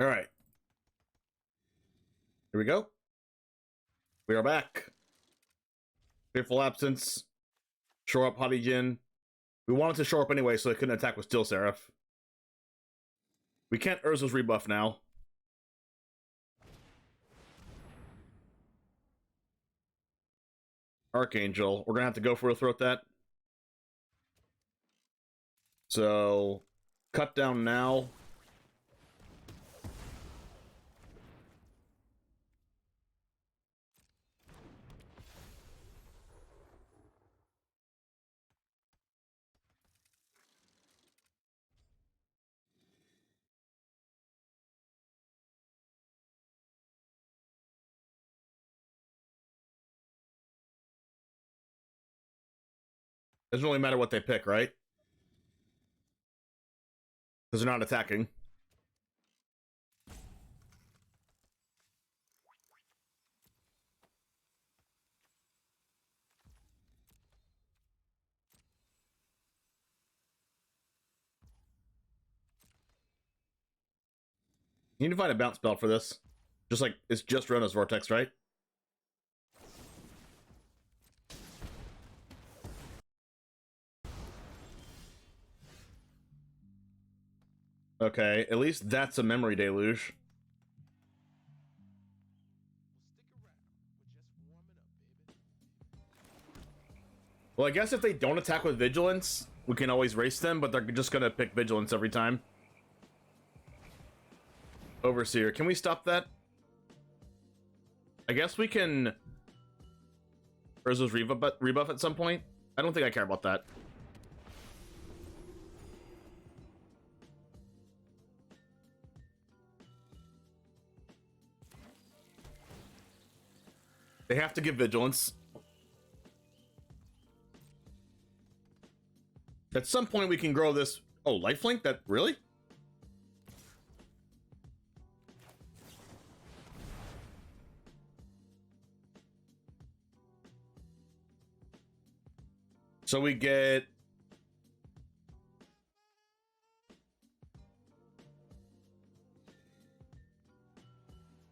All right. Here we go. We are back. Fearful Absence. Shore up Hadigen. We wanted to shore up anyway, so they couldn't attack with Steel Seraph. We can't Urza's rebuff now. Archangel. We're gonna have to go for a throat that. So, cut down now. Doesn't really matter what they pick, right? Because they're not attacking. You need to find a bounce spell for this. Just like, it's just Rona's Vortex, right? Okay, at least that's a memory deluge. Well, I guess if they don't attack with Vigilance, we can always race them, but they're just gonna pick Vigilance every time. Overseer, can we stop that? I guess we can Urza's rebuff at some point. I don't think I care about that. They have to give Vigilance. At some point we can grow this. Oh, lifelink? That really? So we get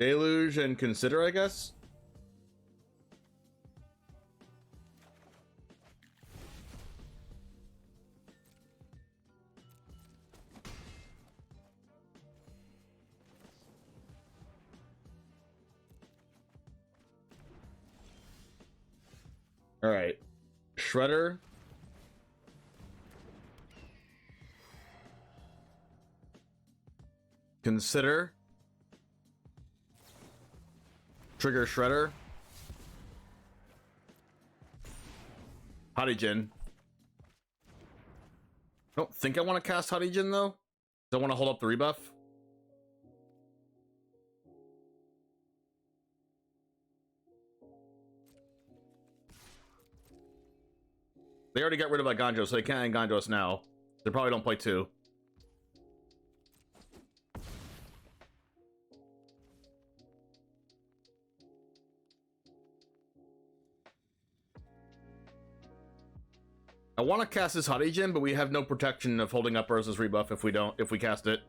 Deluge and Consider, I guess. All right, Shredder. Consider. Trigger Shredder. Hadijin. I don't think I want to cast Hadijin though. Don't want to hold up the rebuff. They already got rid of Ganjo, so they can't Ganjo us now. They probably don't play 2. I want to cast this Hadijin, but we have no protection of holding up Urza's rebuff if we cast it.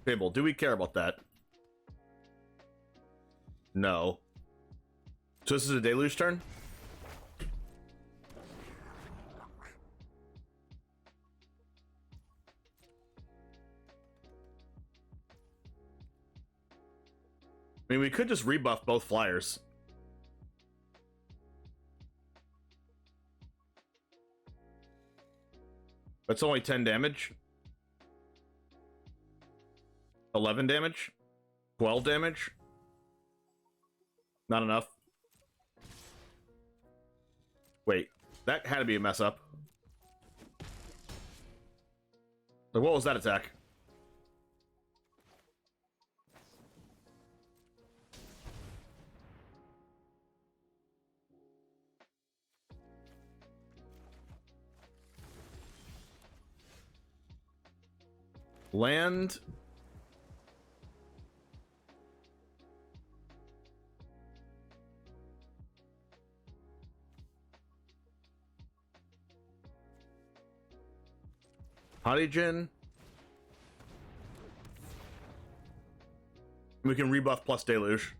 Fable, do we care about that? No. So this is a Deluge turn? I mean, we could just rebuff both flyers. That's only 10 damage. 11 damage. 12 damage. Not enough. Wait, that had to be a mess up. Like, what was that attack? Land. Hadijin. We can rebuff plus Deluge.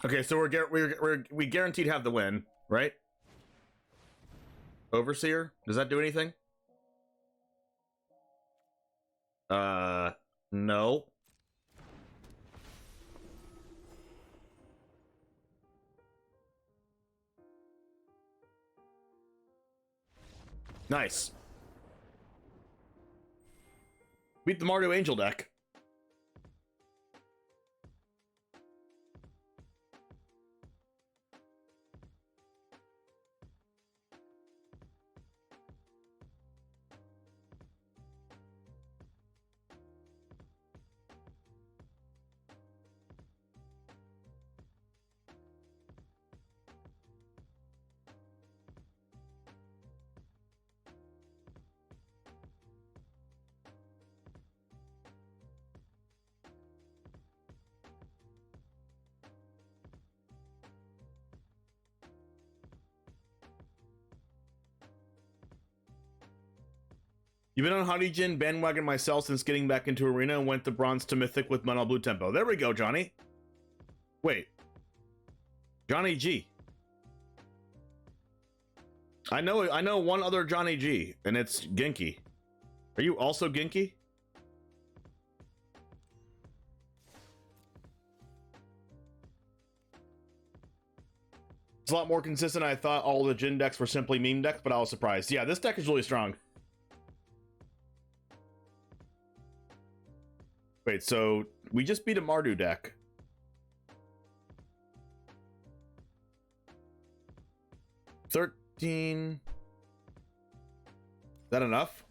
Okay, so we guaranteed have the win, right? Overseer, does that do anything? No. Nice. Beat the Mario Angel deck. You've been on Hottie bandwagon myself since getting back into Arena and went to Bronze to Mythic with Mono Blue Tempo. There we go, Johnny. Wait. Johnny G. I know one other Johnny G, and it's Genki. Are you also Genki? It's a lot more consistent. I thought all the Jin decks were simply meme decks, but I was surprised. Yeah, this deck is really strong. Wait, so we just beat a Mardu deck. $13. Is that enough?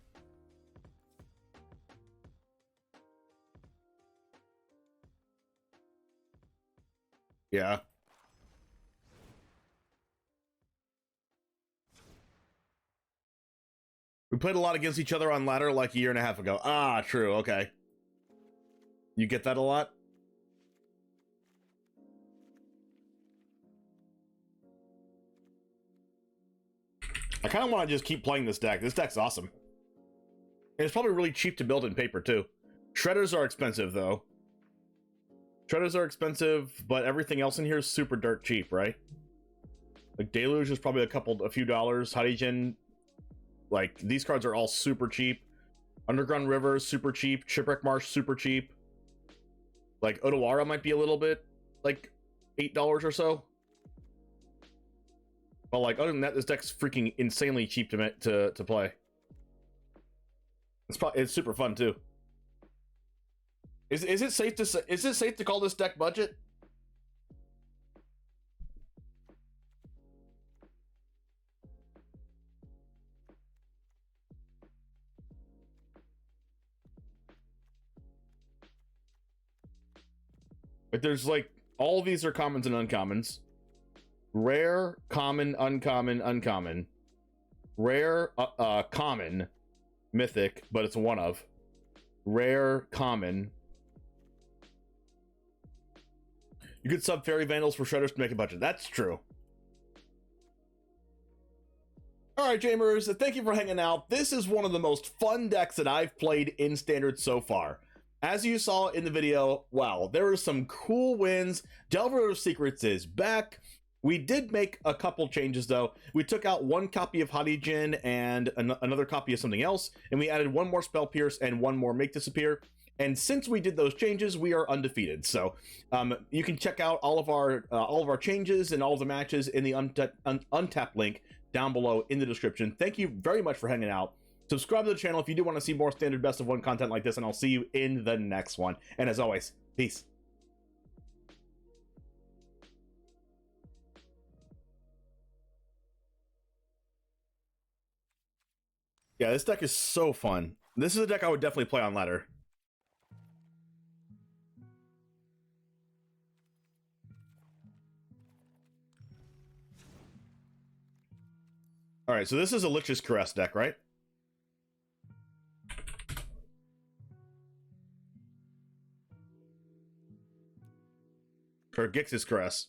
Yeah. We played a lot against each other on ladder like a year and a half ago. Ah, true. Okay. You get that a lot? I kind of want to just keep playing this deck. This deck's awesome. And it's probably really cheap to build in paper, too. Shredders are expensive, though. Shredders are expensive, but everything else in here is super dirt cheap, right? Like, Deluge is probably a few dollars. Hadijin, like, these cards are all super cheap. Underground River, super cheap. Shipwreck Marsh, super cheap. Like, Odawara might be a little bit, like, $8 or so. But, like, other than that, this deck's freaking insanely cheap to play. It's super fun, too. Is it safe to say, is it safe to call this deck budget? Like, there's like, all of these are commons and uncommons. Rare, common, uncommon, uncommon. Rare, common, mythic, but it's one of. Rare, common. You could sub Fairy Vandals for Shredders to make a budget. That's true. Alright, Jamers, thank you for hanging out. This is one of the most fun decks that I've played in Standard so far. As you saw in the video, wow, there were some cool wins. Delver of Secrets is back. We did make a couple changes, though. We took out one copy of Hadijin and another copy of something else, and we added one more Spell Pierce and one more Make Disappear. And since we did those changes, we are undefeated. So you can check out all of our changes and all of the matches in the Untapped link down below in the description. Thank you very much for hanging out. Subscribe to the channel if you do want to see more Standard Best of One content like this, and I'll see you in the next one. And as always, peace. Yeah, this deck is so fun. This is a deck I would definitely play on ladder. Alright, so this is a Lich's Caress deck, right? Or Gix's Caress.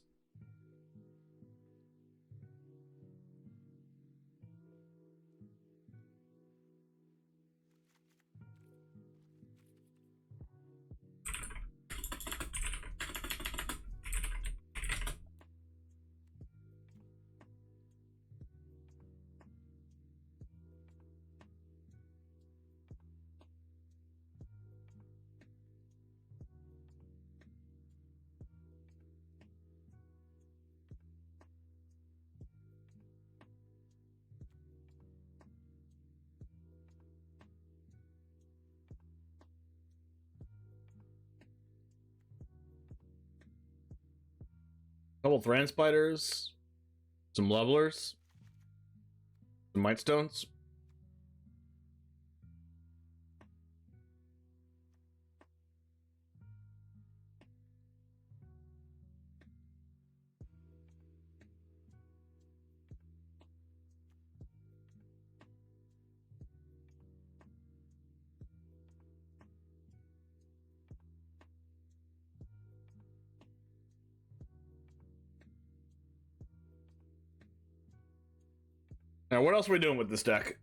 Couple Thran Spiders. Some Levelers. Some Might Stones. Now, what else are we doing with this deck?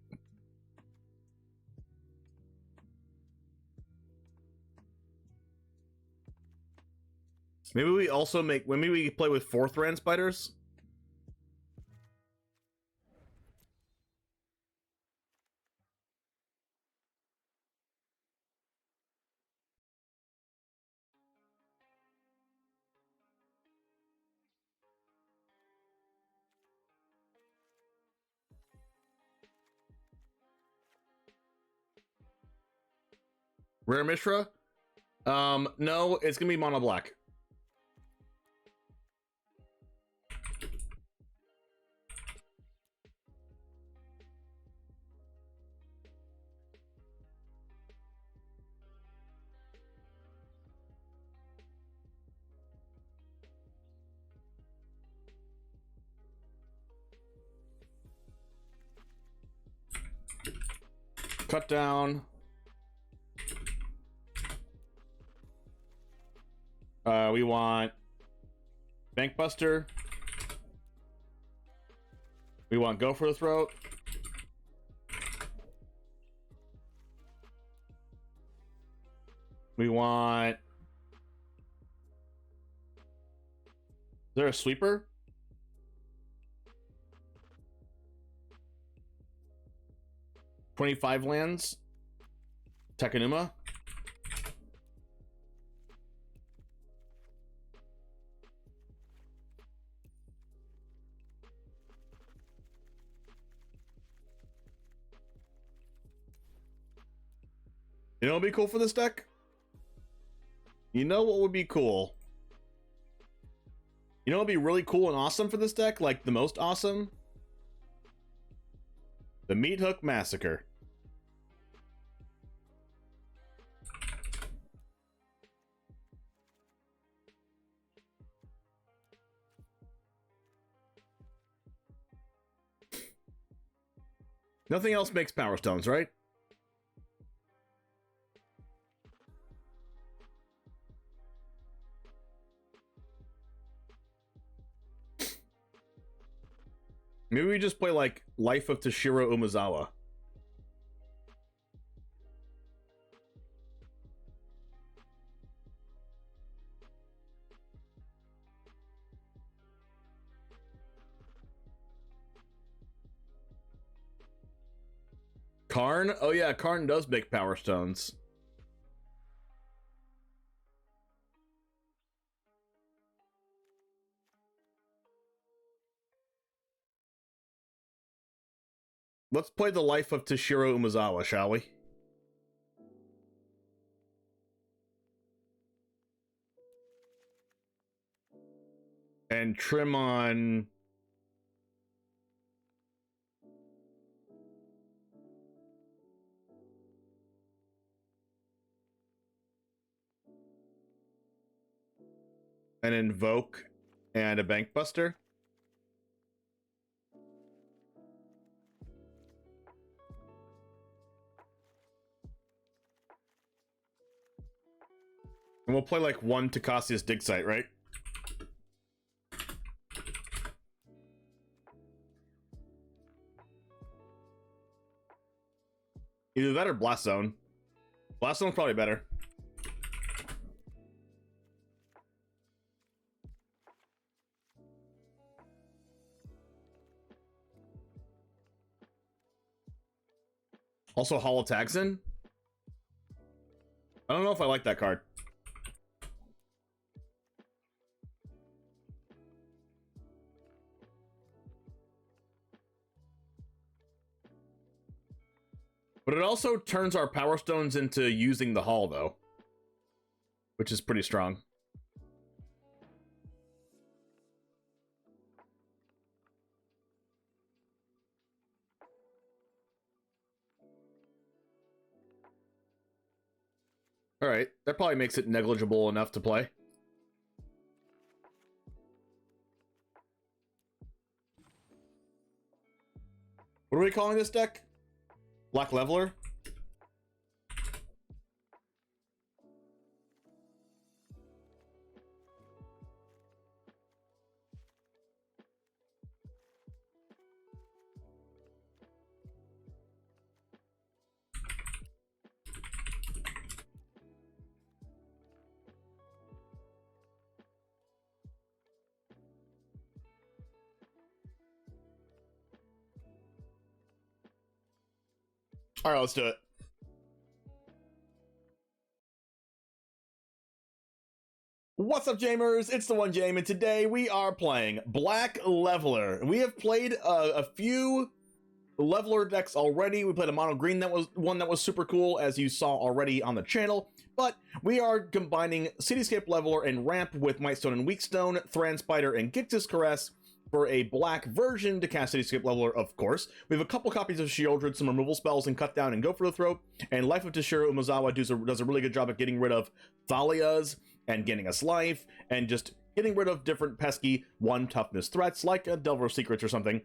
Maybe we also maybe we play with 4 Thran Spiders? Rare Mishra? No, it's gonna be mono black. Cut down. We want Bankbuster. We want Go for the Throat. We want... Is there a sweeper? $25 lands. Takanuma. You know what would be cool for this deck? You know what would be cool? You know what would be really cool and awesome for this deck? Like, the most awesome? The Meat Hook Massacre. Nothing else makes Power Stones, right? Maybe we just play, like, Life of Toshiro Umezawa. Karn? Oh yeah, Karn does make Power Stones. Let's play the Life of Toshiro Umezawa, shall we? And trim on... an Invoke and a Bankbuster. And we'll play like one Takasia's Dig Site, right? Either that or Blast Zone. Blast Zone's probably better. Also, Holotaxin. I don't know if I like that card. But it also turns our Power Stones into using the Hall, though. Which is pretty strong. All right, that probably makes it negligible enough to play. What are we calling this deck? Black Leveler? All right, let's do it. What's up, Jamers? It's the One Jame, and today we are playing Black Leveler. We have played a few Leveler decks already. We played a mono green that was super cool, as you saw already on the channel. But we are combining Cityscape Leveler and Ramp with Mightstone and Weakstone, Thran Spider and Gictus Caress for a black version to cast Cityscape Leveler, of course. We have a couple copies of Shieldred, some removal spells, and Cut Down and Go for the Throat. And Life of Toshiro Umezawa does a really good job at getting rid of Thalias and getting us life, and just getting rid of different pesky 1 toughness threats, like a Delver of Secrets or something.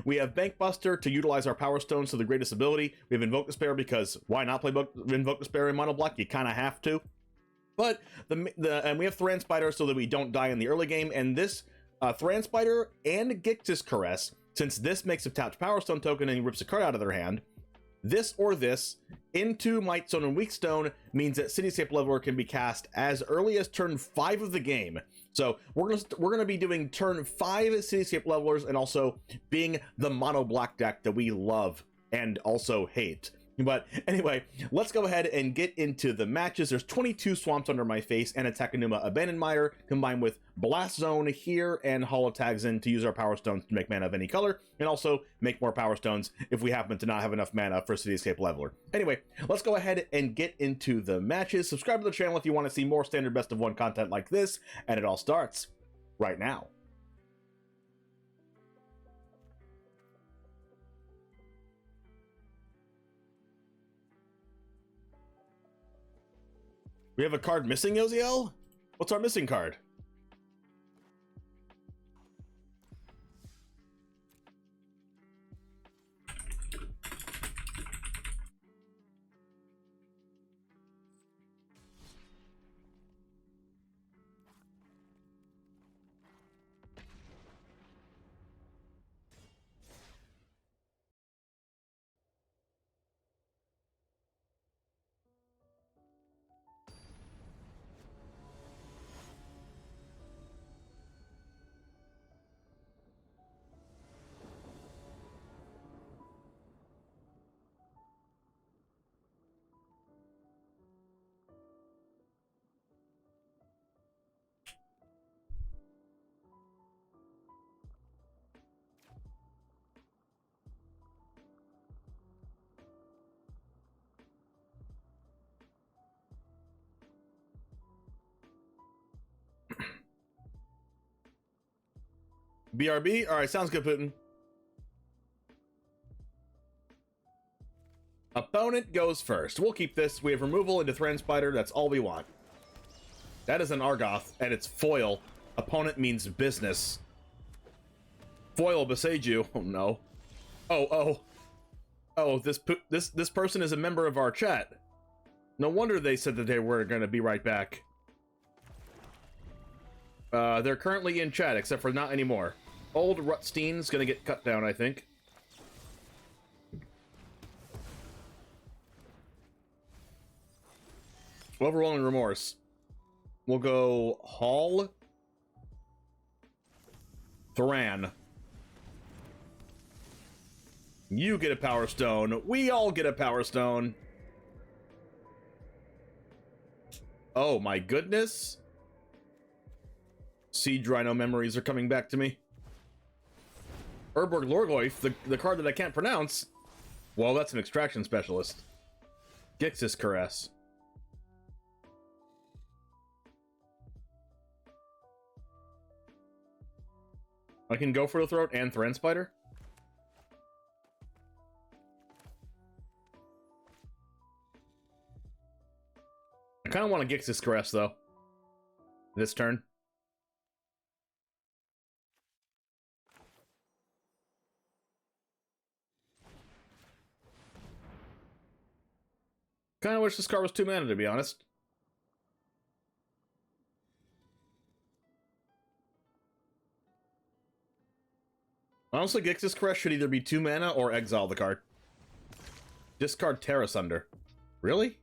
We have Bankbuster to utilize our Power Stones to the greatest ability. We have Invoke Despair because why not play Invoke Despair in mono black? You kind of have to. But and we have Thran Spider so that we don't die in the early game, and this Thran Spider and Gictus Caress, since this makes a tapped Power Stone token and rips a card out of their hand, this or this into Mightstone and Weakstone means that Cityscape Leveler can be cast as early as turn 5 of the game. So we're gonna be doing turn 5 Cityscape Levelers, and also being the mono black deck that we love and also hate. But anyway, let's go ahead and get into the matches. There's 22 Swamps Under My Face and a Takenuma Abandoned Mire, combined with Blast Zone here and Holotags in to use our Power Stones to make mana of any color, and also make more Power Stones if we happen to not have enough mana for Cityscape Leveler. Anyway, let's go ahead and get into the matches. Subscribe to the channel if you want to see more standard best of 1 content like this, and it all starts right now. We have a card missing, Yoziel? What's our missing card? BRB? Alright, sounds good, Putin. Opponent goes first. We'll keep this. We have removal into Thran Spider. That's all we want. That is an Argoth, and it's foil. Opponent means business. Foil Beseiju. Oh, no. Oh, this person is a member of our chat. No wonder they said that they were going to be right back. They're currently in chat, except for not anymore. Old Rutstein's gonna get cut down, I think. Overwhelming Remorse. We'll go Hall. Thran. You get a Power Stone. We all get a Power Stone. Oh my goodness. Siege Rhino memories are coming back to me. Urborg Lorgoyf, the card that I can't pronounce. Well, that's an extraction specialist. Gictus Caress. I can go for the Throat and Thran Spider. kind of want to Gix's Caress, though. This turn. Kind of wish this card was 2 mana, to be honest. Honestly, Gix's Caress should either be 2 mana or exile the card. Discard Terra Sunder. Really?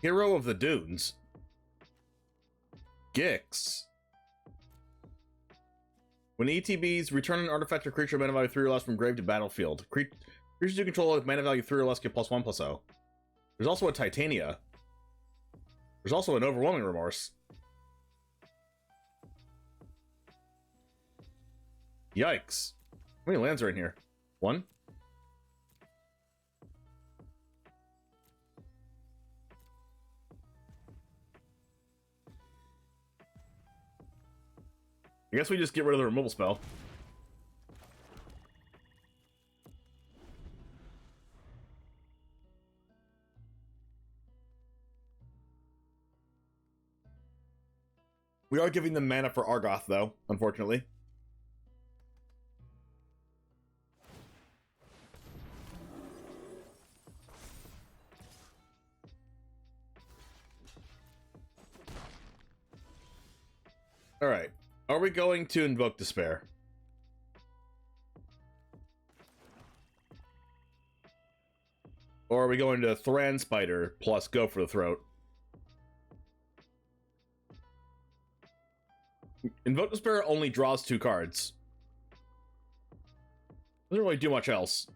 Hero of the Dunes. Gix. When ETBs, return an artifact or creature mana value 3 or less from grave to battlefield. Creatures you control with mana value 3 or less get +1/+0. There's also a Titania. There's also an Overwhelming Remorse. Yikes. How many lands are in here? 1? I guess we just get rid of the removal spell. We are giving them mana for Argoth, though, unfortunately. Alright. Are we going to invoke Despair? Or are we going to Thran Spider plus Go for the Throat? Invoke Despair only draws 2 cards. Doesn't really do much else.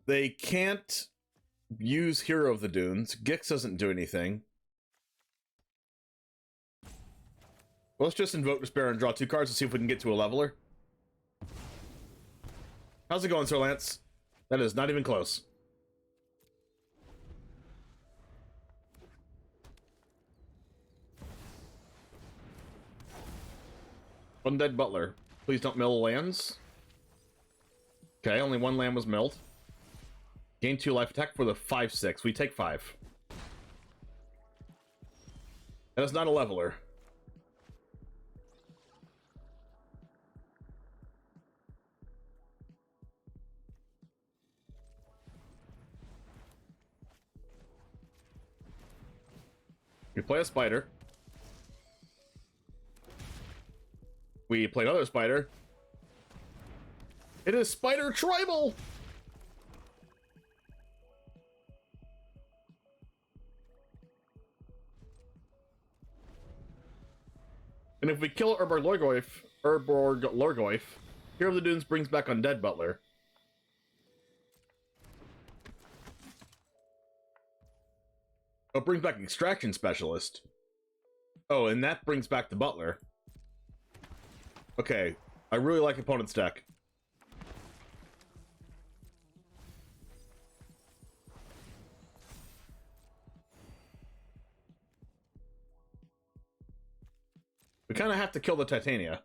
They can't use Hero of the Dunes. Gix doesn't do anything. Let's just invoke Despair and draw 2 cards to see if we can get to a leveler. How's it going, Sir Lance? That is not even close. Undead Butler. Please don't mill lands. Okay, only 1 land was milled. Gain 2 life, attack for the 5/6. We take 5. That is not a leveler. We play a spider. We play another spider. It is Spider Tribal! And if we kill Urborg Lorgoyf, Hero of the Dunes brings back Undead Butler. Oh, it brings back Extraction Specialist. Oh, and that brings back the Butler. Okay, I really like opponent's deck. We kind of have to kill the Titania.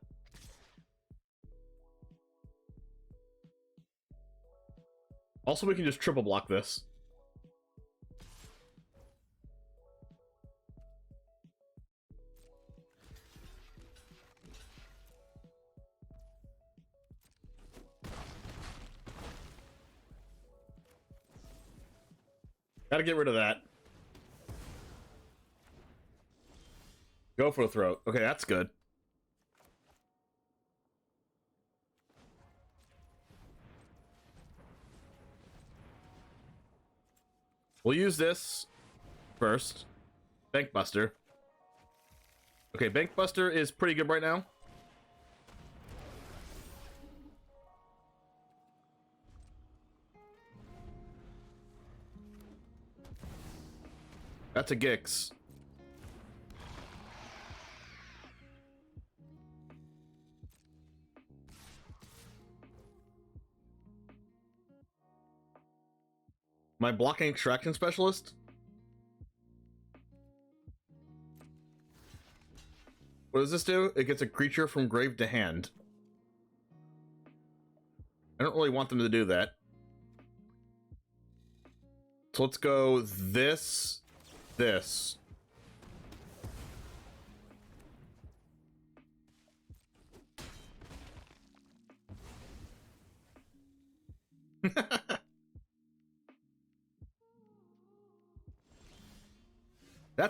Also, we can just triple block this. Gotta get rid of that. Go for the throat. Okay, that's good. We'll use this first. Bankbuster. Okay, Bankbuster is pretty good right now. That's a Gix. My blocking Extraction Specialist? What does this do? It gets a creature from grave to hand. I don't really want them to do that. So let's go this. That's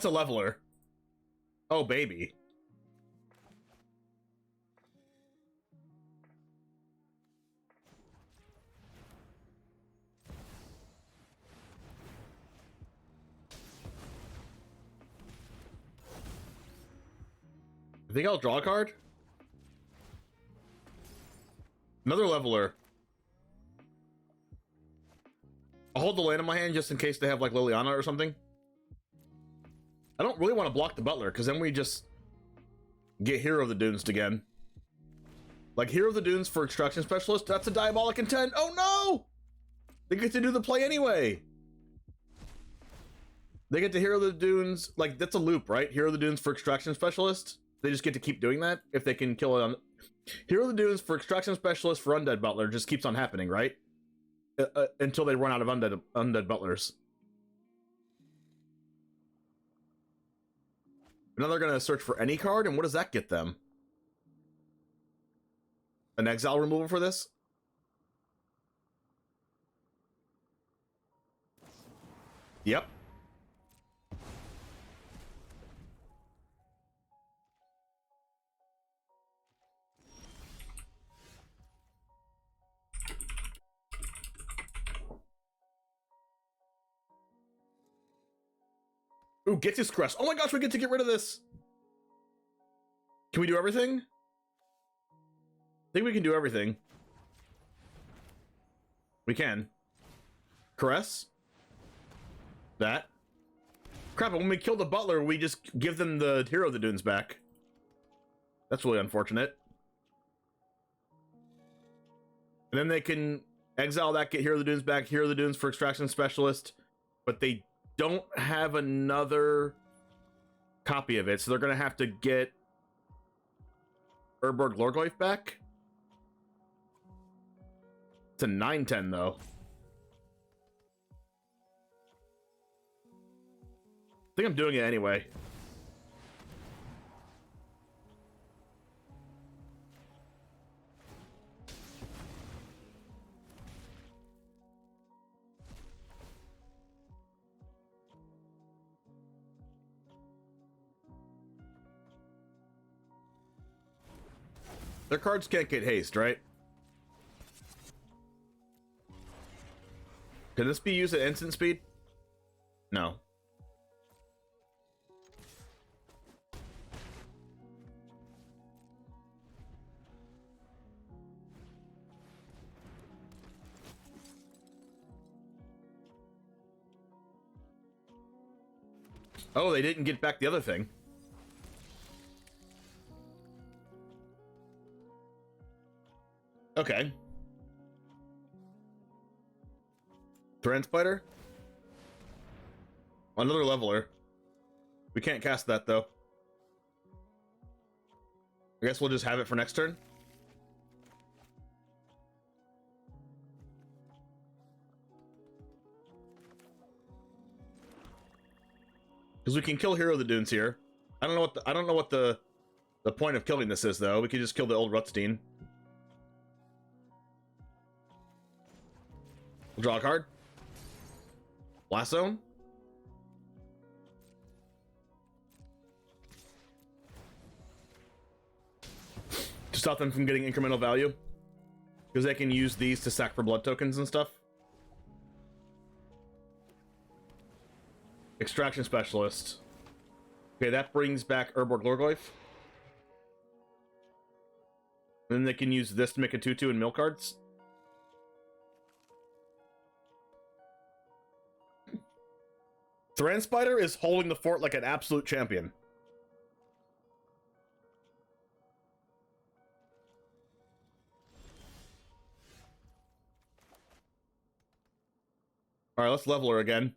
a leveler. Oh, baby. I think I'll draw a card. Another leveler. I'll hold the land in my hand just in case they have like Liliana or something. I don't really want to block the butler because then we just get Hero of the Dunes again. Like Hero of the Dunes for Extraction Specialist, that's a diabolic intent. Oh no! They get to do the play anyway. They get to Hero of the Dunes, like that's a loop, right? Hero of the Dunes for Extraction Specialist. They just get to keep doing that if they can kill it on... Hero of the Dunes for Extraction Specialist for Undead Butler just keeps on happening, right? Until they run out of undead butlers. Now they're gonna search for any card, and what does that get them? An exile removal for this? Yep. Ooh, get this crest. Oh my gosh, we get to get rid of this. Can we do everything? I think we can do everything. We can. Caress. That. Crap, but when we kill the butler, we just give them the Hero of the Dunes back. That's really unfortunate. And then they can exile that, get Hero of the Dunes back, Hero of the Dunes for Extraction Specialist, but they don't have another copy of it, so they're gonna have to get Urborg Lorgleif back. It's a 9/10 though. I think I'm doing it anyway. Their cards can't get haste, right? Can this be used at instant speed? No. Oh, they didn't get back the other thing. Okay. Transpider? Another leveler. We can't cast that, though. I guess we'll just have it for next turn. Because we can kill Hero of the Dunes here. I don't know what the point of killing this is, though. We could just kill the old Rutstein. We'll draw a card. Blast Zone. To stop them from getting incremental value. Because they can use these to sack for blood tokens and stuff. Extraction Specialist. Okay, that brings back Urborg Lorgleif. Then they can use this to make a 2/2 and mill cards. Transpider is holding the fort like an absolute champion. Alright, let's level her again.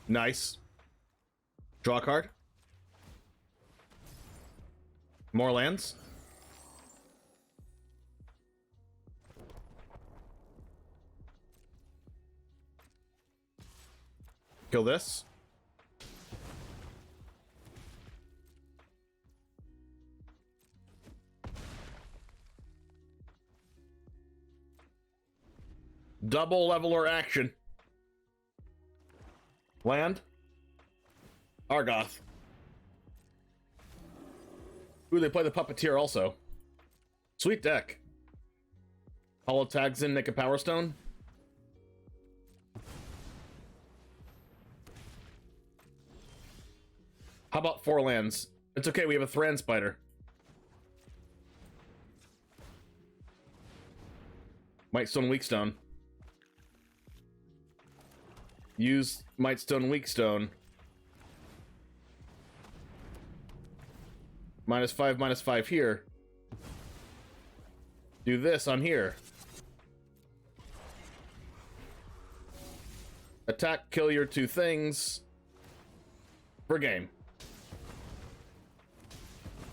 Nice. Draw a card. More lands. Kill this. Double leveler action. Land. Argoth. Ooh, they play the Puppeteer also. Sweet deck. Hollow tags in, make a Power Stone. How about 4 lands? It's okay, we have a Thran Spider. Might Stone, Weak Stone. Use Might Stone, Weak Stone. -5/-5 here. Do this on here. Attack, kill your 2 things. For game.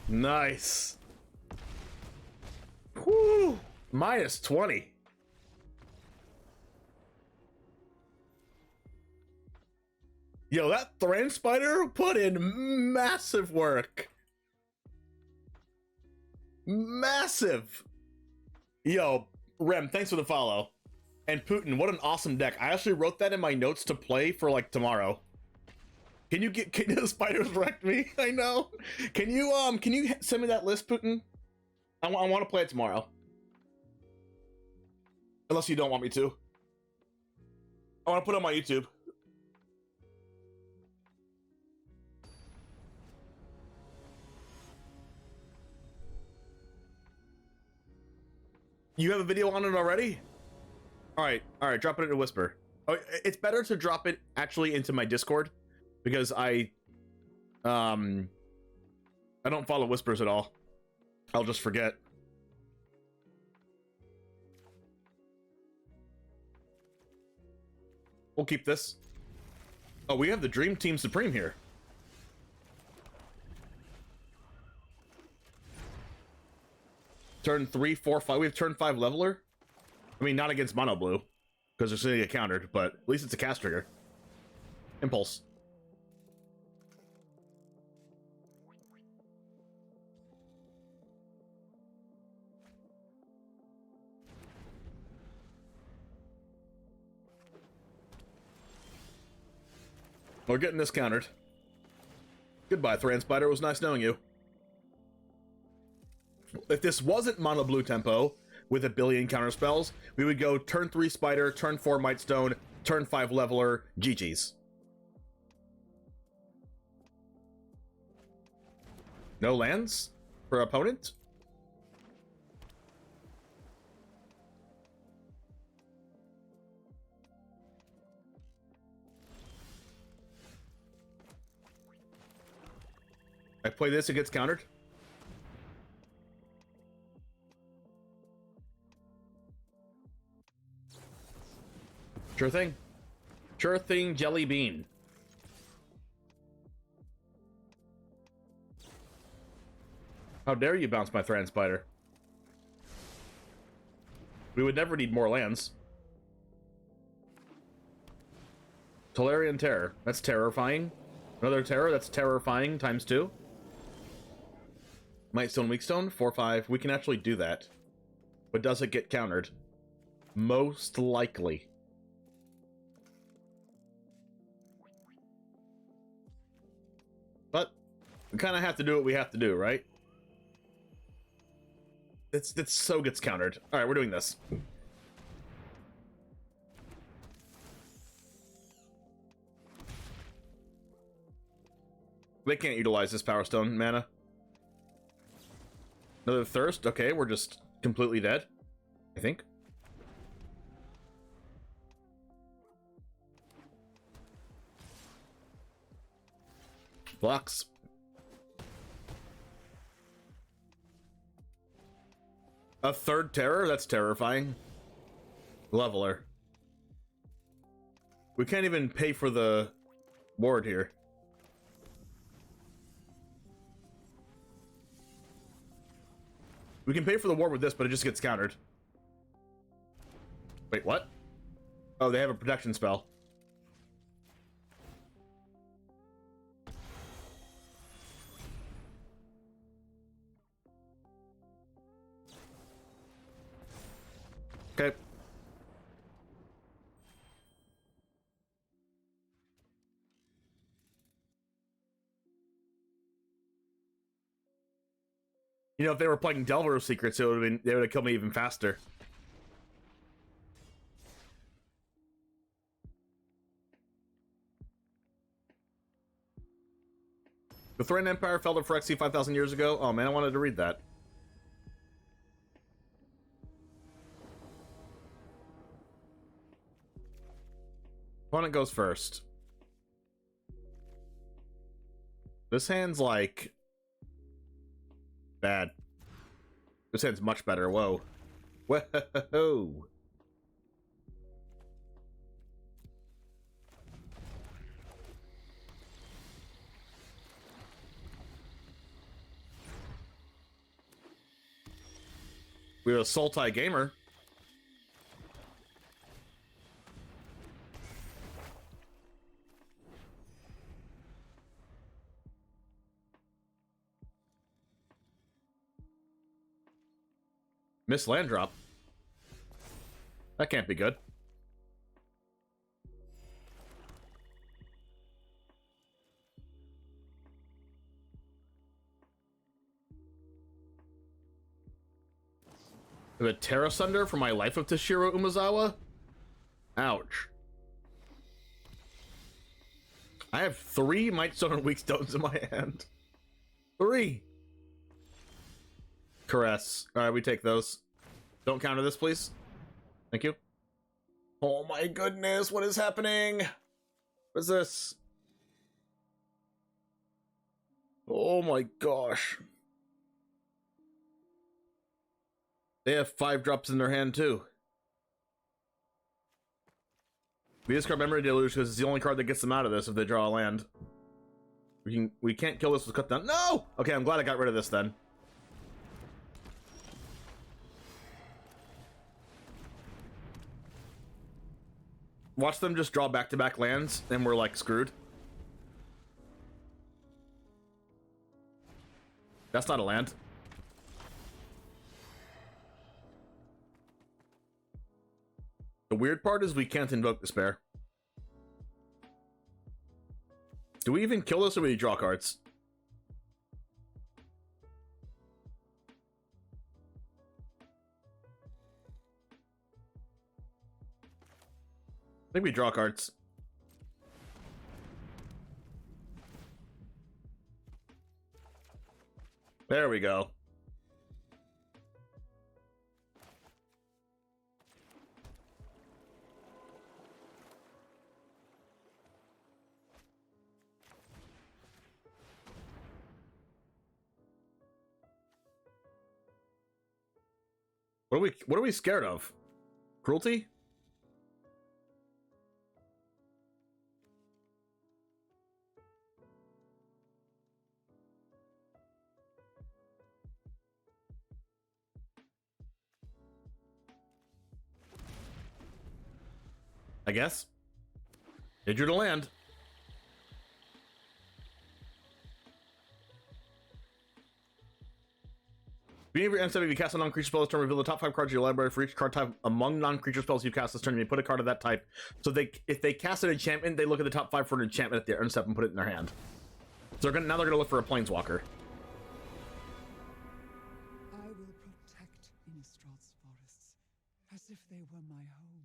Nice. Whoo! -20. Yo, that Thran Spider put in massive work. Massive. Yo, Rem, thanks for the follow. And Putin, what an awesome deck. I actually wrote that in my notes to play for like tomorrow. Can the spiders wreck me? I know. Can you send me that list, Putin? I want to play it tomorrow. Unless you don't want me to. I want to put it on my YouTube. You have a video on it already? All right, drop it into Whisper. Oh, it's better to drop it actually into my Discord because I don't follow Whispers at all. I'll just forget. We'll keep this. Oh, we have the Dream Team Supreme here. Turn 3, 4, 5. We have turn 5 leveler. I mean, not against mono blue, because they're going to get countered, but at least it's a cast trigger. Impulse. We're getting this countered. Goodbye, Thran Spider. It was nice knowing you. If this wasn't mono blue tempo with a billion counter spells, we would go turn 3 Spider, turn 4 Might Stone, turn 5 Leveler, GG's. No lands for opponent? I play this, it gets countered. Sure thing. Sure thing, Jelly Bean. How dare you bounce my Thran Spider? We would never need more lands. Tolarian Terror. That's terrifying. Another Terror. That's terrifying times 2. Might Stone, Weak Stone. 4/5. We can actually do that. But does it get countered? Most likely. But we kind of have to do what we have to do, right? It so gets countered. All right, we're doing this. They can't utilize this Power Stone mana. Another Thirst. Okay, we're just completely dead, I think. Blocks. A third Terror? That's terrifying. Leveler. We can't even pay for the ward here. We can pay for the ward with this, but it just gets countered. Wait, what? Oh, they have a protection spell. Okay. You know, if they were playing Delver of Secrets, it would have been, they would have killed me even faster. The Threatened Empire fell to Phyrexia 5,000 years ago. Oh man, I wanted to read that. Opponent goes first. This hand's like bad. This hand's much better. Whoa. Whoa. We have a Sultai gamer. Miss land drop. That can't be good. The Terra Sunder for my Life of Toshiro Umezawa? Ouch. I have 3 Might Stone and Weak Stones in my hand. 3! Caress. Alright, we take those. Don't counter this, please. Thank you. Oh my goodness, what is happening? What is this? Oh my gosh. They have 5 drops in their hand too. We discard Memory Deluge because it's the only card that gets them out of this if they draw a land. We can't kill this with cut down. No! Okay, I'm glad I got rid of this then. Watch them just draw back-to-back lands and we're like screwed. That's not a land. The weird part is we can't invoke Despair. Do we even kill this or we draw cards? I think we draw cards. There we go. What are we scared of? Cruelty? I guess. They drew to land. Beginning of your end step, if you cast a non-creature spell this turn, reveal the top 5 cards of your library for each card type among non-creature spells you cast this turn. You may put a card of that type. So if they cast an enchantment, they look at the top 5 for an enchantment at their end step and put it in their hand. So now they're gonna look for a planeswalker. I will protect Innistral's forests as if they were my home.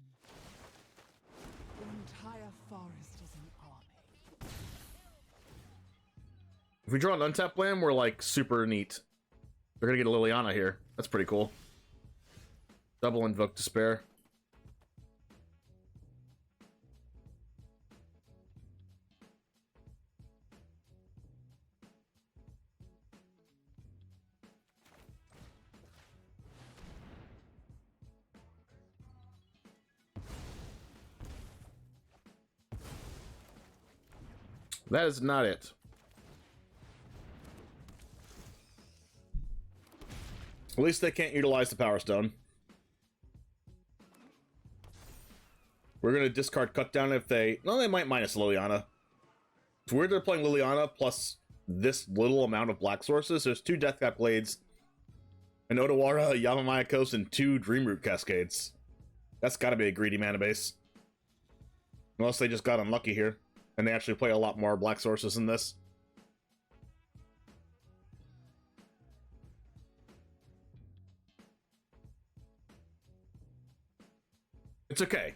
The entire forest is an army. If we draw an untapped land, we're like super neat. They're gonna get a Liliana here. That's pretty cool. Double Invoke Despair. That is not it. At least they can't utilize the Power Stone. We're going to discard Cut Down if they... No, they might minus Liliana. It's weird they're playing Liliana plus this little amount of black sources. There's 2 Deathcap Blades, an Odawara, Yamamayakos, and 2 Dreamroot Cascades. That's got to be a greedy mana base. Unless they just got unlucky here, and they actually play a lot more black sources than this. It's okay.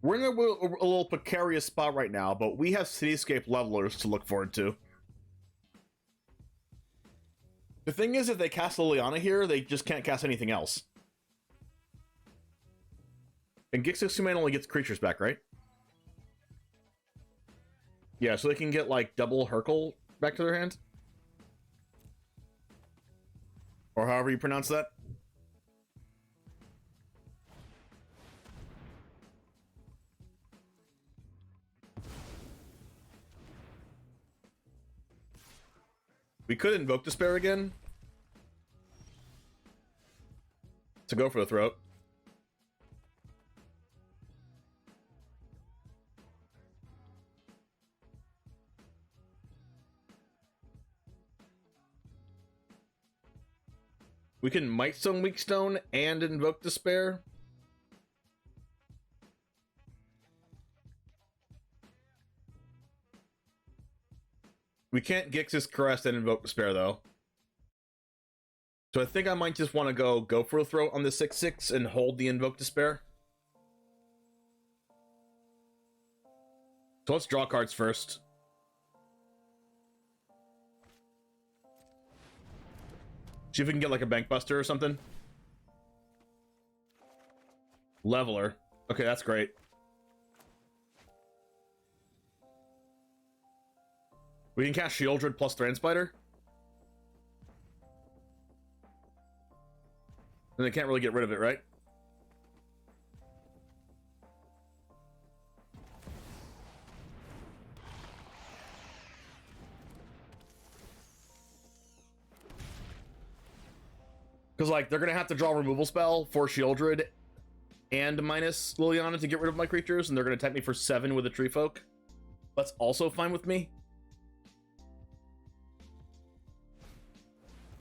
We're in a little precarious spot right now, but we have Cityscape levelers to look forward to. The thing is, if they cast Liliana here, they just can't cast anything else. And Gixixuman only gets creatures back, right? Yeah, so they can get, like, double Hercule back to their hand? Or however you pronounce that. We could invoke Despair again to go for the throat. We can Might Stone Weak Stone and invoke Despair. We can't Gix's Caress and invoke Despair, though. So I think I might just want to go for a throat on the 6/6 and hold the invoke Despair. So let's draw cards first. See if we can get like a Bank Buster or something. Leveler. Okay, that's great. We can cast Shieldred plus Thranspider. And they can't really get rid of it, right? Because, like, they're going to have to draw a removal spell for Shieldred and minus Liliana to get rid of my creatures, and they're going to attack me for 7 with a Tree Folk. That's also fine with me.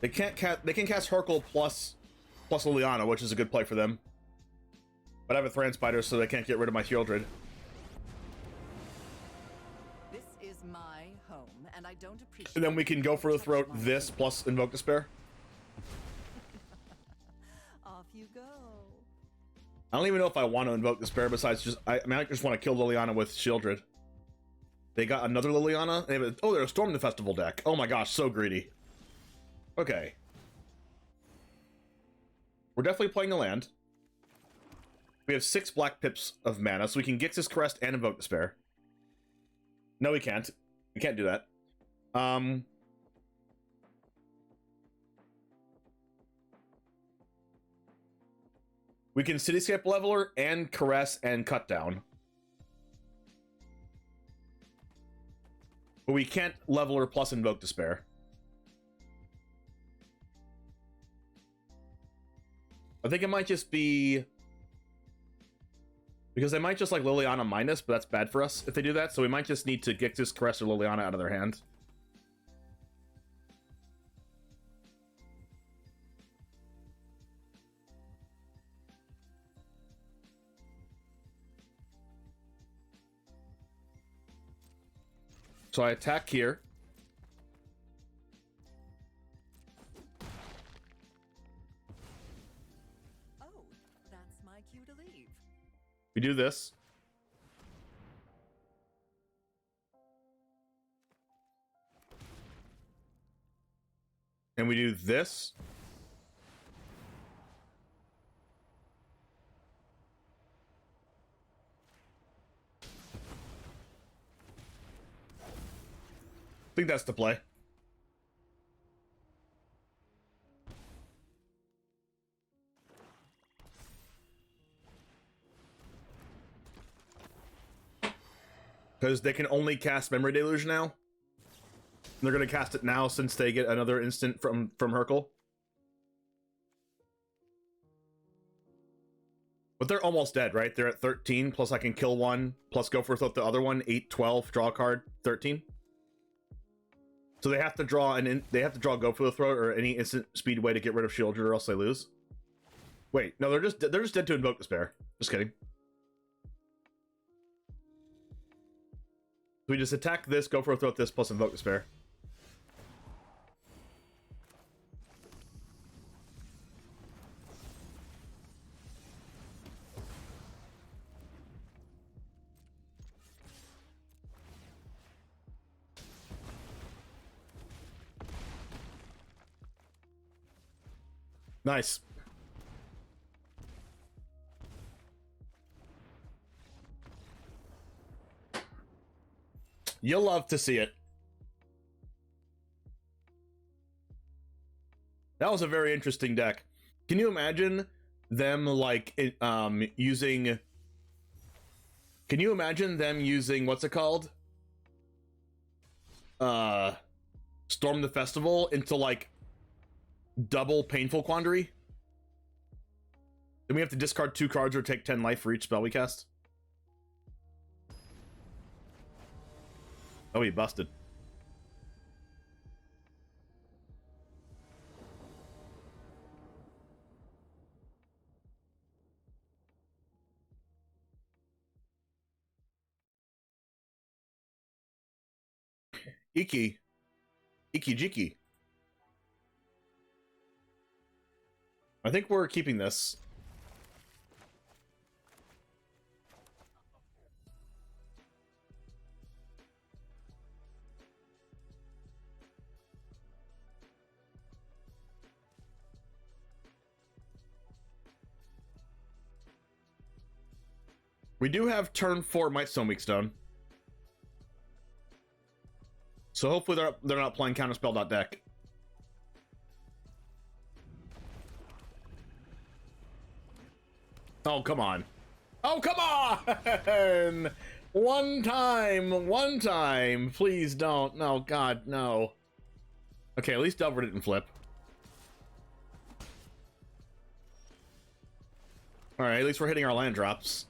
They can cast Hercule plus Liliana, which is a good play for them. But I have a Thranspider, so they can't get rid of my Shieldred. This is my home, and I don't appreciate. And then we can go for the throat this plus Invoke Despair. Off you go. I don't even know if I want to Invoke Despair besides just... I mean, I just want to kill Liliana with Shieldred. They got another Liliana. Oh, they're a Storm the Festival deck. Oh my gosh, so greedy. Okay. We're definitely playing a land. We have 6 black pips of mana, so we can Gix's Crest and Invoke Despair. No, we can't. We can't do that. We can Cityscape Leveler and Caress and Cut Down. But we can't Leveler plus Invoke Despair. I think it might just be... Because they might just like Liliana minus, but that's bad for us if they do that. So we might just need to get this Caress or Liliana out of their hand. So I attack here. Oh, that's my cue to leave. We do this. And we do this. I think that's the play. Because they can only cast Memory Deluge now. They're going to cast it now since they get another instant from Hercule. But they're almost dead, right? They're at 13, plus I can kill one, plus go for the other one, 8, 12, draw a card, 13. So they have to draw they have to draw Go for the Throat or any instant speed way to get rid of Shieldred or else they lose. Wait, no, they're just dead to Invoke Despair. Just kidding. So we just attack this, Go for a Throat this, plus Invoke Despair. Nice. You'll love to see it. That was a very interesting deck. Can you imagine them like using? Can you imagine them using what's it called? Storm the Festival into like double Painful Quandary? Then we have to discard 2 cards or take 10 life for each spell we cast. Oh, he busted. Iki Jiki. I think we're keeping this. We do have turn 4 Mightstone Weakstone. So hopefully they're not playing Counterspell.deck. Oh, come on. Oh, come on! One time. Please don't. No, God, no. Okay, at least Delver didn't flip. Alright, at least we're hitting our land drops.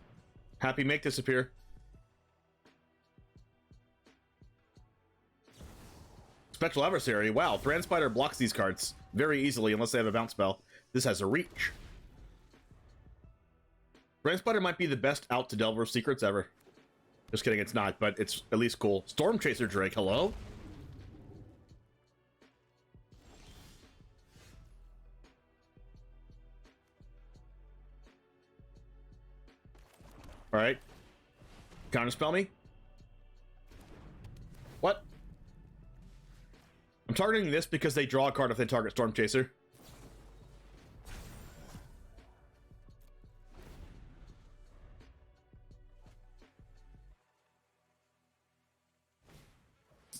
Happy Make disappear. Spectral Adversary. Wow, Thran Spider blocks these cards very easily unless they have a bounce spell. This has a reach. Thran Spider might be the best out to Delver secrets ever. Just kidding, it's not, but it's at least cool. Storm Chaser Drake, hello? Alright. Counterspell me? What? I'm targeting this because they draw a card if they target Storm Chaser.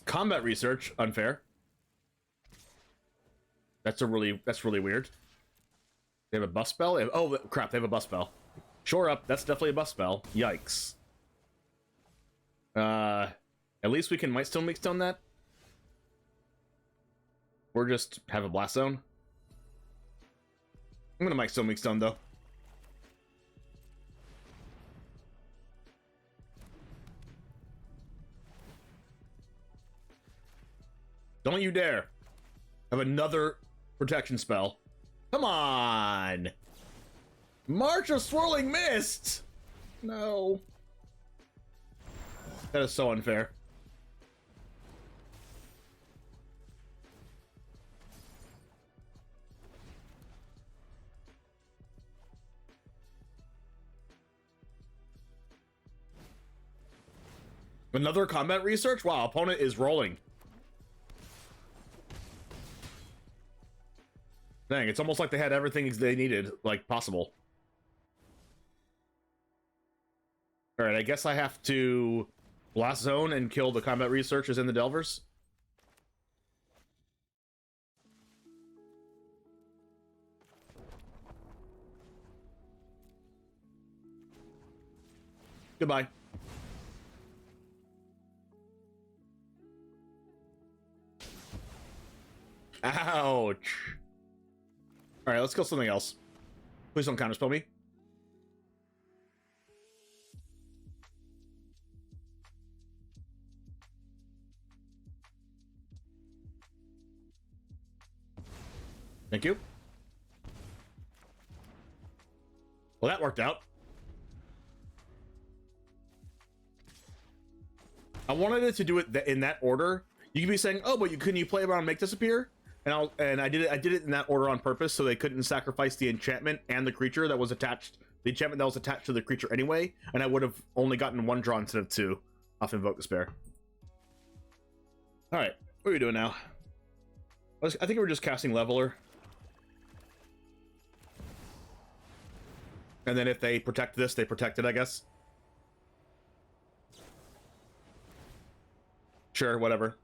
Combat Research, unfair. That's really weird. They have a buff spell? Oh crap, they have a buff spell. Shore Up, that's definitely a buff spell. Yikes. At least we can Mightstone Weakstone that. Or just have a Blast Zone. I'm gonna Mightstone Weakstone though. Don't you dare have another protection spell. Come on! March of Swirling Mist! No. That is so unfair. Another combat research? Wow, opponent is rolling. Dang, it's almost like they had everything they needed, like, possible. Alright, I guess I have to Blast Zone and kill the combat researchers in the Delvers. Goodbye. Ouch. All right, let's go something else. Please don't counterspell me. Thank you. Well, that worked out. I wanted it to do it in that order. You could be saying, "Oh, but couldn't you play around and make this appear?" And I did it. I did it in that order on purpose, so they couldn't sacrifice the enchantment and the creature that was attached. The enchantment that was attached to the creature anyway, and I would have only gotten one draw instead of two off Invoke Despair. All right, what are we doing now? I think we're just casting Leveler. And then if they protect this, they protect it, I guess. Sure, whatever.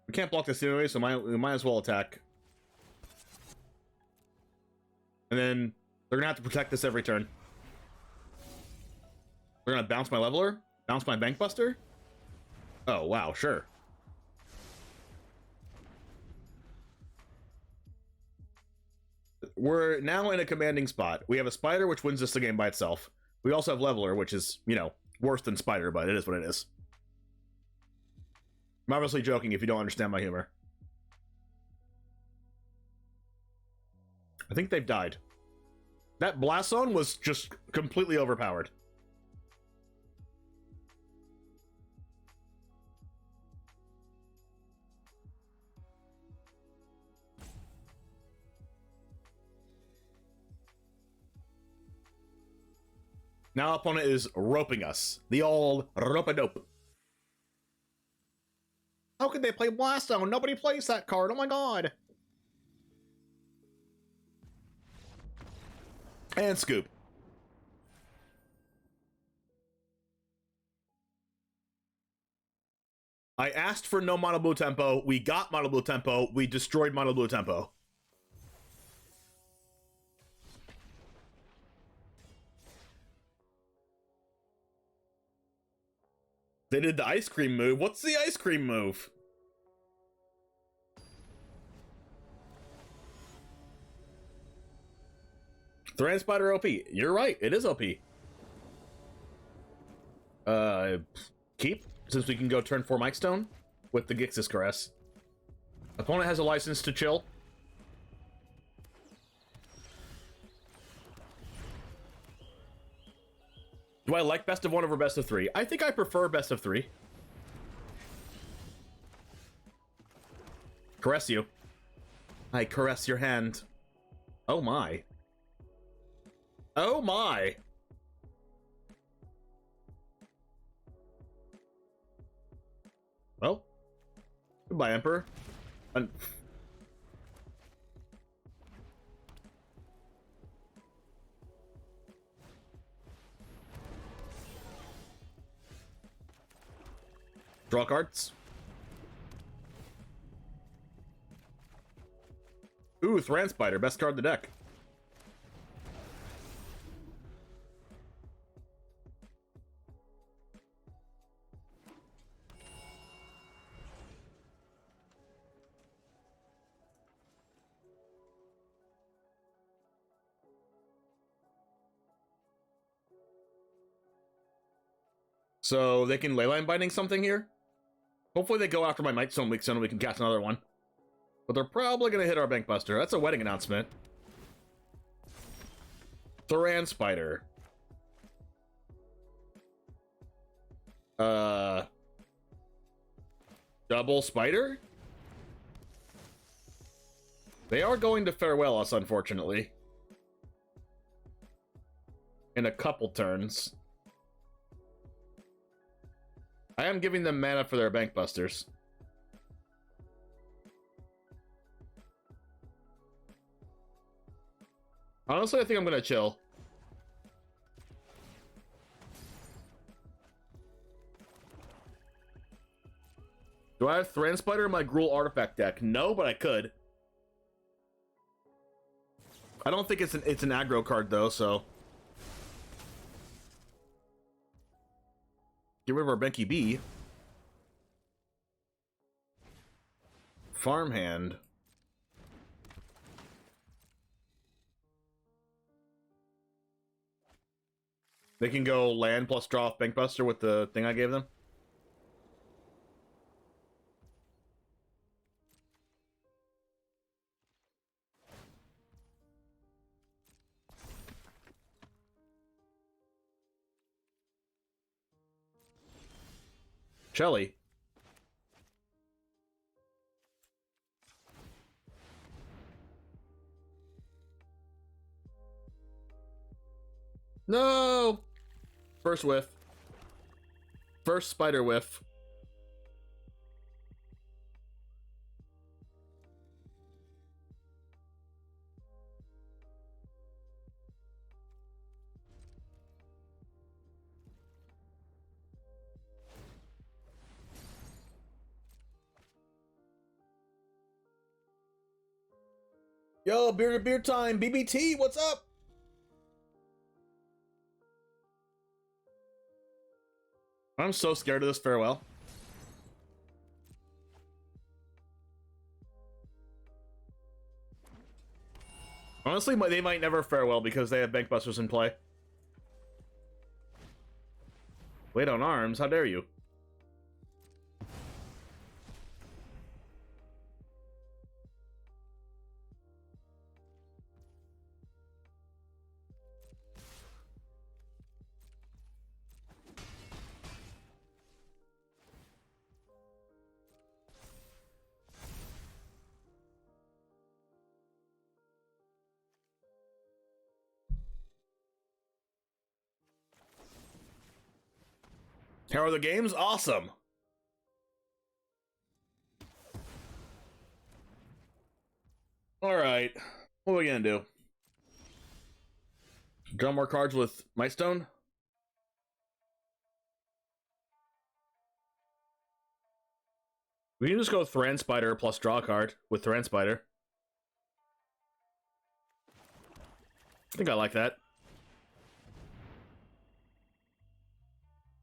We can't block this anyway, so we might as well attack. And then they're gonna have to protect this every turn. They're gonna bounce my Leveler, bounce my Bank Buster. Oh wow, sure. We're now in a commanding spot. We have a Spider, which wins us the game by itself. We also have Leveler, which is, you know, worse than Spider, but it is what it is. I'm obviously joking if you don't understand my humor. I think they've died. That Blast Zone was just completely overpowered. Now opponent is roping us. The old rope-a-dope. How could they play Blast Zone? Nobody plays that card. Oh my god. And Scoop. I asked for no Mono Blue Tempo. We got Mono Blue Tempo. We destroyed Mono Blue Tempo. They did the ice cream move. What's the ice cream move? Thran Spider OP. You're right. It is OP. Keep, since we can go turn 4 Mike Stone with the Gixis Caress. Opponent has a license to chill. Do I like best of 1 over best of 3? I think I prefer best of 3. Caress you. I caress your hand. Oh my. Oh my. Well, goodbye, Emperor. Draw cards. Ooh, Thran Spider, best card in the deck. So they can Leyline Binding something here? Hopefully they go after my Might Stone Weak Stone and we can catch another one. But they're probably going to hit our Bank Buster. That's a wedding announcement. Thran Spider. Double Spider? They are going to farewell us, unfortunately. In a couple turns. I am giving them mana for their Bank Busters. Honestly, I think I'm going to chill. Do I have Thran Spider in my Gruul Artifact deck? No, but I could. I don't think it's an aggro card, though, so... Get rid of our Benki B. Farmhand. They can go land plus draw off Bankbuster with the thing I gave them. Shelly. No! First whiff. First spider whiff. Yo, beer to beer time, BBT, what's up? I'm so scared of this farewell. Honestly, they might never farewell because they have Bankbusters in play. Wait on arms, how dare you? How are the games? Awesome. All right, what are we gonna do? Draw more cards with my stone? We can just go Thran Spider plus draw a card with Thran Spider. I think I like that.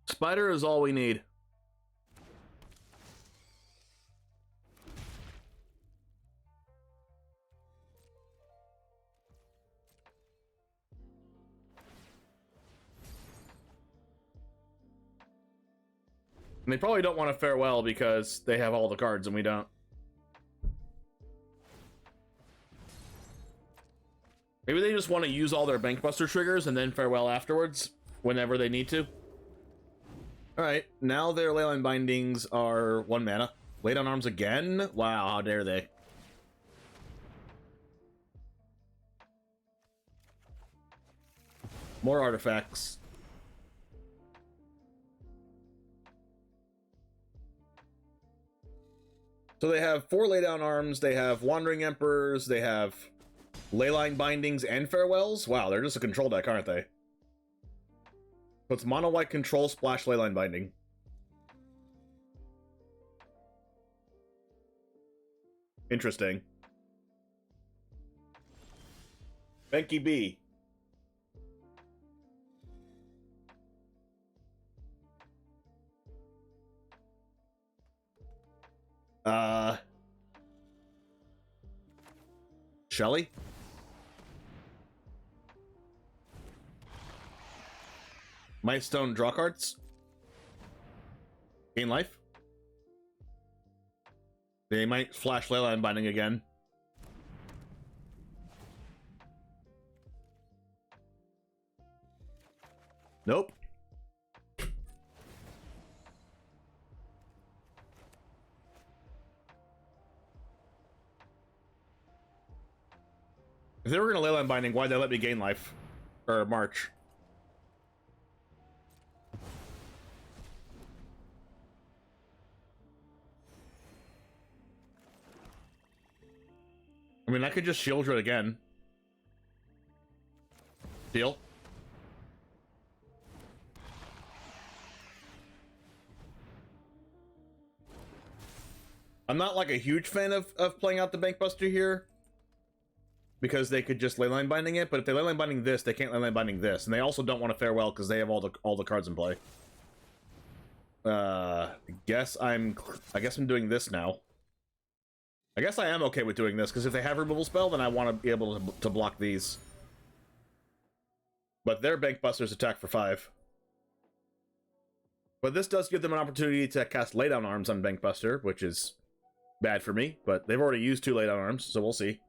Spider is all we need. And they probably don't want to farewell because they have all the cards and we don't. Maybe they just want to use all their Bankbuster triggers and then farewell afterwards whenever they need to. Alright, now their Leyline Bindings are 1 mana. Lay down arms again? Wow, how dare they. More artifacts. So they have 4 laydown arms, they have Wandering Emperors, they have Leyline Bindings and Farewells. Wow, they're just a control deck, aren't they? So it's mono white control splash Leyline Binding. Interesting. Benki B. Shelly? Might Stone draw cards? Gain life? They might flash Leyline Binding again. Nope. If they were going to Leyline Binding, why'd they let me gain life? Or march? I mean, I could just shield it again. Deal. I'm not like a huge fan of playing out the Bankbuster here, because they could just Leyline Binding it, but if they Leyline Binding this, they can't Leyline Binding this, and they also don't want to farewell because they have all the cards in play. I guess I'm doing this now. I guess I am okay with doing this, because if they have removal spell, then I want to be able to block these. But their Bank Busters attack for 5. But this does give them an opportunity to cast Laydown Arms on Bank Buster, which is bad for me, but they've already used 2 Laydown Arms, so we'll see.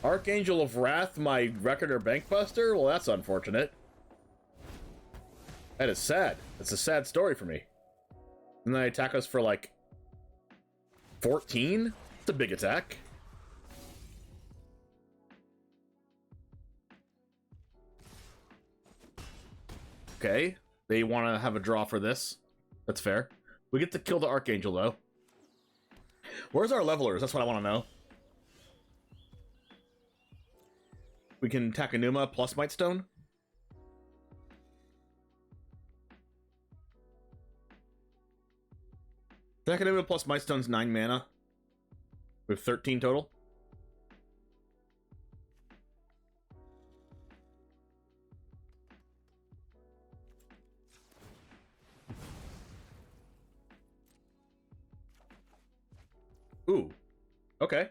Archangel of Wrath, my Reckoner Bank Buster? Well, that's unfortunate. That is sad. That's a sad story for me. And then they attack us for, like, 14? It's a big attack. Okay. They want to have a draw for this. That's fair. We get to kill the Archangel, though. Where's our levelers? That's what I want to know. We can attack Enuma plus Might Stone. Attack Enuma plus Might Stone's 9 mana. With 13 total. Ooh. Okay.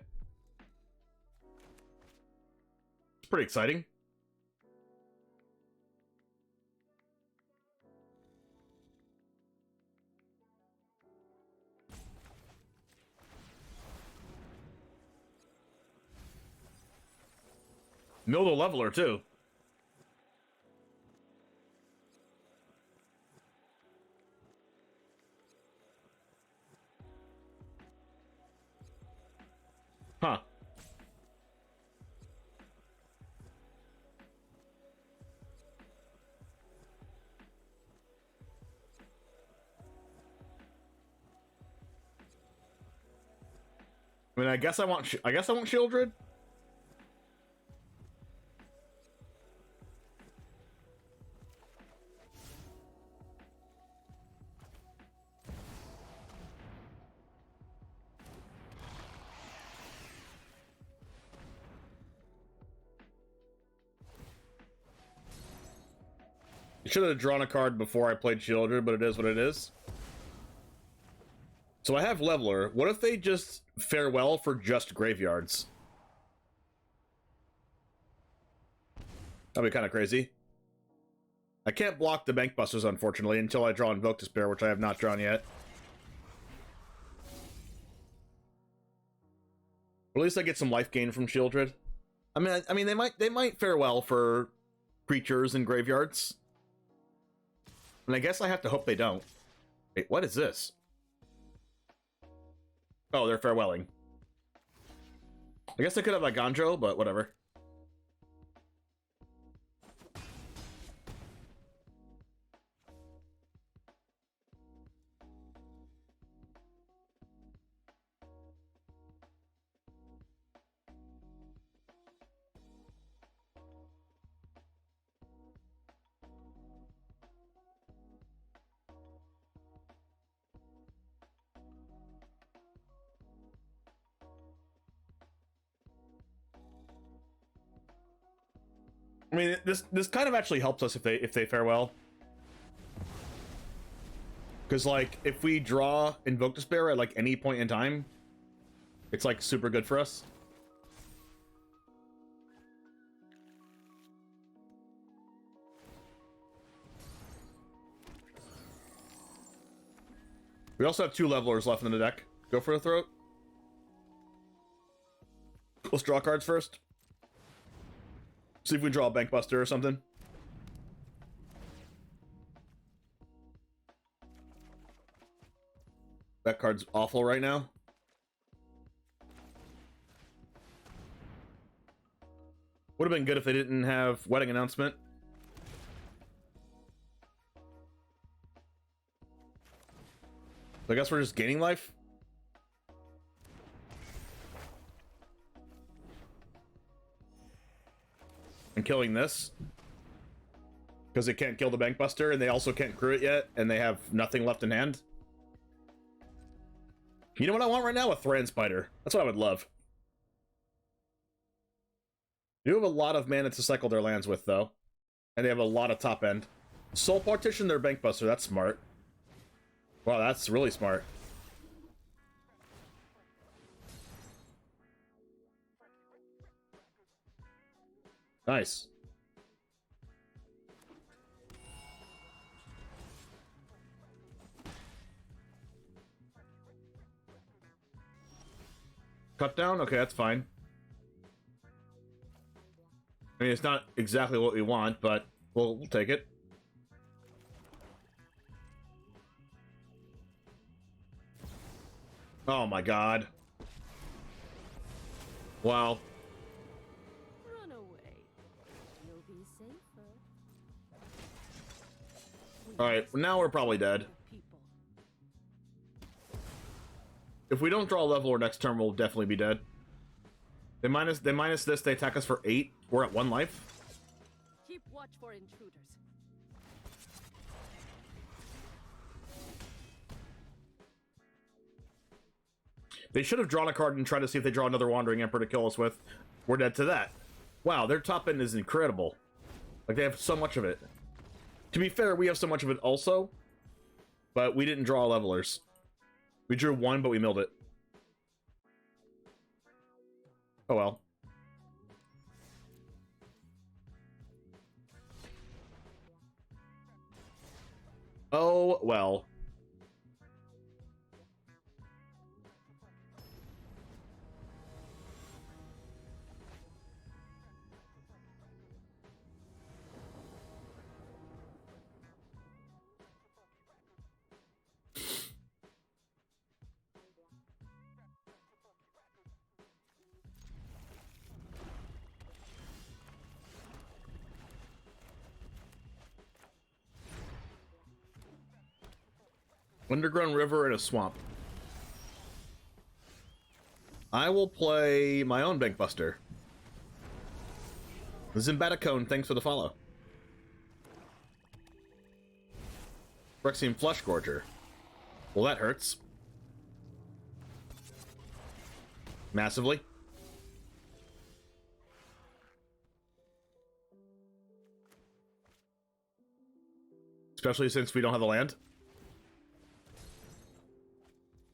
It's pretty exciting. Mill the leveler, too. Huh. I mean, I guess I want Shieldred. Should have drawn a card before I played Shieldred, but it is what it is. So I have Leveler. What if they just farewell for just graveyards? That'd be kind of crazy. I can't block the Bank Busters, unfortunately, until I draw Invoke Despair, which I have not drawn yet. But at least I get some life gain from Shieldred. I mean, they might farewell for creatures and graveyards. And I guess I have to hope they don't. Wait, what is this? Oh, they're farewelling. I guess I could have like Gondro, but whatever. I mean, this kind of actually helps us if they farewell. Because, like, if we draw Invoke Despair at, like, any point in time, it's, like, super good for us. We also have 2 levelers left in the deck. Go for the throat. Let's draw cards first. See if we draw a Bank Buster or something. That card's awful right now. Would have been good if they didn't have Wedding Announcement. I guess we're just gaining life. And killing this. Because they can't kill the Bank Buster, and they also can't crew it yet, and they have nothing left in hand. You know what I want right now? A Thran Spider. That's what I would love. You have a lot of mana to cycle their lands with, though. And they have a lot of top end. Soul Partition their Bank Buster. That's smart. Wow, that's really smart. Nice. Cut down? Okay, that's fine. I mean, it's not exactly what we want, but we'll take it. Oh my god. Wow. Run away. You'll be safer. Alright, now we're probably dead. People. If we don't draw a level or next turn, we'll definitely be dead. They minus this, they attack us for 8. We're at 1 life. Keep watch for intruders. They should have drawn a card and tried to see if they draw another Wandering Emperor to kill us with. We're dead to that. Wow, their top end is incredible. Like, they have so much of it. To be fair, we have so much of it also, but we didn't draw levelers. We drew 1, but we milled it. Oh well. Oh well. Underground river and a swamp. I will play my own Bankbuster. Zimbaticone, thanks for the follow. Phyrexian Fleshgorger. Well, that hurts. Massively. Especially since we don't have the land.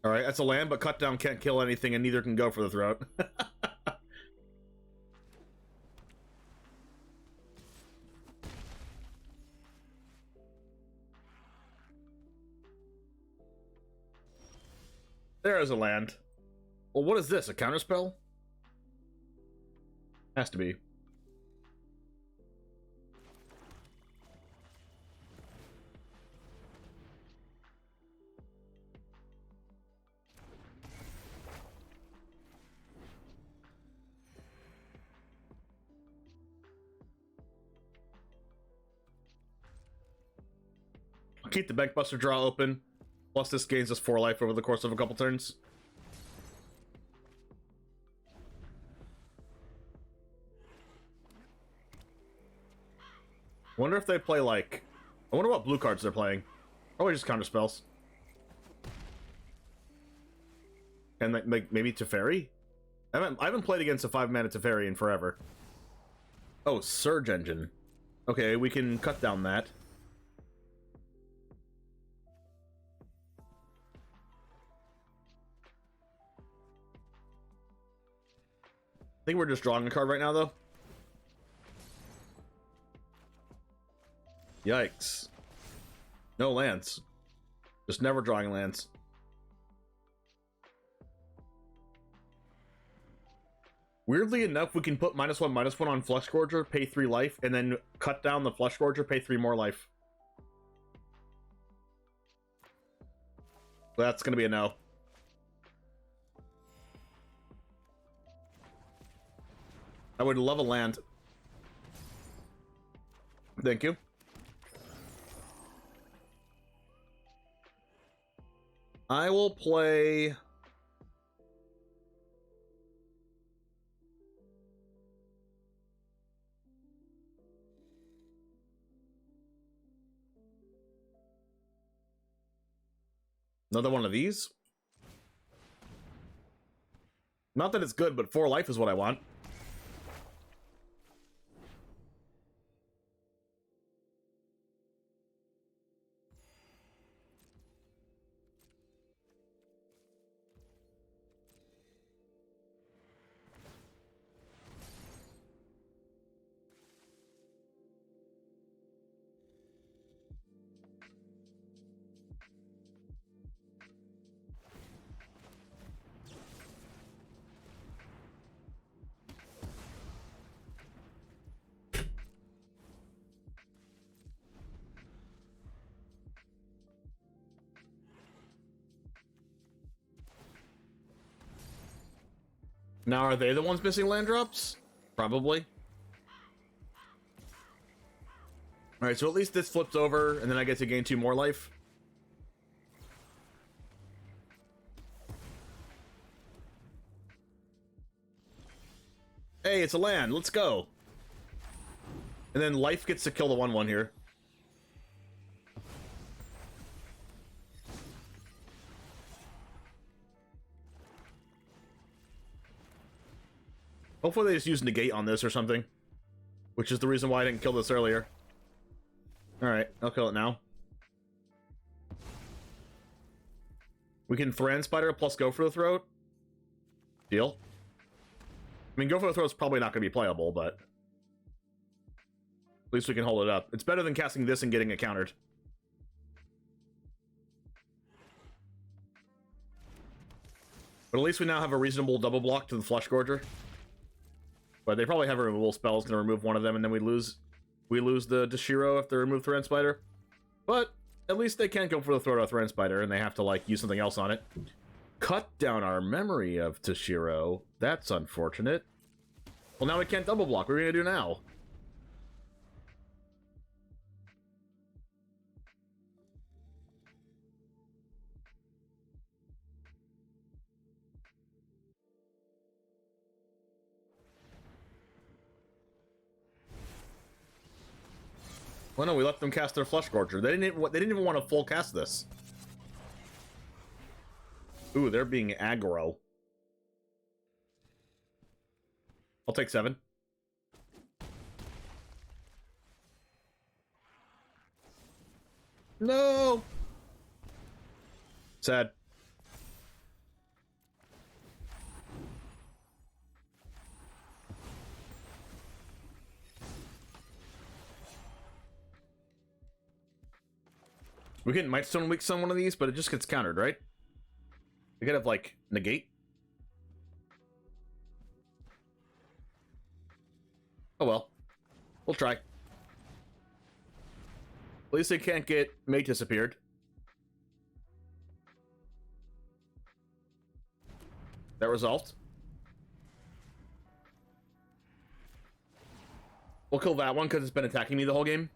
Alright, that's a land, but cut down can't kill anything, and neither can go for the throat. There is a land. Well, what is this? A counterspell? Has to be. I'll keep the Bankbuster draw open. Plus, this gains us 4 life over the course of a couple turns. Wonder if they play like... I wonder what blue cards they're playing. Probably just counter spells. And like maybe Teferi? I haven't played against a 5-mana Teferi in forever. Oh, Surge Engine. Okay, we can cut down that. I think we're just drawing a card right now, though. Yikes. No lands. Just never drawing lands. Weirdly enough, we can put -1/-1 on Fleshgorger, pay 3 life, and then cut down the Fleshgorger, pay 3 more life. That's gonna be a no. I would love a land. Thank you. I will play... another one of these? Not that it's good, but 4 life is what I want. Now, are they the ones missing land drops? Probably. Alright, so at least this flips over, and then I get to gain 2 more life. Hey, it's a land. Let's go. And then life gets to kill the 1/1 here. Hopefully they just use negate on this or something. Which is the reason why I didn't kill this earlier. Alright, I'll kill it now. We can Thran Spider plus go for the throat. Deal. I mean, go for the throat's probably not going to be playable, but... at least we can hold it up. It's better than casting this and getting it countered. But at least we now have a reasonable double block to the Flesh Gorger. But they probably have a removal spell. It's going to remove one of them, and then we lose the Dashiro if they remove Thran Spider. But at least they can't go for the throat of Thran Spider, and they have to, like, use something else on it. Cut down our memory of Dashiro. That's unfortunate. Well, now we can't double block. What are we going to do now? Well, no, we let them cast their Flesh Gorger. They didn't even want to full cast this. Ooh, they're being aggro. I'll take 7. No! Sad. We can Mightstone Weak Stone one of these, but it just gets countered, right? We could have, like, negate. Oh well. We'll try. At least they can't get Mate disappeared. That resolved. We'll kill that one because it's been attacking me the whole game.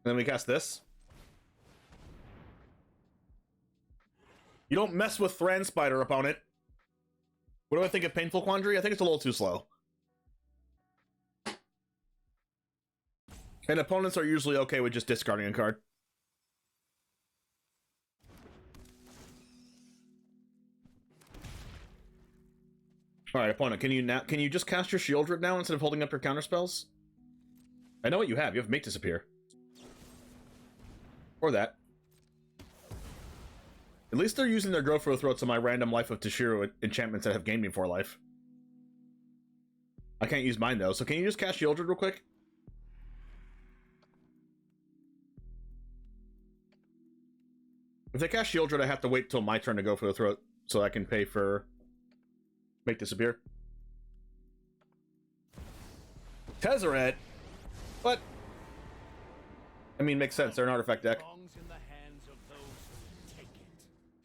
And then we cast this. You don't mess with Thran Spider, opponent. What do I think of Painful Quandary? I think it's a little too slow. And opponents are usually okay with just discarding a card. Alright, opponent, can you just cast your Shieldred now instead of holding up your counter spells? I know what you have. You have Make Disappear. Or that. At least they're using their Go for the Throats on my random Life of Tashiro enchantments that have gained me 4 life. I can't use mine though, so can you just cast Shieldred real quick? If they cast Shieldred, I have to wait till my turn to go for the throat so I can pay for Make Disappear. Tezzeret? What? I mean, makes sense. They're an artifact deck.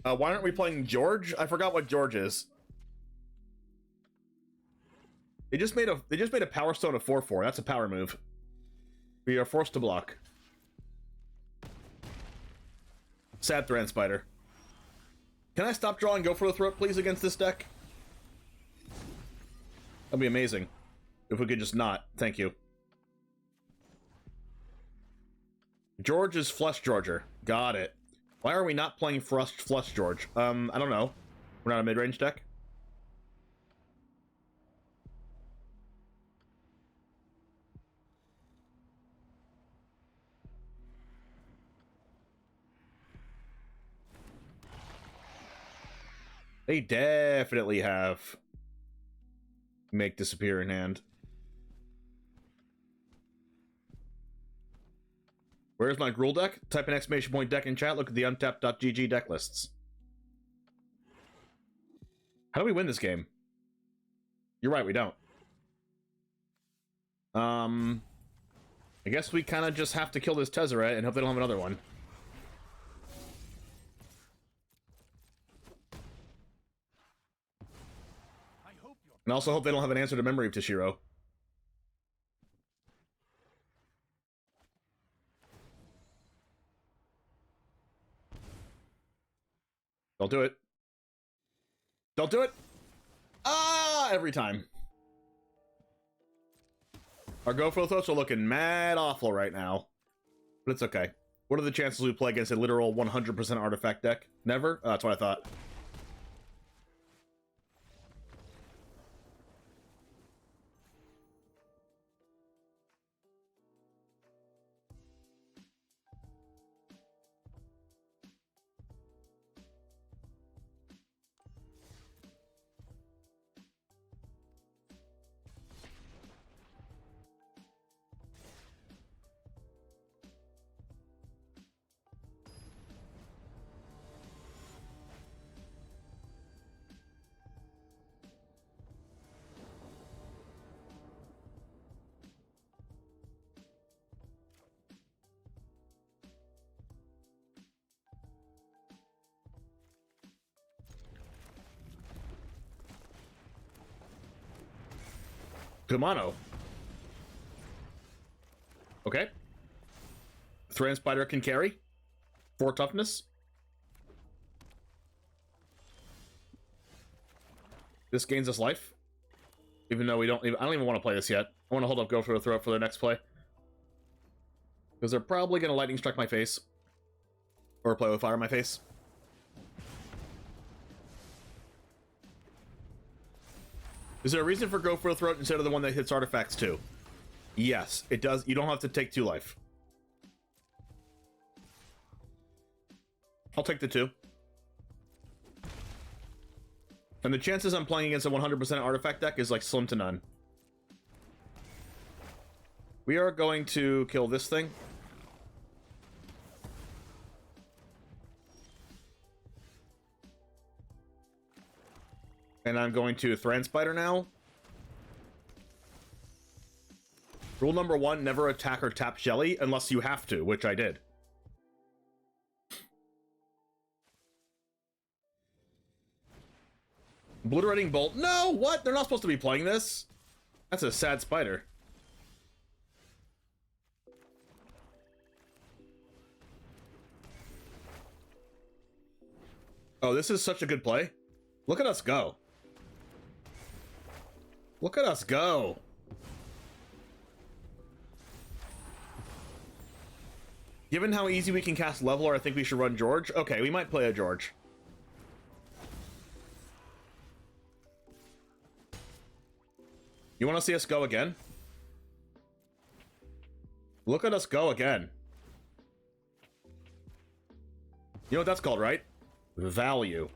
Why aren't we playing George? I forgot what George is. They just made a Power Stone of 4/4. That's a power move. We are forced to block. Sad Thran Spider. Can I stop drawing Go for the Throat, please, against this deck? That'd be amazing. If we could just not. Thank you. George is Flesh Georger. Got it. Why are we not playing Flesh George? I don't know. We're not a mid-range deck? They definitely have Make Disappear in hand. Where's my Gruul deck? Type an exclamation point deck in chat. Look at the untapped.gg deck lists. How do we win this game? You're right, we don't. I guess we kind of just have to kill this Tezzeret and hope they don't have another one. And also hope they don't have an answer to Memory of Toshiro. Don't do it. Don't do it! Ah! Every time. Our go for the throats are looking mad awful right now. But it's okay. What are the chances we play against a literal 100% artifact deck? Never? Oh, that's what I thought. Kumano. Okay. Thran Spider can carry. 4 toughness. This gains us life. Even though I don't even want to play this yet. I want to hold up Go for the Throat for their next play. Because they're probably going to Lightning Strike my face. Or play with Fire in my face. Is there a reason for Go for the Throat instead of the one that hits artifacts too? Yes, it does. You don't have to take 2 life. I'll take the 2. And the chances I'm playing against a 100% artifact deck is like slim to none. We are going to kill this thing. And I'm going to Thran Spider now. Rule number 1, never attack or tap Shelly unless you have to, which I did. Obliterating Bolt. No, what? They're not supposed to be playing this. That's a sad spider. Oh, this is such a good play. Look at us go. Look at us go. Given how easy we can cast Leveler, I think we should run George. Okay, we might play a George. You want to see us go again? Look at us go again. You know what that's called, right? Value.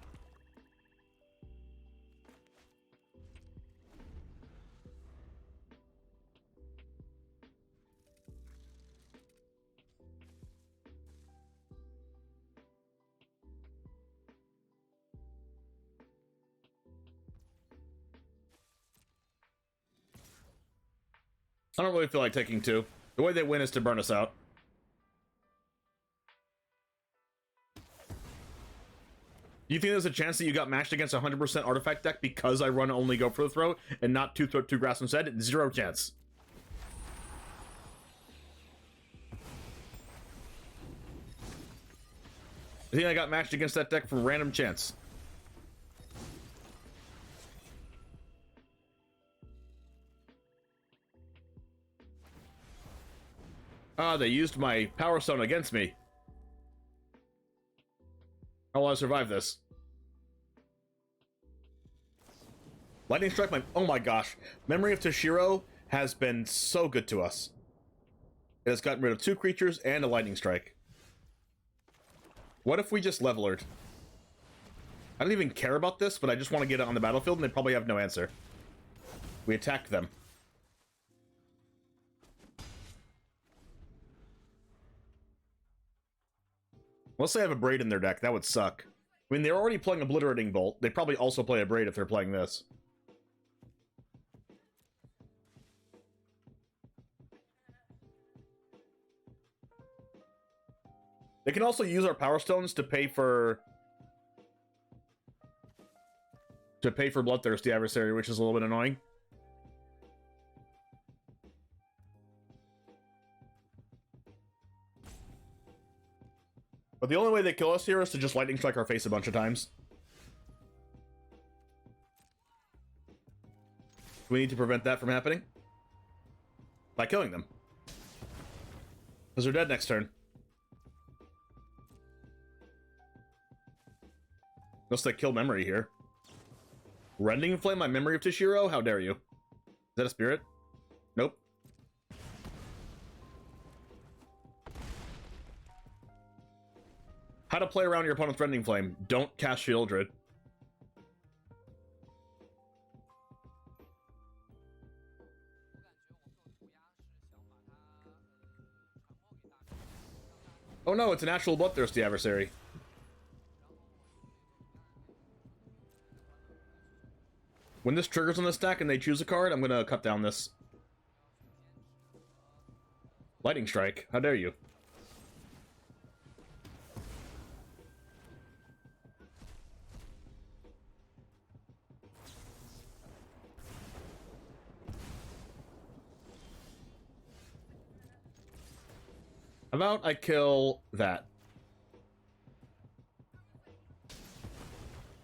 I don't really feel like taking 2. The way they win is to burn us out. Do you think there's a chance that you got matched against a 100% artifact deck because I run only Go for the Throat and not 2 grass instead? 0 chance. I think I got matched against that deck from random chance. Ah, they used my Power Stone against me. How will I survive this? Lightning Strike my... Oh my gosh. Memory of Toshiro has been so good to us. It has gotten rid of 2 creatures and a Lightning Strike. What if we just Leveler? I don't even care about this, but I just want to get it on the battlefield, and they probably have no answer. We attack them. Unless they have a Braid in their deck, that would suck. I mean, they're already playing Obliterating Bolt. They probably also play a Braid if they're playing this. They can also use our Power Stones to pay for to pay for Bloodthirsty Adversary, which is a little bit annoying. But the only way they kill us here is to just lightning strike our face a bunch of times. We need to prevent that from happening by killing them, because they're dead next turn. Unless they kill memory here. Rending Flame my memory of Toshiro? How dare you? Is that a spirit? Nope. How to play around your opponent's Rending Flame. Don't cast Shieldred. Oh no, it's an actual Bloodthirsty Adversary. When this triggers on the stack and they choose a card, I'm gonna cut down this. Lightning Strike, how dare you? How about I kill that?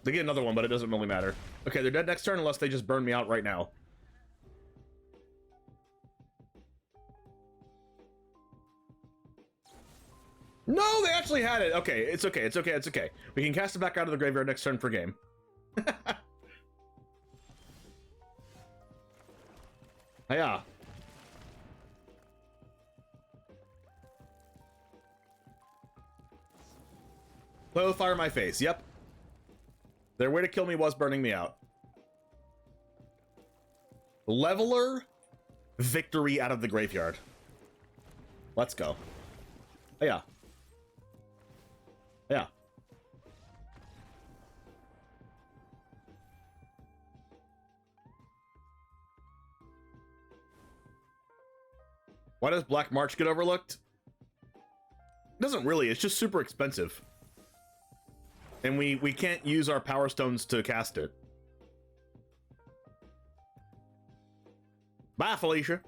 They get another one, but it doesn't really matter. Okay, they're dead next turn unless they just burn me out right now. No, they actually had it. Okay, it's okay, it's okay, it's okay. We can cast it back out of the graveyard next turn for game. Yeah. Play with fire in my face, yep. Their way to kill me was burning me out. Leveler, victory out of the graveyard. Let's go. Yeah. Yeah. Why does Black March get overlooked? It doesn't really, it's just super expensive. And we can't use our Power Stones to cast it. Bye, Felicia.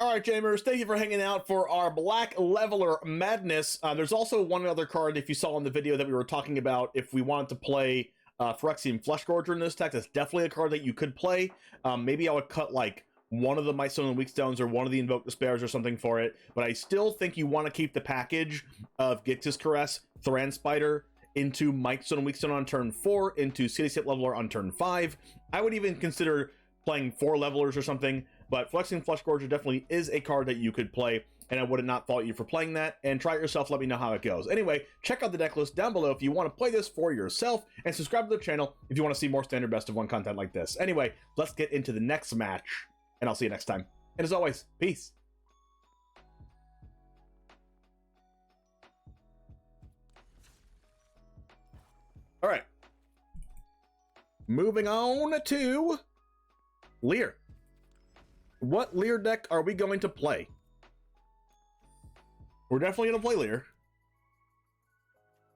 All right, Jamers, thank you for hanging out for our Black Leveler Madness. There's also one other card, if you saw in the video, that we were talking about. If we wanted to play Phyrexian Fleshgorger in this deck, that's definitely a card that you could play. Maybe I would cut, like, one of the Mightstone and Weakstones or one of the Invoke Despairs or something for it. But I still think you want to keep the package of Gix's Caress, Thran Spider, into Mightstone and Weakstone on turn 4, into Cityscape Leveler on turn 5. I would even consider playing 4 Levelers or something. But Phyrexian Fleshgorger definitely is a card that you could play, and I would not fault you for playing that. And try it yourself, let me know how it goes. Anyway, check out the deck list down below if you want to play this for yourself, and subscribe to the channel if you want to see more standard best of 1 content like this. Anyway, let's get into the next match, and I'll see you next time. And as always, peace. All right. Moving on to Lear. What Lear deck are we going to play? We're definitely going to play Lear.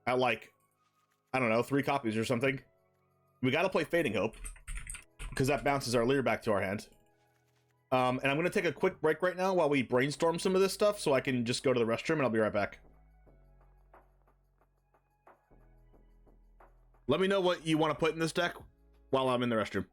At, like, I don't know, 3 copies or something. We got to play Fading Hope, because that bounces our Lear back to our hand. And I'm going to take a quick break right now while we brainstorm some of this stuff, so I can just go to the restroom, and I'll be right back. Let me know what you want to put in this deck while I'm in the restroom.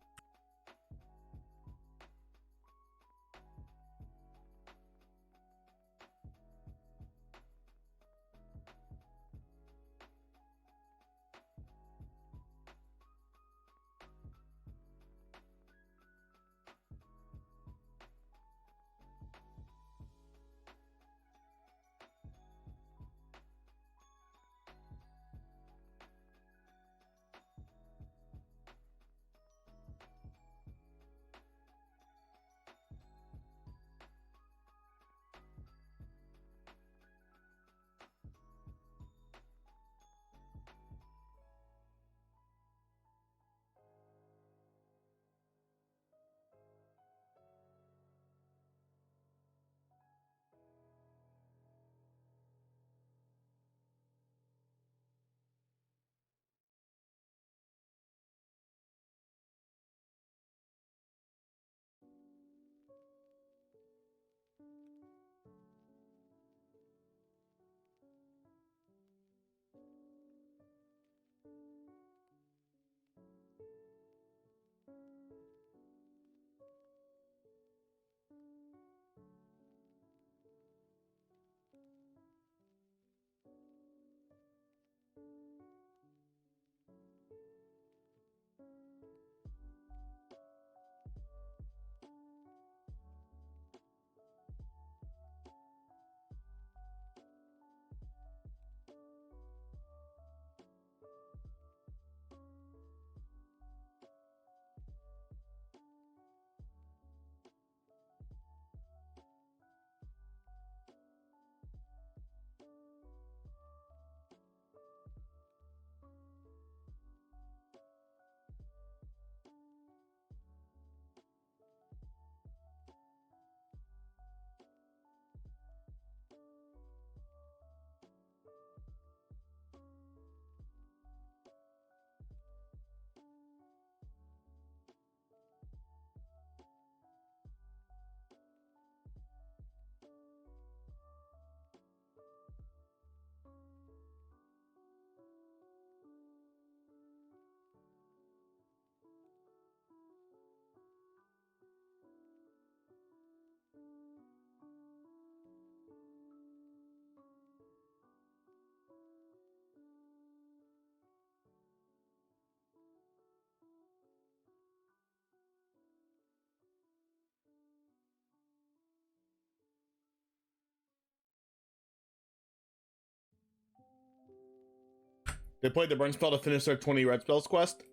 They played the burn spell to finish their 20 red spells quest?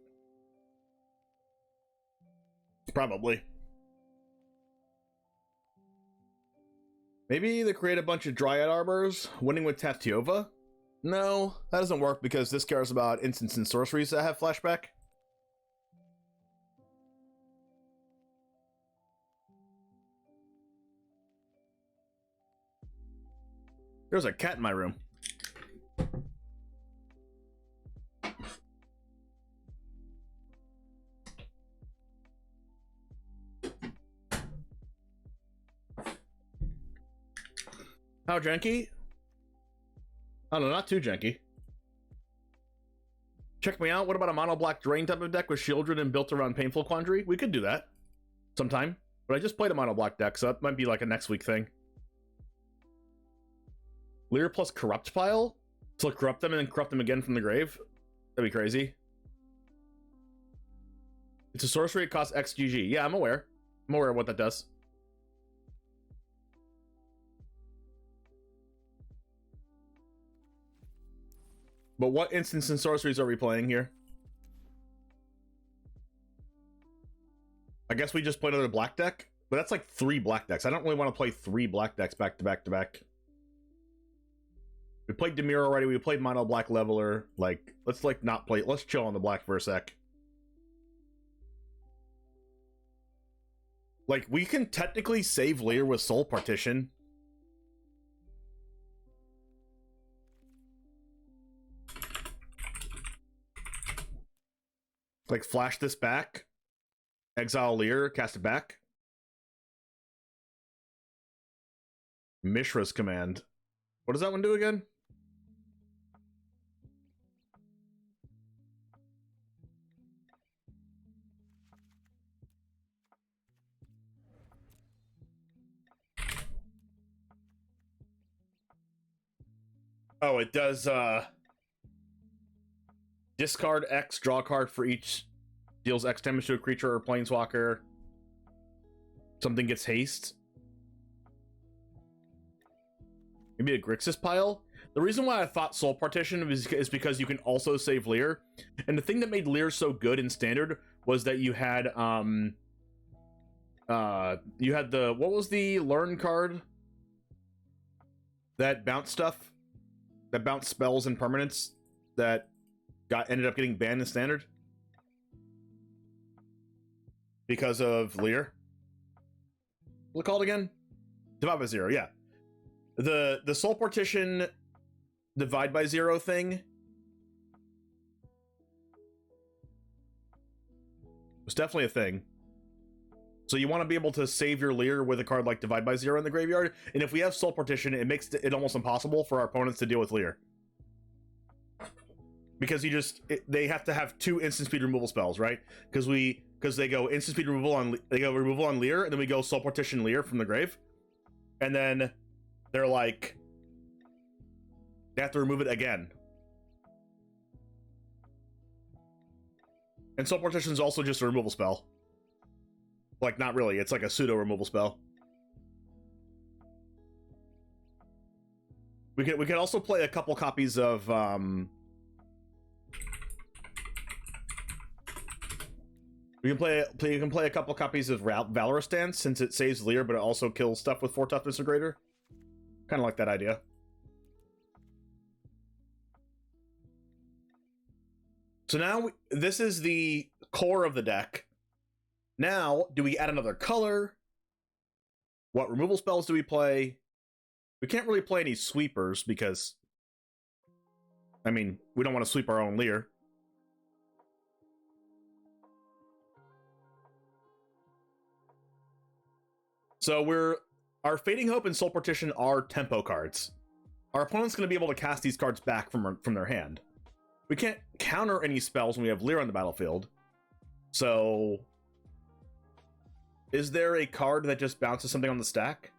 Probably. Maybe they create a bunch of Dryad Arbors, winning with Tatiova? No, that doesn't work because this cares about instants and sorceries that have flashback. There's a cat in my room. How janky? I don't know, not too janky. Check me out. What about a mono black drain type of deck with Shieldred and built around Painful Quandary? We could do that sometime. But I just played a mono black deck, so that might be like a next week thing. Leer plus Corrupt Pile? So corrupt them and then corrupt them again from the grave? That'd be crazy. It's a sorcery, it costs XGG. Yeah, I'm aware. I'm aware of what that does. But what instants and sorceries are we playing here? I guess we just play another black deck? But that's like 3 black decks. I don't really want to play 3 black decks back to back to back. We played Dimir already. We played Mono Black Leveler. Like, let's like not play. Let's chill on the black for a sec. Like, we can technically save Leer with Soul Partition. Like, flash this back. Exile Leer, cast it back. Mishra's Command. What does that one do again? Oh, it does, discard X, draw a card for each, deals X damage to a creature or planeswalker. Something gets haste. Maybe a Grixis Pile? The reason why I thought Soul Partition is because you can also save Leer. And the thing that made Leer so good in Standard was that you had, what was the Learn card? That bounce stuff? That bounce spells and permanents that ended up getting banned in Standard? Because of Leer. What's it called again? Divide by Zero, yeah. The Soul Partition Divide by Zero thing was definitely a thing. So you want to be able to save your Leer with a card like Divide by Zero in the graveyard, and if we have Soul Partition, it makes it almost impossible for our opponents to deal with Leer. Because they have to have 2 instant speed removal spells, right? Because they go instant speed removal on removal on Leer, and then we go Soul Partition Leer from the grave, and then they're like, they have to remove it again. And Soul Partition is also just a removal spell. Like, not really. It's like a pseudo removal spell. We could also play a couple copies of we can play a couple copies of Valorous Dance, since it saves Leer, but it also kills stuff with 4 toughness or greater. Kind of like that idea. So now this is the core of the deck. Now, do we add another color? What removal spells do we play? We can't really play any sweepers because, I mean, we don't want to sweep our own Leer. So our Fading Hope and Soul Partition are tempo cards. Our opponent's going to be able to cast these cards back from their hand. We can't counter any spells when we have Leer on the battlefield. So, is there a card that just bounces something on the stack?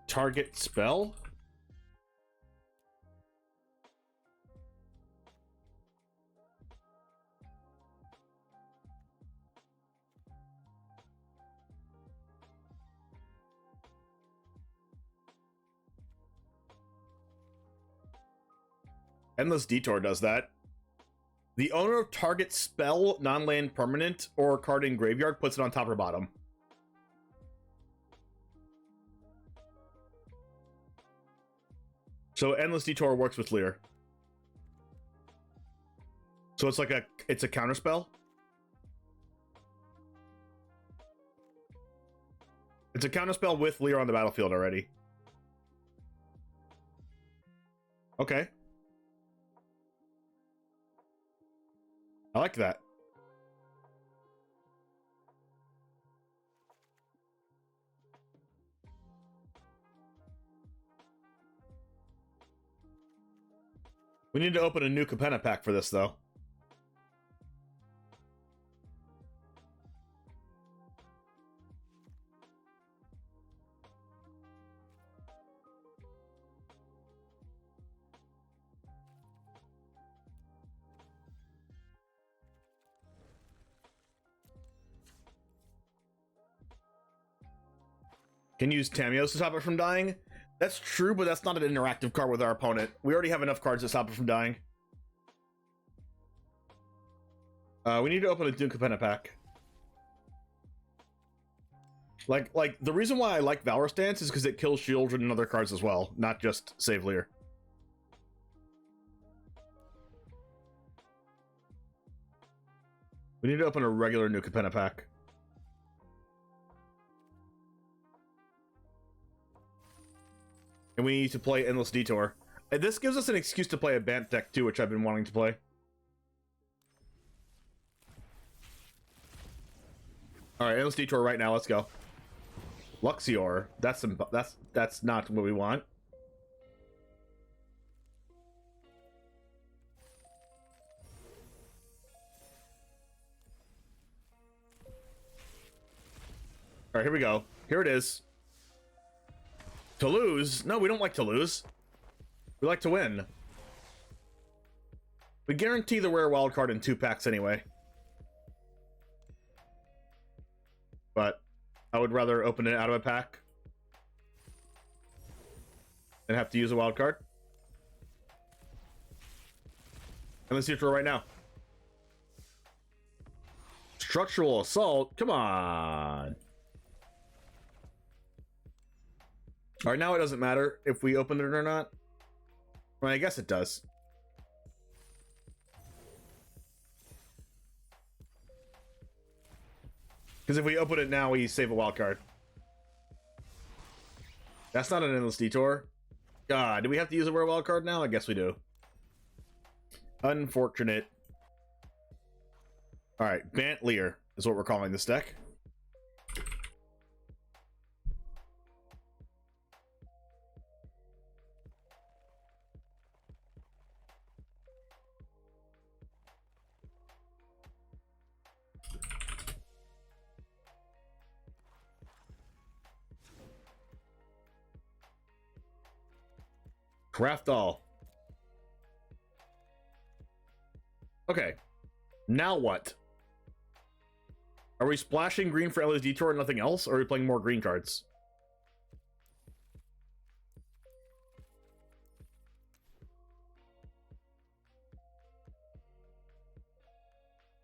Target spell? Endless Detour does that. The owner of target spell, non-land permanent, or card in graveyard puts it on top or bottom. So Endless Detour works with Lear. So it's like it's a counter spell. It's a counter spell with Lear on the battlefield already. Okay. I like that. We need to open a new Capenna pack for this, though. Can use Tamios to stop it from dying? That's true, but that's not an interactive card with our opponent. We already have enough cards to stop it from dying. We need to open a Doom Capenna pack. Like the reason why I like Valor Stance is because it kills Shieldred and other cards as well, not just save Lear. We need to open a regular new Capenna pack. And we need to play Endless Detour. And this gives us an excuse to play a Bant deck too, which I've been wanting to play. Alright, Endless Detour right now, let's go. Luxior. That's not what we want. Alright, here we go. Here it is. To lose? No, we don't like to lose. We like to win. We guarantee the rare wild card in 2 packs anyway. But I would rather open it out of a pack than have to use a wild card. And let's see it right now. Structural Assault? Come on. Alright, now it doesn't matter if we open it or not. Well, I guess it does. Because if we open it now, we save a wild card. That's not an Endless Detour. God, do we have to use a rare wild card now? I guess we do. Unfortunate. Alright, Bant Lear is what we're calling this deck. Craft all. Okay. Now what? Are we splashing green for Endless Detour and nothing else? Or are we playing more green cards?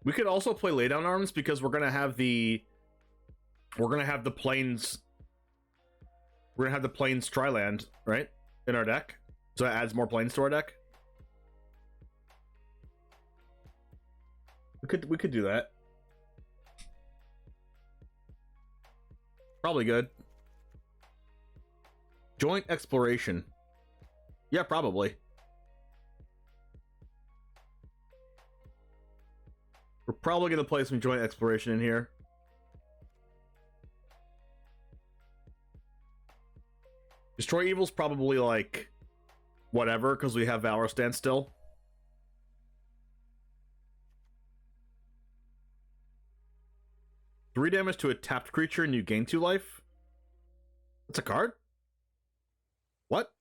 We could also play Laydown Arms because we're gonna have the plains. We're gonna have the plains Triland, right? In our deck. So that adds more planes to our deck. We could do that. Probably good. Joint Exploration. Yeah, probably. We're probably gonna play some Joint Exploration in here. Destroy Evil's probably like whatever, because we have Valor Stance still. Three damage to a tapped creature and you gain 2 life? That's a card? What?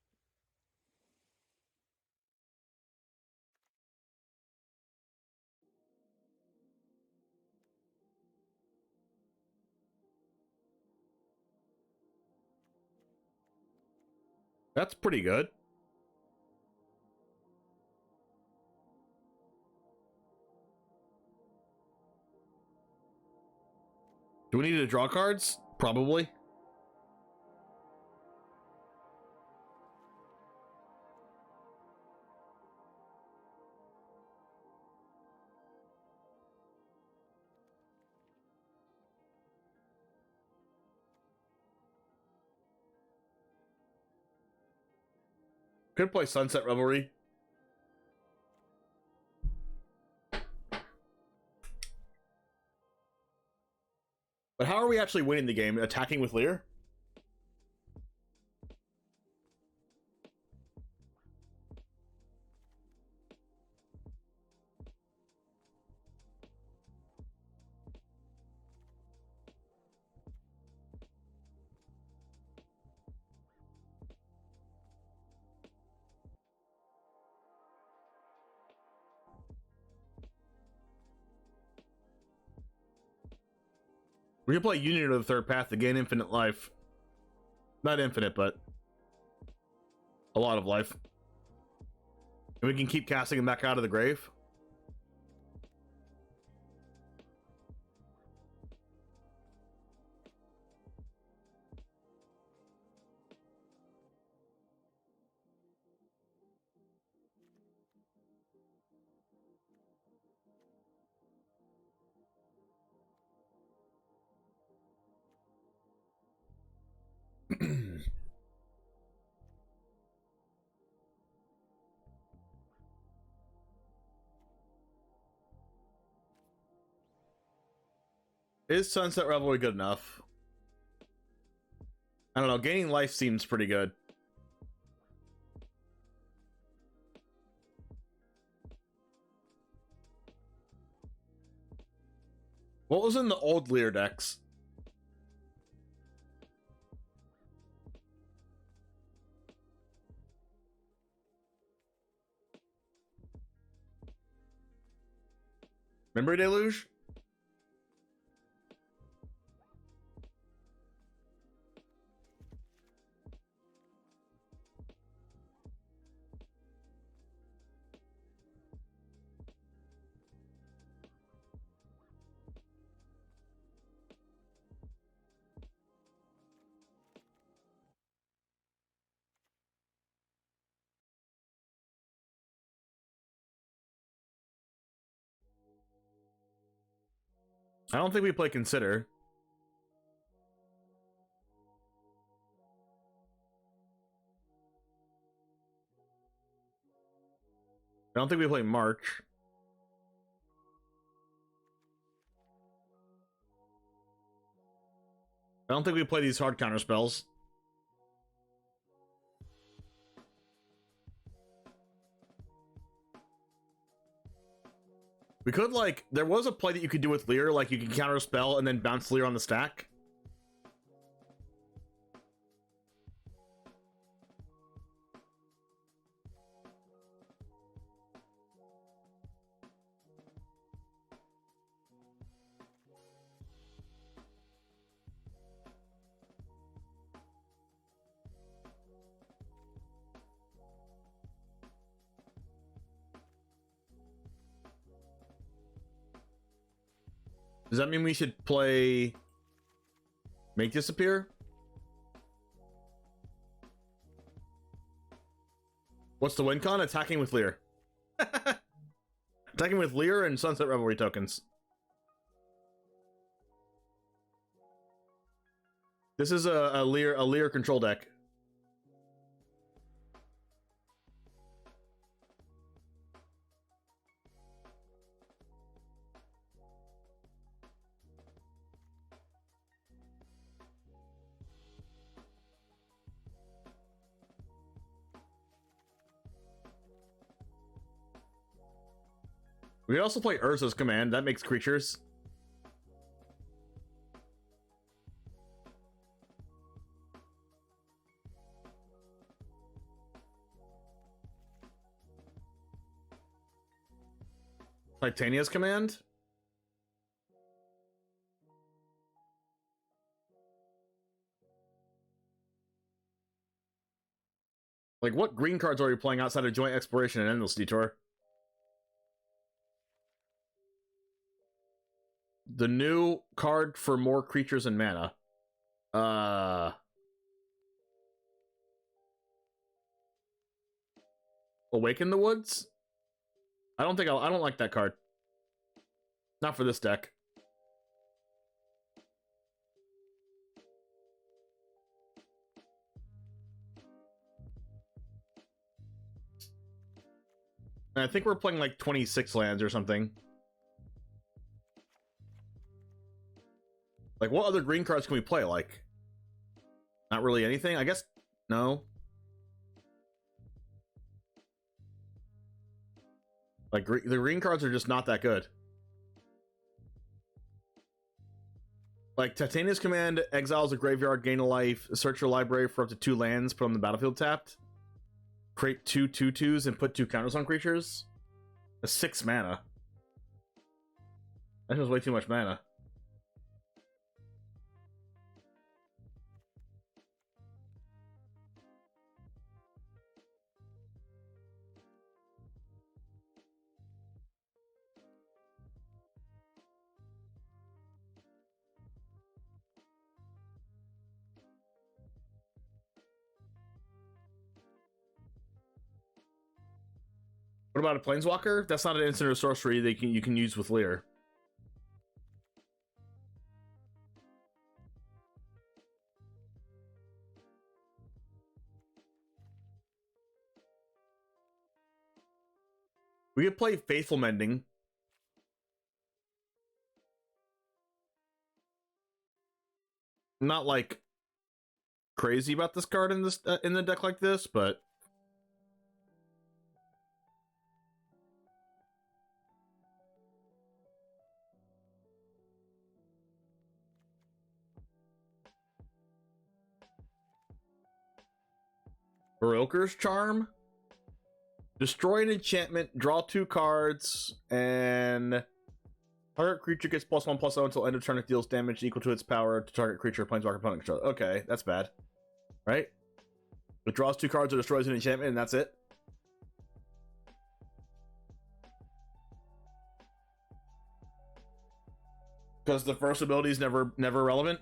That's pretty good. Do we need to draw cards? Probably. Could play Sunset Revelry. But how are we actually winning the game? Attacking with Lear? We can play Union of the Third Path to gain infinite life. Not infinite, but a lot of life. And we can keep casting him back out of the grave. Is Sunset Revelry good enough? I don't know. Gaining life seems pretty good. What was in the old Lear decks? Memory Deluge? I don't think we play Consider. I don't think we play March. I don't think we play these hard counter spells. We could, like, there was a play that you could do with Lear, like you can counter a spell and then bounce Lear on the stack. Does that mean we should play Make Disappear? What's the win con? Attacking with Lear. Attacking with Lear and Sunset Revelry tokens. This is a Lear control deck. We can also play Urza's Command. That makes creatures. Titania's Command? Like, what green cards are we playing outside of Joint Exploration and Endless Detour? The new card for more creatures and mana. Awaken the Woods? I don't like that card. Not for this deck. I think we're playing like 26 lands or something. Like, what other green cards can we play? Like, not really anything? I guess, no. Like, the green cards are just not that good. Like, Titania's Command exiles a graveyard, gain a life, search your library for up to 2 lands, put on the battlefield tapped. Create 2 2/2s and put 2 counters on creatures. That's 6 mana. That was way too much mana. What about a Planeswalker? That's not an instant or sorcery that you can use with Leer. We could play Faithful Mending. I'm not like crazy about this card in the deck like this, but Baroker's Charm. Destroy an enchantment, draw 2 cards, and target creature gets +1/+0 until end of turn. It deals damage equal to its power to target creature, planeswalker, opponent control. Okay, that's bad. Right? It draws 2 cards or destroys an enchantment, and that's it. Because the first ability is never relevant.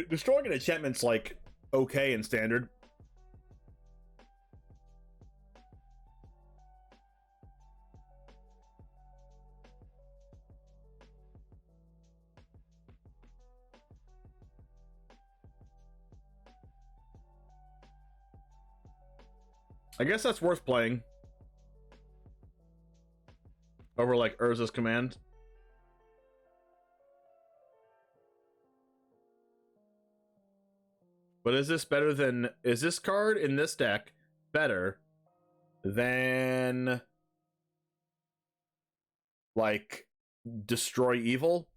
Destroying an enchantment's like okay in standard. I guess that's worth playing over like Urza's Command. But is this card in this deck better than like Destroy Evil?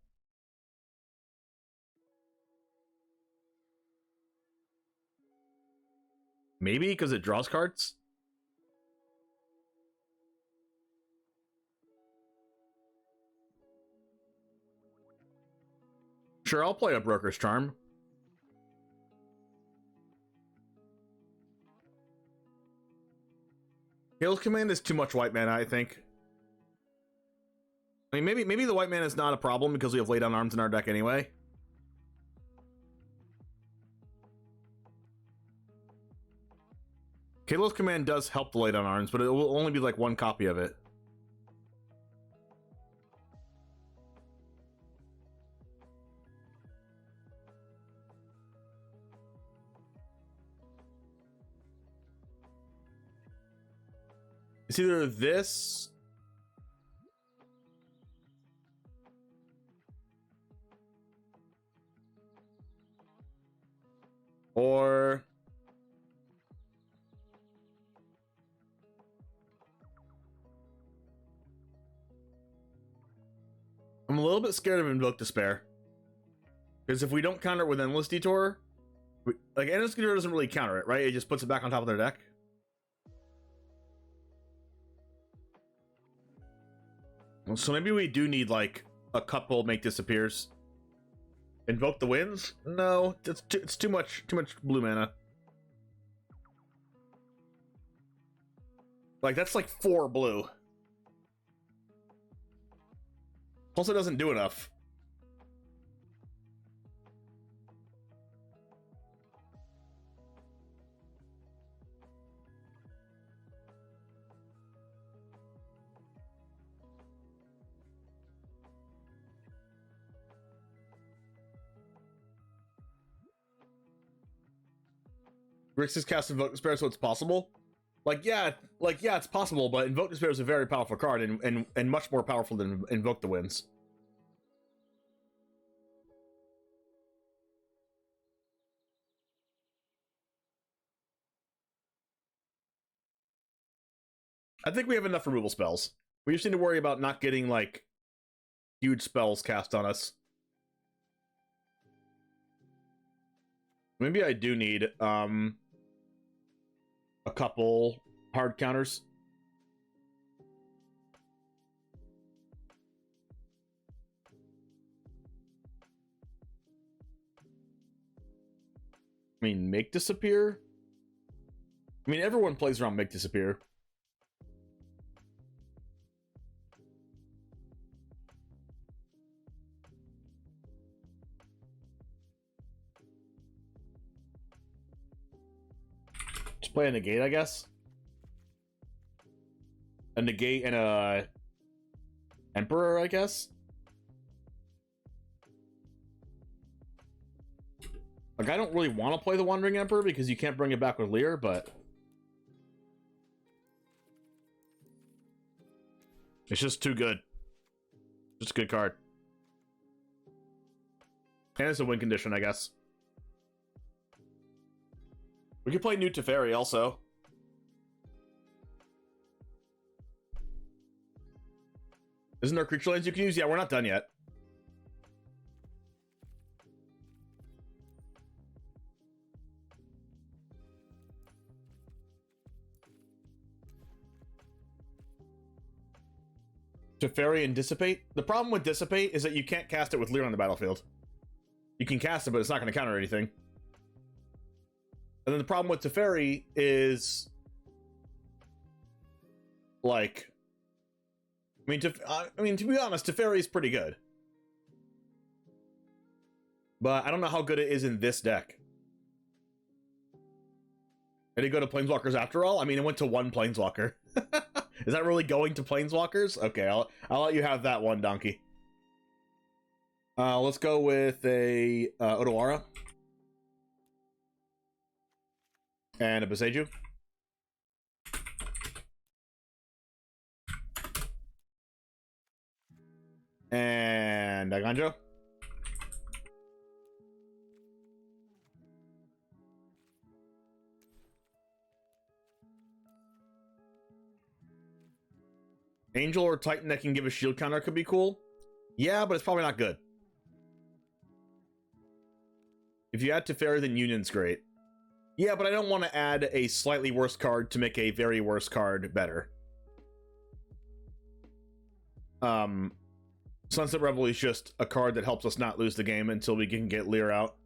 Maybe because it draws cards? Sure, I'll play a Broker's Charm. Hill's Command is too much white mana, I think. I mean, maybe the white mana is not a problem because we have Lay Down Arms in our deck anyway. Kalo's Command does help the Lay Down Arms, but it will only be like 1 copy of it. It's either this or I'm a little bit scared of Invoke Despair. Because if we don't counter it with Endless Detour, like Endless Detour doesn't really counter it, right? It just puts it back on top of their deck. So maybe we do need like a couple Make Disappears. Invoke the Winds? No, it's too much blue mana. Like, that's like 4 blue. Plus, it doesn't do enough. Grix is cast Invoke Despair, so it's possible. Yeah, it's possible, but Invoke Despair is a very powerful card and much more powerful than Invoke the Winds. I think we have enough removal spells. We just need to worry about not getting, like, huge spells cast on us. Maybe I do need, a couple hard counters. I mean, Make Disappear? I mean, everyone plays around Make Disappear. Just play a negate, I guess. A negate and a Emperor, I guess. Like, I don't really want to play the Wandering Emperor because you can't bring it back with Lear, but it's just too good. Just a good card. And it's a win condition, I guess. We could play New Teferi also. Isn't there creature lands you can use? Yeah, we're not done yet. Teferi and Dissipate? The problem with Dissipate is that you can't cast it with Lear on the battlefield. You can cast it, but it's not going to counter anything. And then the problem with Teferi is, like, I mean, to be honest, Teferi is pretty good. But I don't know how good it is in this deck. Did it go to Planeswalkers after all? I mean, it went to 1 Planeswalker. Is that really going to Planeswalkers? Okay, I'll let you have that one, Donkey. Let's go with a Otawara. And a Boseiju. And a Ganjo. Angel or Titan that can give a shield counter could be cool. Yeah, but it's probably not good. If you add Teferi, then Union's great. Yeah, but I don't want to add a slightly worse card to make a very worse card better. Sunset Reveille is just a card that helps us not lose the game until we can get Lear out.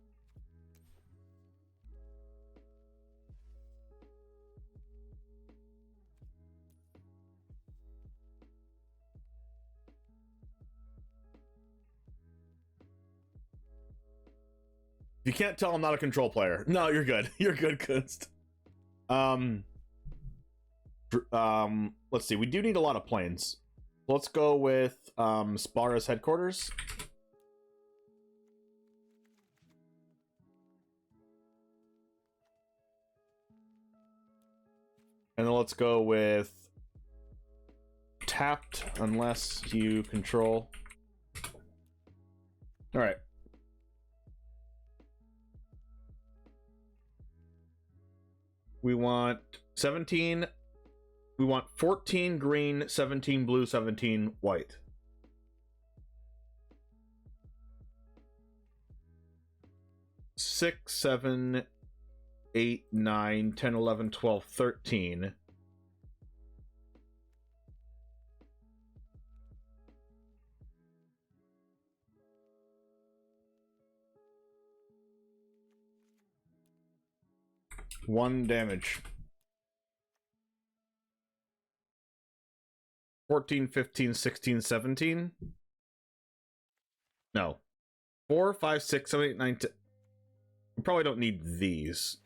You can't tell I'm not a control player. No, you're good. You're good, Kunst. Let's see. We do need a lot of planes. Let's go with Spara's headquarters. And then let's go with tapped unless you control. All right. We want 17. We want 14 green, 17 blue, 17 white. Six, 7, 8, 9, 10, 11, 12, 13. One damage. 14, 15, 16, 17. No. 4, 5, 6, 7, 8, 9, 10. We probably don't need these.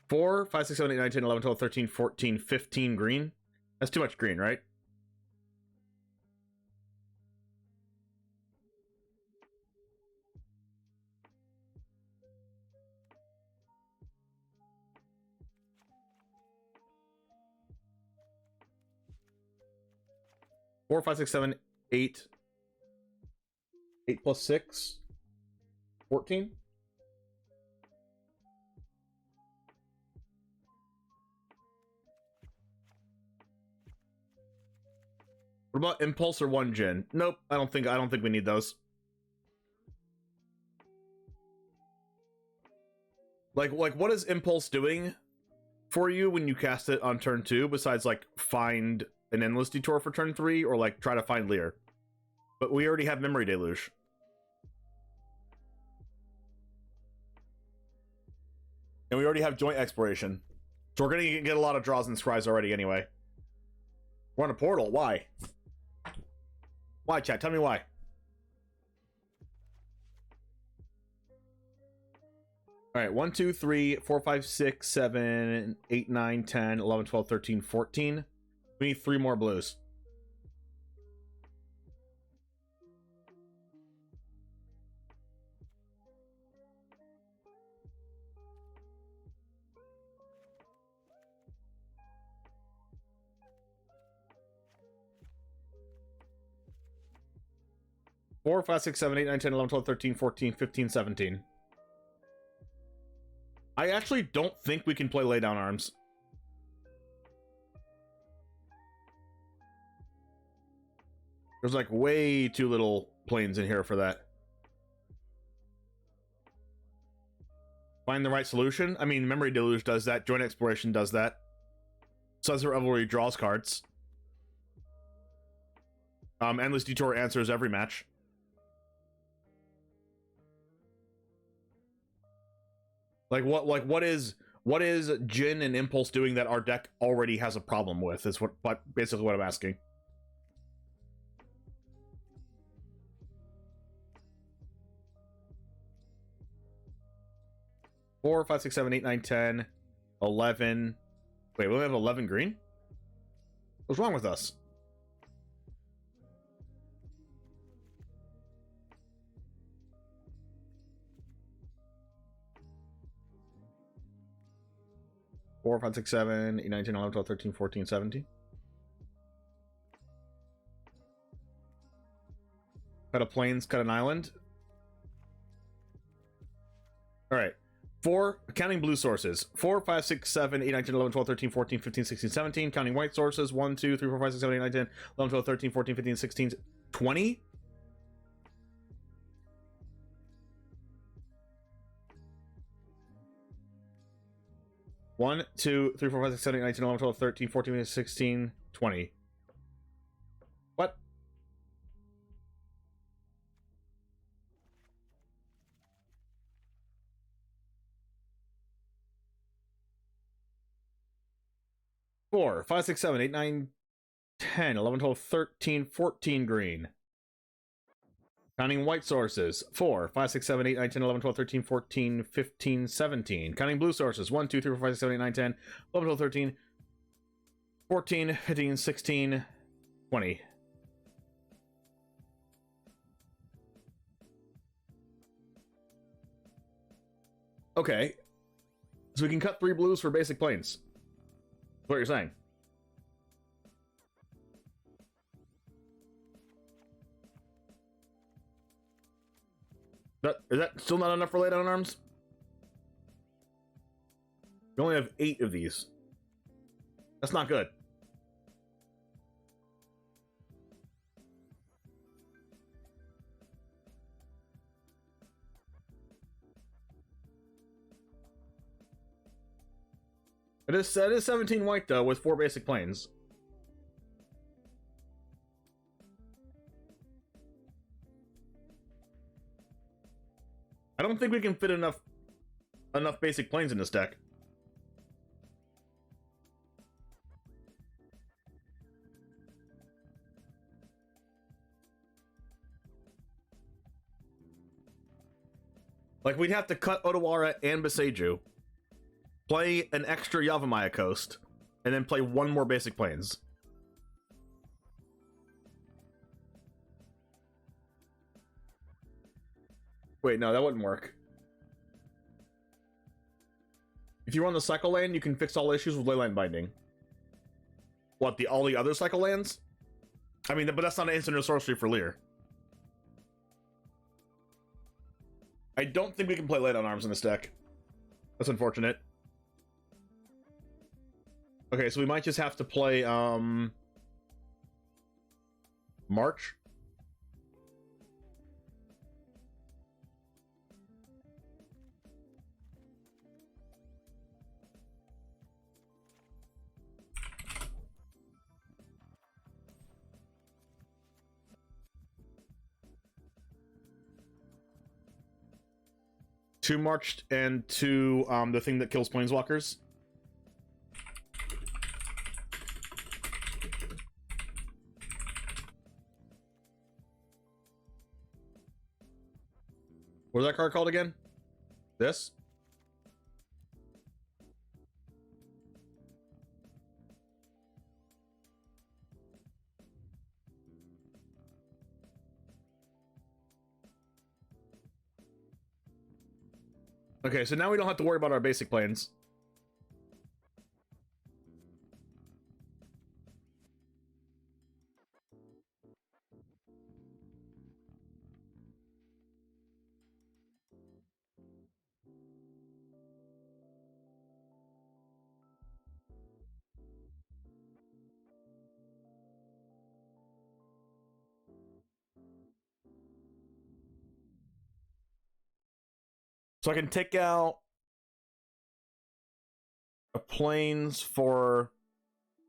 4, 5, 6, 7, 8, 9, 10, 11, 12, 13, 14, 15 green. That's too much green, right? Four, 5, 6, 7, 8. 8 plus 6. 14. What about Impulse or 1 Gen? Nope, I don't think we need those. Like what is Impulse doing for you when you cast it on turn 2 besides like find an endless detour for turn 3 or like try to find Lear? But we already have Memory Deluge. And we already have Joint Exploration. So we're gonna get a lot of draws and scries already anyway. We're on a portal, why? Why, chat? Tell me why. Alright, 1, 2, 3, 4, 5, 6, 7, 8, 9, 10, 11, 12, 13, 14. We need 3 more blues. Four, 5, 6, 7, 8, 9, 10, 11, 12, 13, 14, 15, 17. I actually don't think we can play Lay Down Arms. There's like way too little planes in here for that. Find the right solution? I mean, Memory Deluge does that. Joint Exploration does that. Sunset Revelry draws cards. Endless Detour answers every match. What is Jin and Impulse doing that our deck already has a problem with? Is basically what I'm asking. Four, 5, 6, 7, 8, 9, 10, 11. Wait, we only have 11 green? What's wrong with us? Four, 5, 6, 7, 8, 9, 10, 11, 12, 13, 14, 17. Cut a plains, cut an island. Alright. 4, counting blue sources. 4, 5, 6, 7, 8, 9, 10, 11, 12, 13, 14, 15, 16, 17. Counting white sources. 1, 2, 3, 4, 5, 6, 7, 8, 9, 10, 11, 12, 13, 14, 15, 16, 20. One, 2, 3, 4, 5, 6, 7, 8, 9, 10, 11, 12, 13, 14, 15, 16, 20. What? Four, 5, 6, 7, 8, 9, 10, 11, 12, 13, 14 green. Counting white sources. 4, 5, 6, 7, 8, 9, 10, 11, 12, 13, 14, 15, 17. Counting blue sources. 1, 2, 3, 4, 5, 6, 7, 8, 9, 10, 11, 12, 13, 14, 15, 16, 20. Okay. So we can cut 3 blues for basic planes. That's what you're saying. Is that still not enough for Lay Down Arms? We only have 8 of these. That's not good. It is 17 white though with 4 basic planes. I don't think we can fit enough basic planes in this deck. Like, we'd have to cut Otawara and Beseiju, play an extra Yavimaya Coast, and then play one more basic plains. Wait, no, that wouldn't work. If you run the Cycle Land, you can fix all issues with Leyline Binding. What, all the other Cycle Lands? I mean, but that's not an instant or sorcery for Lear. I don't think we can play Light on Arms in this deck. That's unfortunate. Okay, so we might just have to play, March. Two Marched and two, the thing that kills Planeswalkers. What is that card called again? This? Okay, so now we don't have to worry about our basic planes. So I can take out a planes for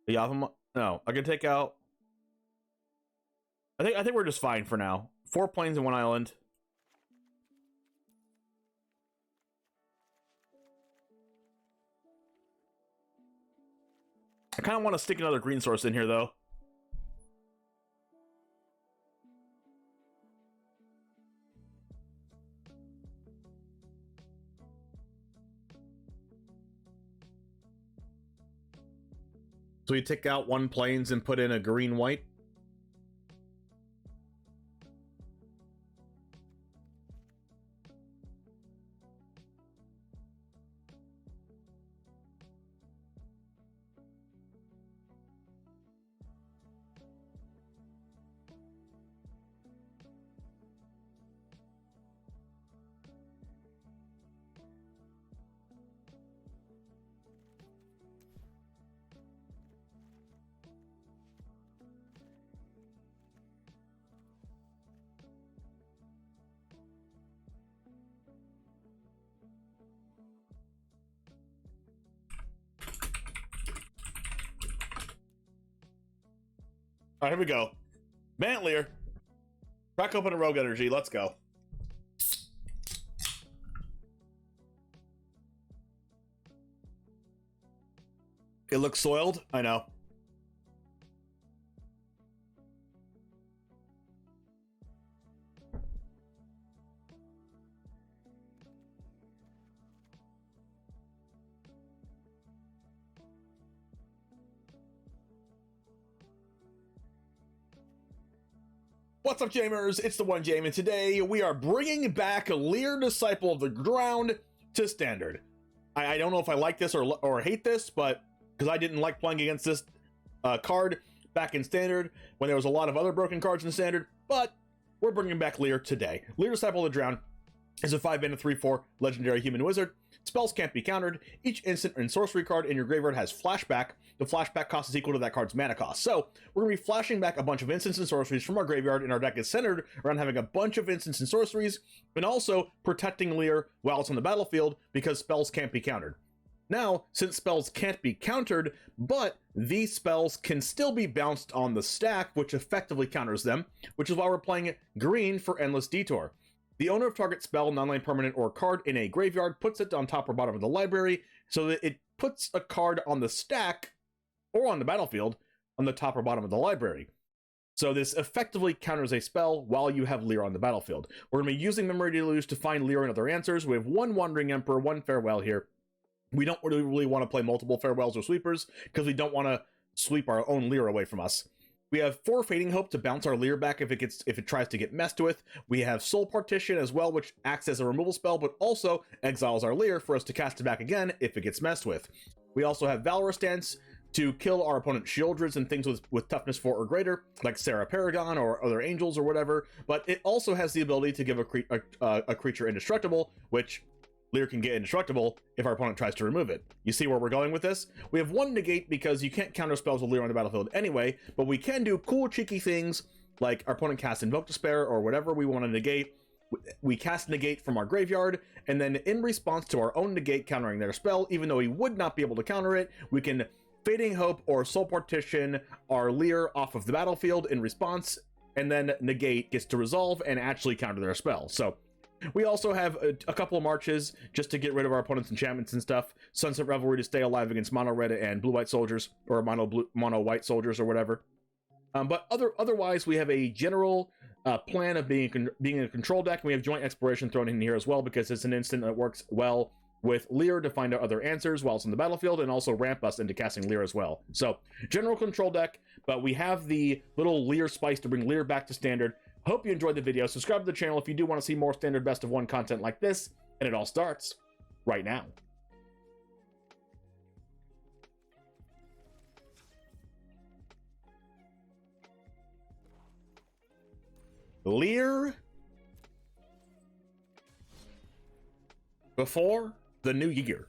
the Yavimaya. No, I can take out. I think we're just fine for now. 4 planes and 1 island. I kind of want to stick another green source in here though. So we take out 1 planes and put in a green-white. All right, here we go. Mantlier. Crack open a Rogue Energy. Let's go. It looks soiled. I know. What's up, Jamers? It's the One Jame, and today we are bringing back Lear, Disciple of the Ground, to Standard. I don't know if I like this or hate this, but because I didn't like playing against this card back in Standard when there was a lot of other broken cards in Standard, but we're bringing back Lear today. Lear, Disciple of the Ground is a 5-mana 3/4 legendary human wizard. Spells can't be countered. Each instant and sorcery card in your graveyard has flashback. The flashback cost is equal to that card's mana cost. So we're going to be flashing back a bunch of instants and sorceries from our graveyard, and our deck is centered around having a bunch of instants and sorceries, and also protecting Lear while it's on the battlefield because spells can't be countered. Now, since spells can't be countered, but these spells can still be bounced on the stack, which effectively counters them, which is why we're playing green for Endless Detour. The owner of target spell, non-land permanent, or card in a graveyard puts it on top or bottom of the library so that it puts a card on the stack or on the battlefield on the top or bottom of the library. So this effectively counters a spell while you have Lear on the battlefield. We're going to be using Memory Deluge to find Lear and other answers. We have one Wandering Emperor, one Farewell here. We don't really want to play multiple Farewells or Sweepers because we don't want to sweep our own Lear away from us. We have 4 Fading Hope to bounce our Lear back if it tries to get messed with. We have Soul Partition as well, which acts as a removal spell, but also exiles our Lear for us to cast it back again if it gets messed with. We also have Valorous Stance to kill our opponent's Shieldreds and things with toughness 4 or greater, like Sarah Paragon or other angels or whatever, but it also has the ability to give a creature indestructible, which Lear can get indestructible if our opponent tries to remove it. You see where we're going with this? We have 1 negate because you can't counter spells with Lear on the battlefield anyway, but we can do cool, cheeky things like our opponent casts Invoke Despair or whatever we want to negate. We cast negate from our graveyard, and then in response to our own negate countering their spell, even though we would not be able to counter it, we can Fading Hope or Soul Partition our Lear off of the battlefield in response, and then negate gets to resolve and actually counter their spell. So we also have a couple of marches just to get rid of our opponent's enchantments and stuff. Sunset Revelry to stay alive against mono red and blue white soldiers, or mono white soldiers or whatever. But otherwise, we have a general plan of being a control deck, and we have Joint Exploration thrown in here as well because it's an instant that works well with Lear to find out other answers while it's on the battlefield, and also ramp us into casting Lear as well. So general control deck, but we have the little Lear spice to bring Lear back to standard. Hope you enjoyed the video. Subscribe to the channel if you do want to see more standard best of 1 content like this, and it all starts right now. Lear before the new year.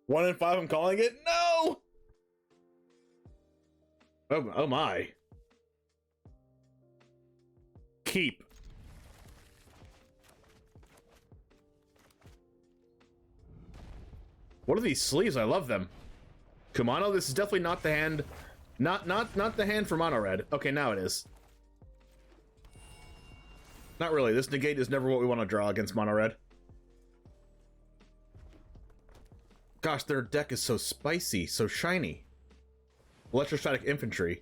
One in 5, I'm calling it. No! Oh my. Keep. What are these sleeves? I love them. Kumano, this is definitely not the hand. Not the hand for mono red. Okay, now it is. Not really. This negate is never what we want to draw against mono red. Gosh, their deck is so spicy, so shiny. Electrostatic Infantry.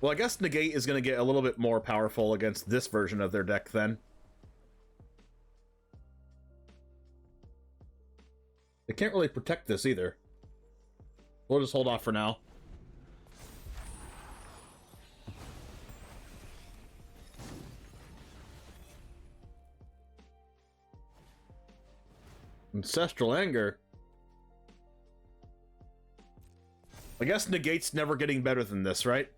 Well, I guess negate is going to get a little bit more powerful against this version of their deck then. They can't really protect this either. We'll just hold off for now. Ancestral Anger. I guess negate's never getting better than this, right?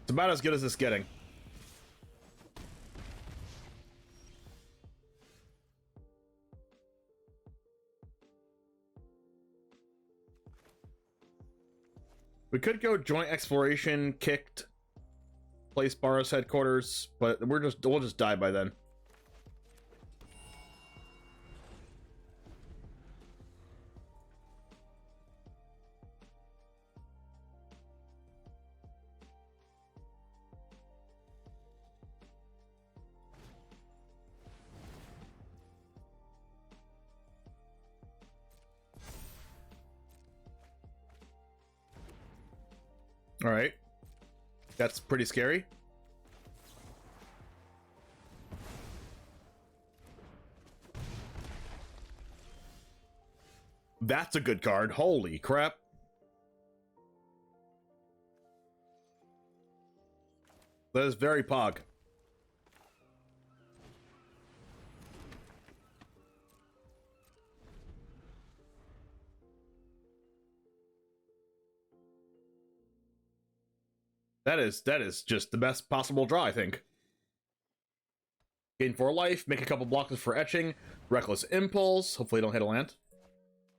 It's about as good as it's getting. We could go Joint Exploration, kicked, place Barros headquarters, but we'll just die by then. All right, that's pretty scary. That's a good card. Holy crap. That is very pog. That is just the best possible draw, I think. Gain 4 life, make a couple blockers for etching, reckless impulse. Hopefully, they don't hit a land.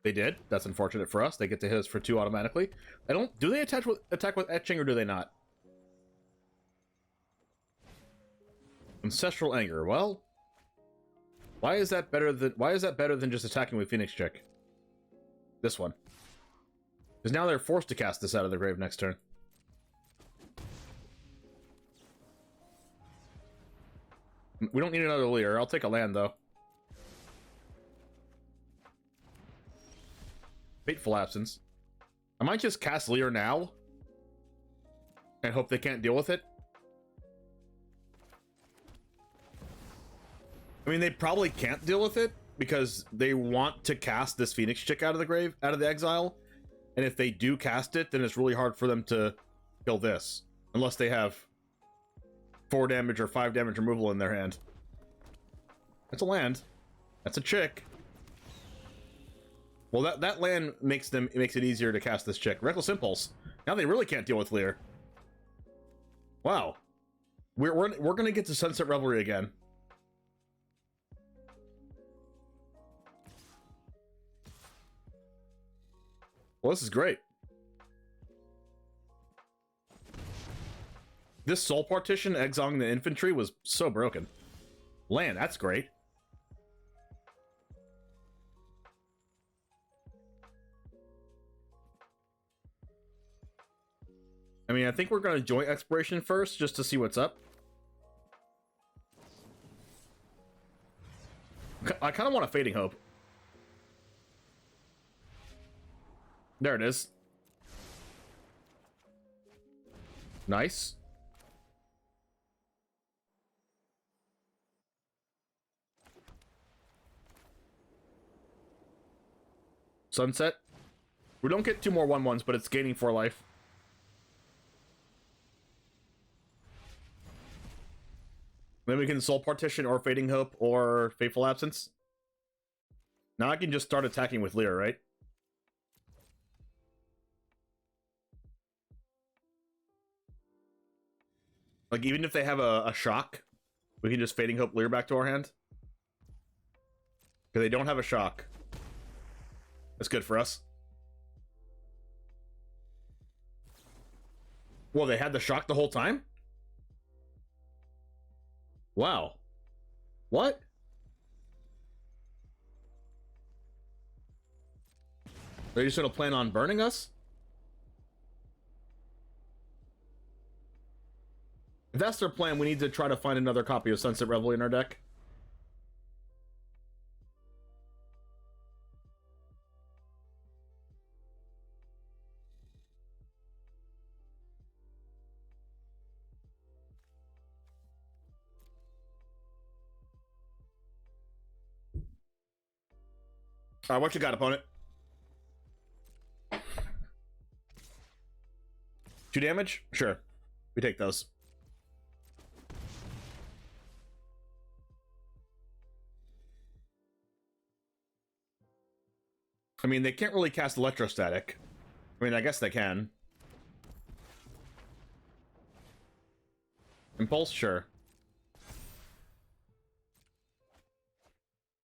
They did. That's unfortunate for us. They get to hit us for 2 automatically. I don't. Do they attack with etching or do they not? Ancestral anger. Well, why is that better than just attacking with Phoenix Chick? This one. Because now they're forced to cast this out of their grave next turn. We don't need another Leer. I'll take a land, though. Fateful Absence. I might just cast Leer now. And hope they can't deal with it. I mean, they probably can't deal with it. Because they want to cast this Phoenix Chick out of the grave, out of the exile. And if they do cast it, then it's really hard for them to kill this. Unless they have 4 damage or 5 damage removal in their hand. That's a land. That's a chick. Well, that land makes it easier to cast this chick. Reckless Impulse. Now they really can't deal with Leer. Wow. We're gonna get to Sunset Revelry again. Well, this is great. This Soul Partition exiling the infantry was so broken. Land, that's great. I mean, I think we're going to joint Exploration first, just to see what's up. I kind of want a Fading Hope. There it is. Nice. Sunset. We don't get 2 more 1/1s, but it's gaining 4 life. Then we can Soul Partition or Fading Hope or Fateful Absence. Now I can just start attacking with Leer, right? Like, even if they have a shock, we can just Fading Hope Leer back to our hand. Because they don't have a shock. That's good for us. Well, they had the shock the whole time? Wow. What? They're just gonna plan on burning us? If that's their plan, we need to try to find another copy of Sunset Revelry in our deck. Alright, what you got, opponent? 2 damage? Sure. We take those. I mean, they can't really cast Electrostatic. I mean, I guess they can. Impulse? Sure.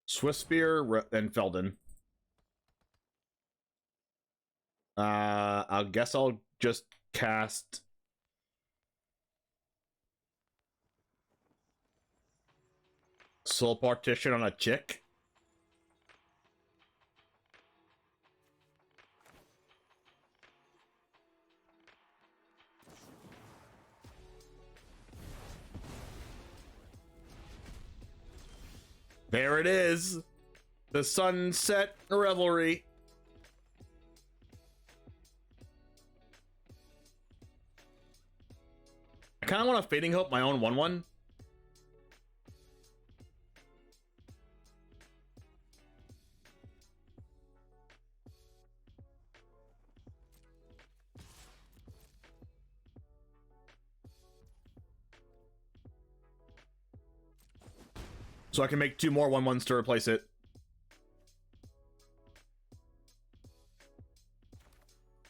Swift Spear and Felden. I guess I'll just cast Soul Partition on a chick. There it is. The Sunset Revelry. I kind of want to Fading Hope my own 1/1. So I can make 2 more 1/1s to replace it.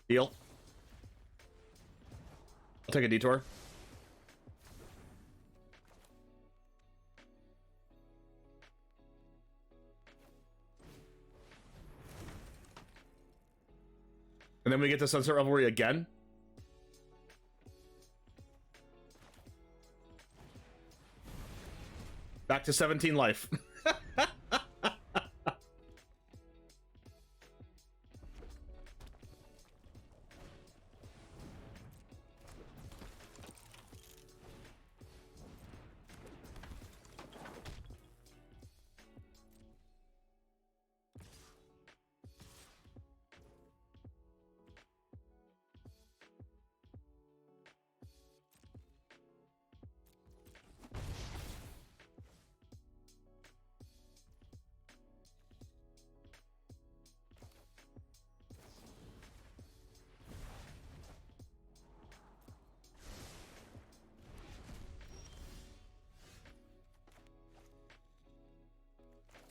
Deal. Take a detour. And then we get to Sunset Revelry again. Back to 17 life.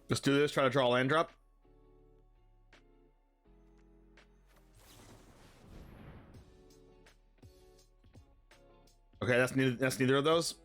Let's do this, try to draw a land drop. Okay, that's neither of those.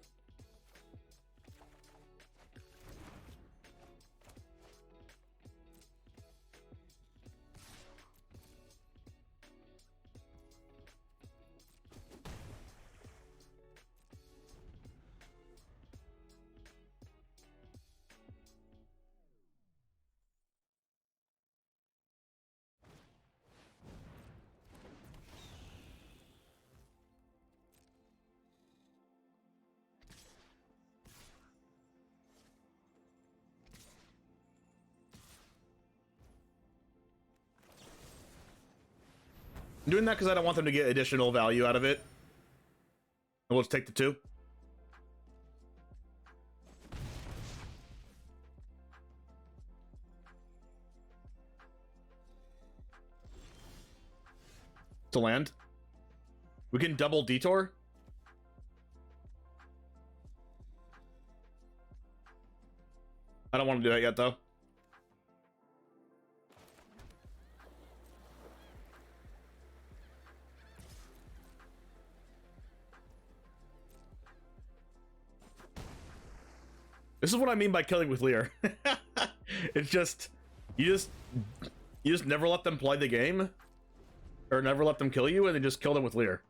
I'm doing that because I don't want them to get additional value out of it. And we'll just take the 2. To land. We can double detour. I don't want to do that yet, though. This is what I mean by killing with Lear. It's just you just never let them play the game, or never let them kill you, and then just kill them with Lear.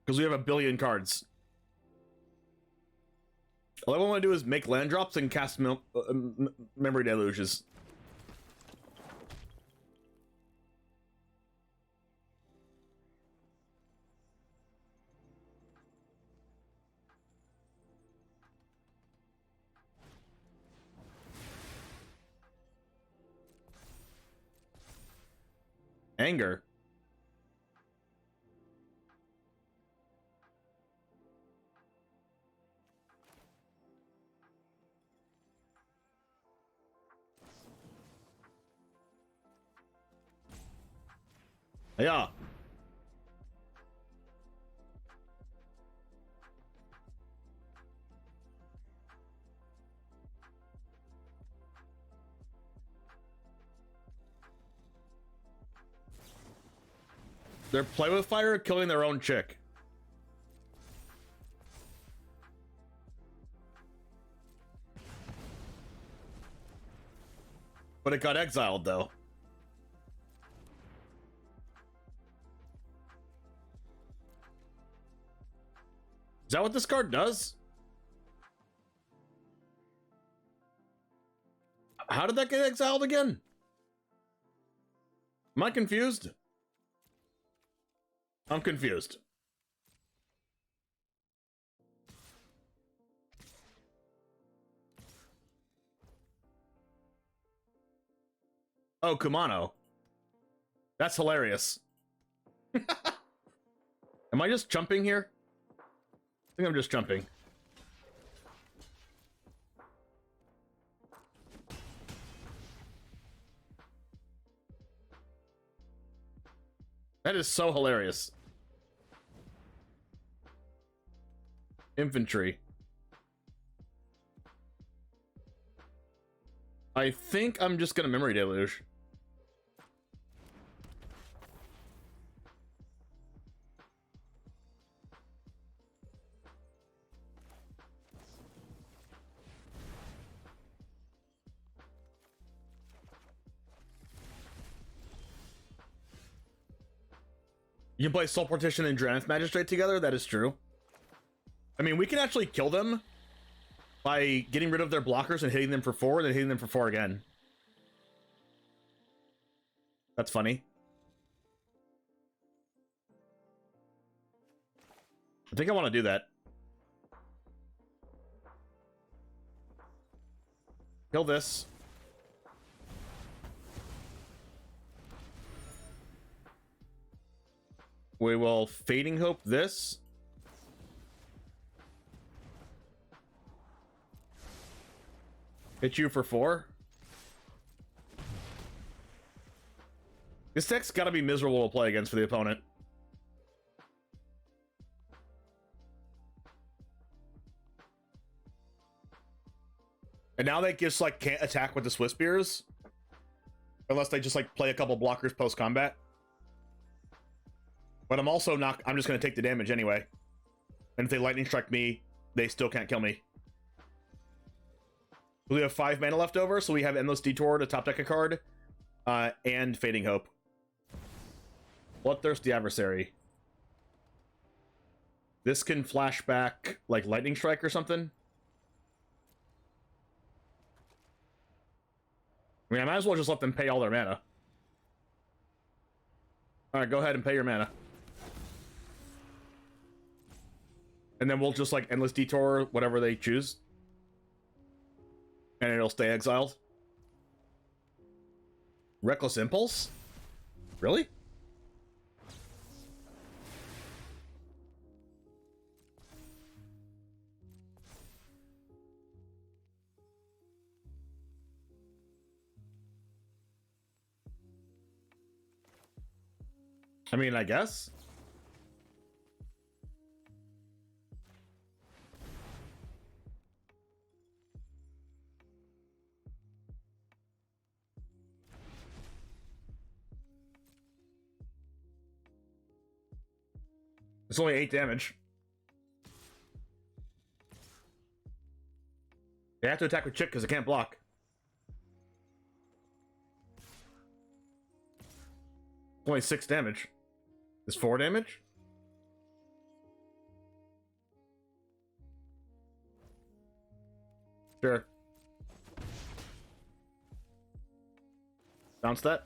Because we have a billion cards. All I want to do is make land drops and cast memory deluges. Anger. Yeah. They're play with fire, killing their own chick. But it got exiled, though. Is that what this card does? How did that get exiled again? Am I confused? I'm confused. Oh, Kumano. That's hilarious. Am I just jumping here? I think I'm just jumping. That is so hilarious. Infantry. I think I'm just gonna memory deluge. You can play Soul Partition and Drannith Magistrate together. That is true. I mean, we can actually kill them by getting rid of their blockers and hitting them for 4, and then hitting them for 4 again. That's funny. I think I want to do that. Kill this. We will Fading Hope this. Hit you for 4. This deck's gotta be miserable to play against for the opponent. And now they just like can't attack with the Swiss Spears. Unless they just like play a couple blockers post-combat. But I'm also not, I'm just gonna take the damage anyway. And if they lightning strike me, they still can't kill me. We have 5 mana left over, so we have Endless Detour to top deck a card, and Fading Hope. Bloodthirsty Adversary. This can flash back like Lightning Strike or something. I mean, I might as well just let them pay all their mana. Alright, go ahead and pay your mana. And then we'll just like Endless Detour whatever they choose. And it'll stay exiled. Reckless Impulse? Really? I mean, I guess. It's only 8 damage. They have to attack with Chick because it can't block. Only 6 damage. Is 4 damage? Sure. Bounce that.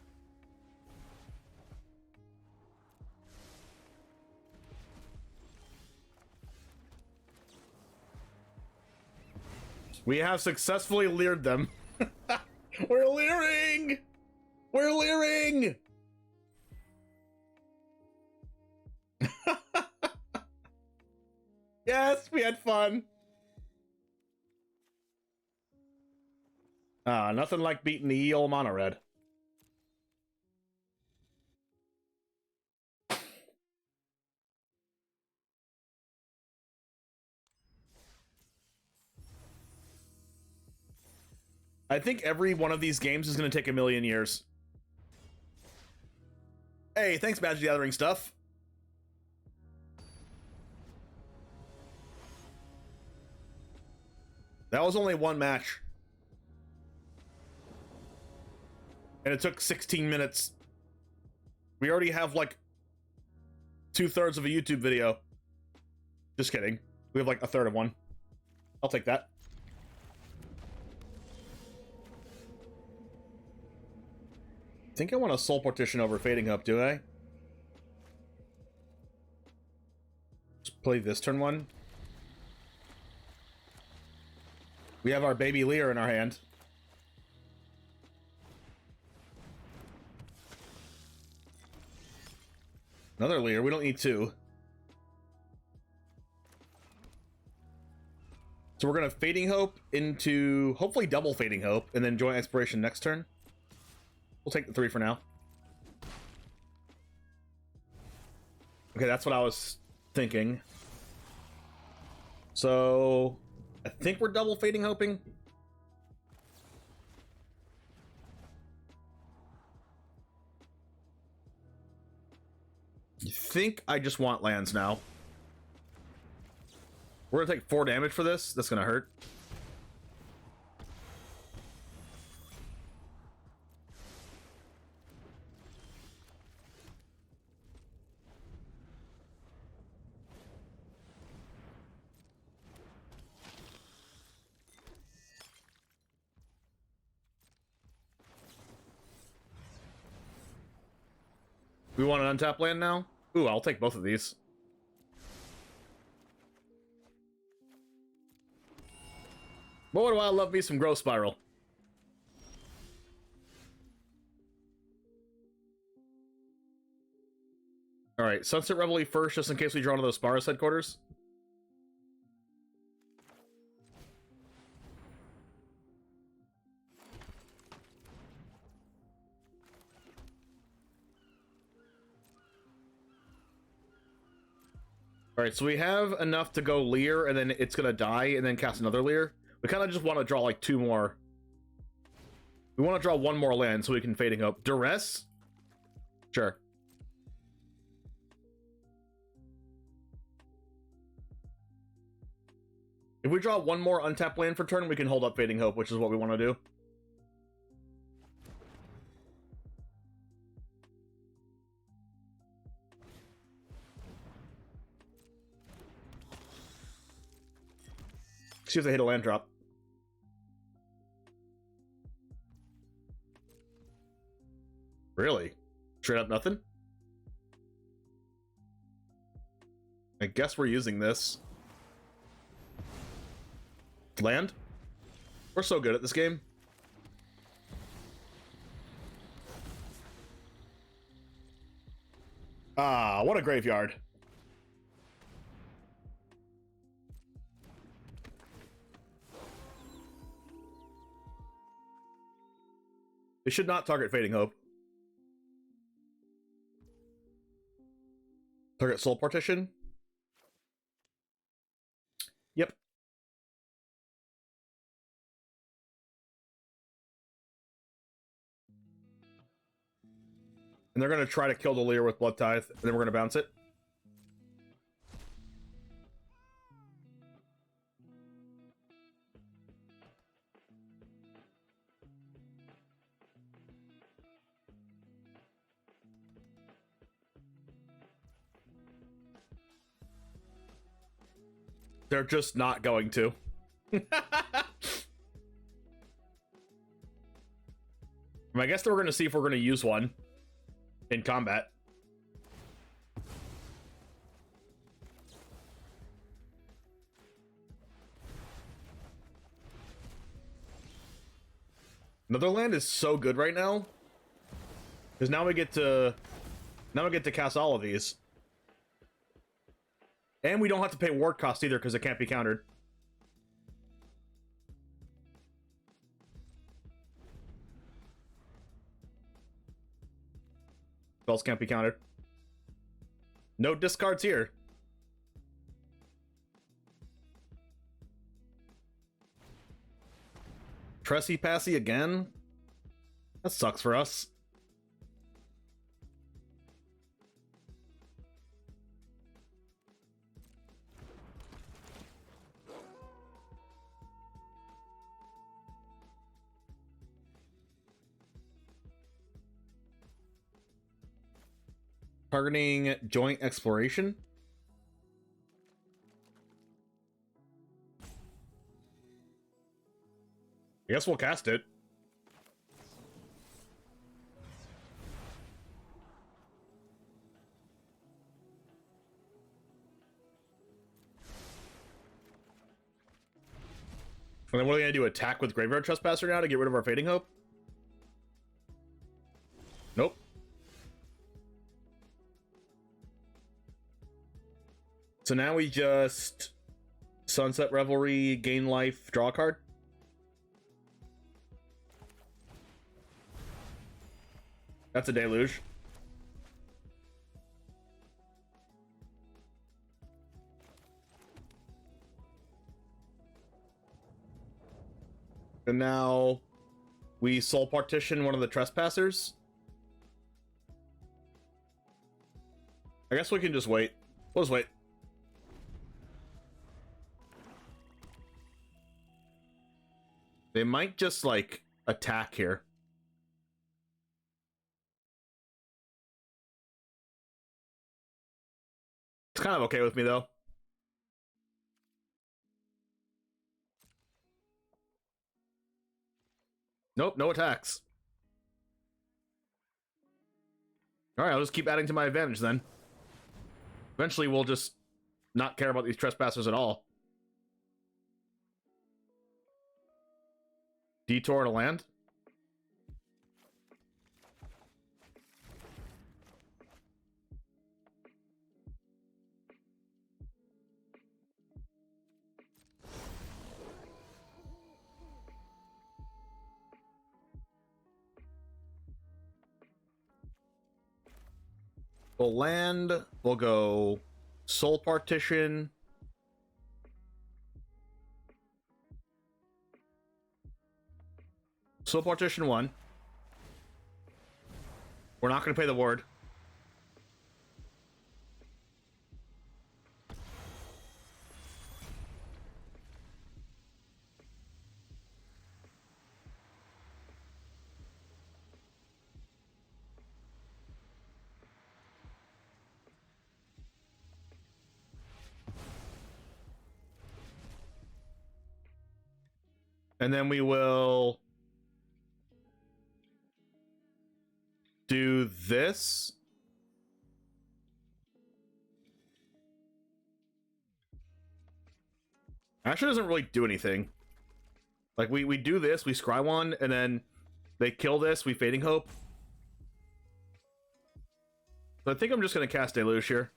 We have successfully leered them. We're leering! We're leering! Yes, we had fun. Nothing like beating the old mono red. I think every one of these games is going to take 1,000,000 years. Hey, thanks, Magic the Gathering stuff. That was only 1 match. And it took 16 minutes. We already have like 2/3 of a YouTube video. Just kidding. We have like 1/3 of one. I'll take that. I think I want a Soul Partition over Fading Hope, do I? Just play this turn 1. We have our baby Lear in our hand. Another Lear, we don't need 2. So we're gonna Fading Hope into hopefully double Fading Hope and then Joint Exploration next turn. We'll take the 3 for now. Okay, that's what I was thinking. So I think we're double Fading Hoping. I think I just want lands now. We're gonna take 4 damage for this. That's gonna hurt. We want an untap land now? Ooh, I'll take both of these. Boy, do I love me some Growth Spiral. Alright, Sunset Reveille first, just in case we draw one of those Sparrows headquarters. Alright, so we have enough to go Leer, and then it's gonna die, and then cast another Leer. We kind of just want to draw like 2 more. We want to draw 1 more land so we can Fading Hope. Duress? Sure. If we draw 1 more untapped land for turn, we can hold up Fading Hope, which is what we want to do. See if they hit a land drop. Really? Straight up nothing? I guess we're using this. Land? We're so good at this game. Ah, what a graveyard. They should not target Fading Hope. Target Soul Partition? Yep. And they're going to try to kill the Leer with Blood Tithe, and then we're going to bounce it. They're just not going to. I guess we're going to see if we're going to use one in combat. Another land is so good right now, because now we get to cast all of these. And we don't have to pay ward cost either, because it can't be countered. Spells can't be countered. No discards here. Tressy Passy again? That sucks for us. Targeting Joint Exploration. I guess we'll cast it. And then what are they gonna do? Attack with Graveyard Trespasser now to get rid of our Fading Hope? Nope. So now we just Sunset Revelry, gain life, draw a card. That's a deluge. And now we soul partition one of the trespassers. I guess we can just wait. We'll just wait. They might just, like, attack here. It's kind of okay with me, though. Nope, no attacks. All right, I'll just keep adding to my advantage then. Eventually, we'll just not care about these trespassers at all. Detour to land? We'll land. We'll go Soul Partition. Soul Partition 1. We're not going to pay the ward. And then we will do this. Actually doesn't really do anything. Like we do this, we scry one, and then they kill this, we Fading Hope. So I think I'm just gonna cast Deluge here.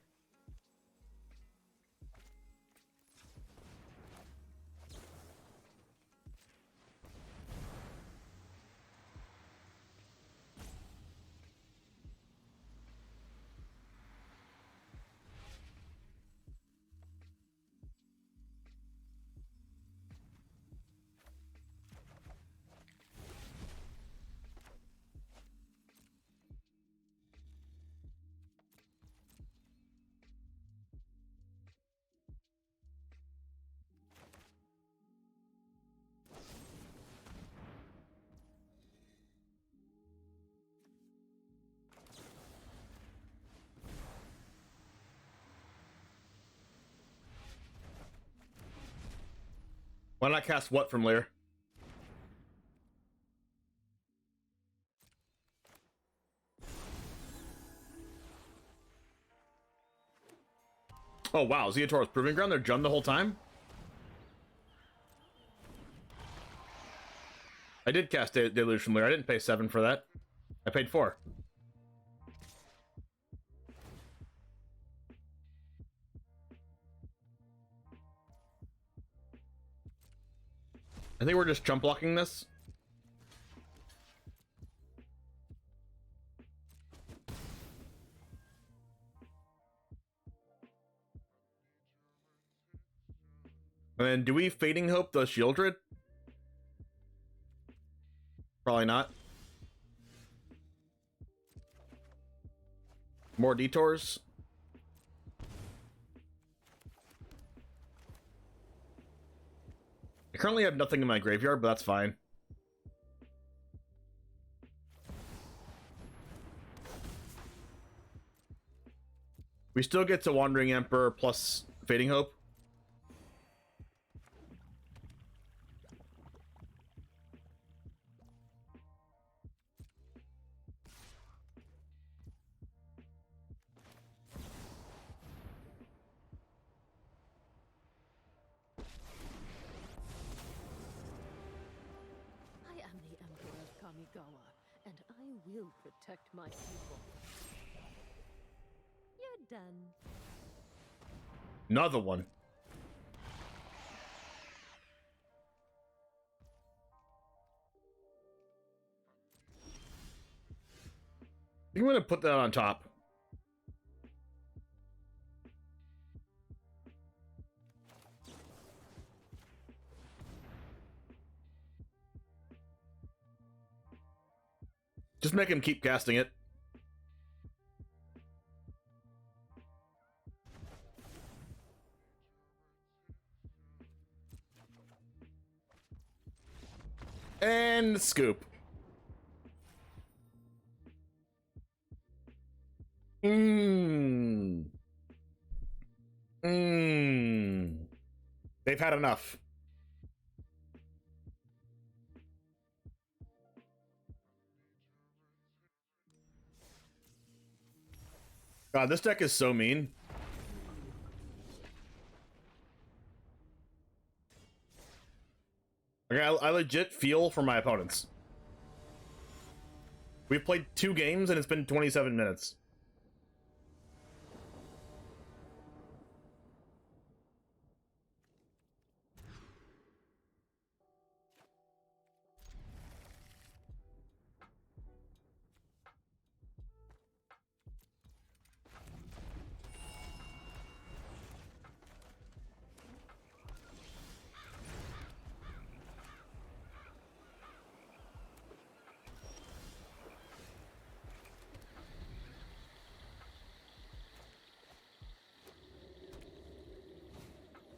Why not cast what from Lear? Oh wow, Zeator was Proving Ground, they're Jund the whole time? I did cast Deluge from Lear, I didn't pay 7 for that. I paid 4. I think we're just jump blocking this. And then do we Fading Hope the Shieldred? Probably not. More detours. I currently have nothing in my graveyard, but that's fine. We still get to Wandering Emperor plus Fading Hope. I am the Emperor of Kamigawa, and I will protect my people. You're done. Another one. I'm gonna put that on top. Just make him keep casting it. And scoop. They've had enough. God, this deck is so mean. Okay, I legit feel for my opponents. We've played 2 games and it's been 27 minutes.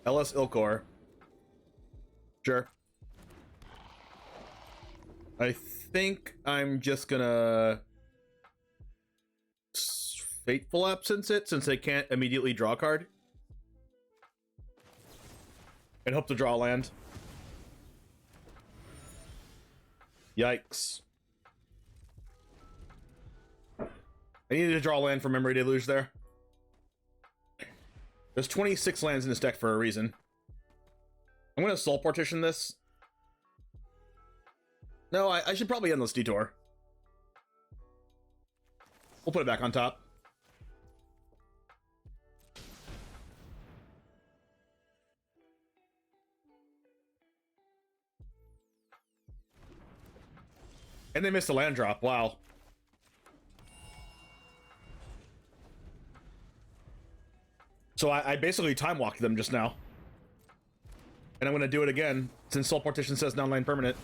LS Ilkor. Sure. I think I'm just gonna Fateful Absence it since they can't immediately draw a card. And hope to draw a land. Yikes. I needed to draw a land for Memory Deluge there. There's 26 lands in this deck for a reason. I'm gonna Soul Partition this. No, I should probably end this Detour. We'll put it back on top. And they missed a land drop. Wow. So I basically time walked them just now. And I'm going to do it again, since Soul Partition says non-land permanent.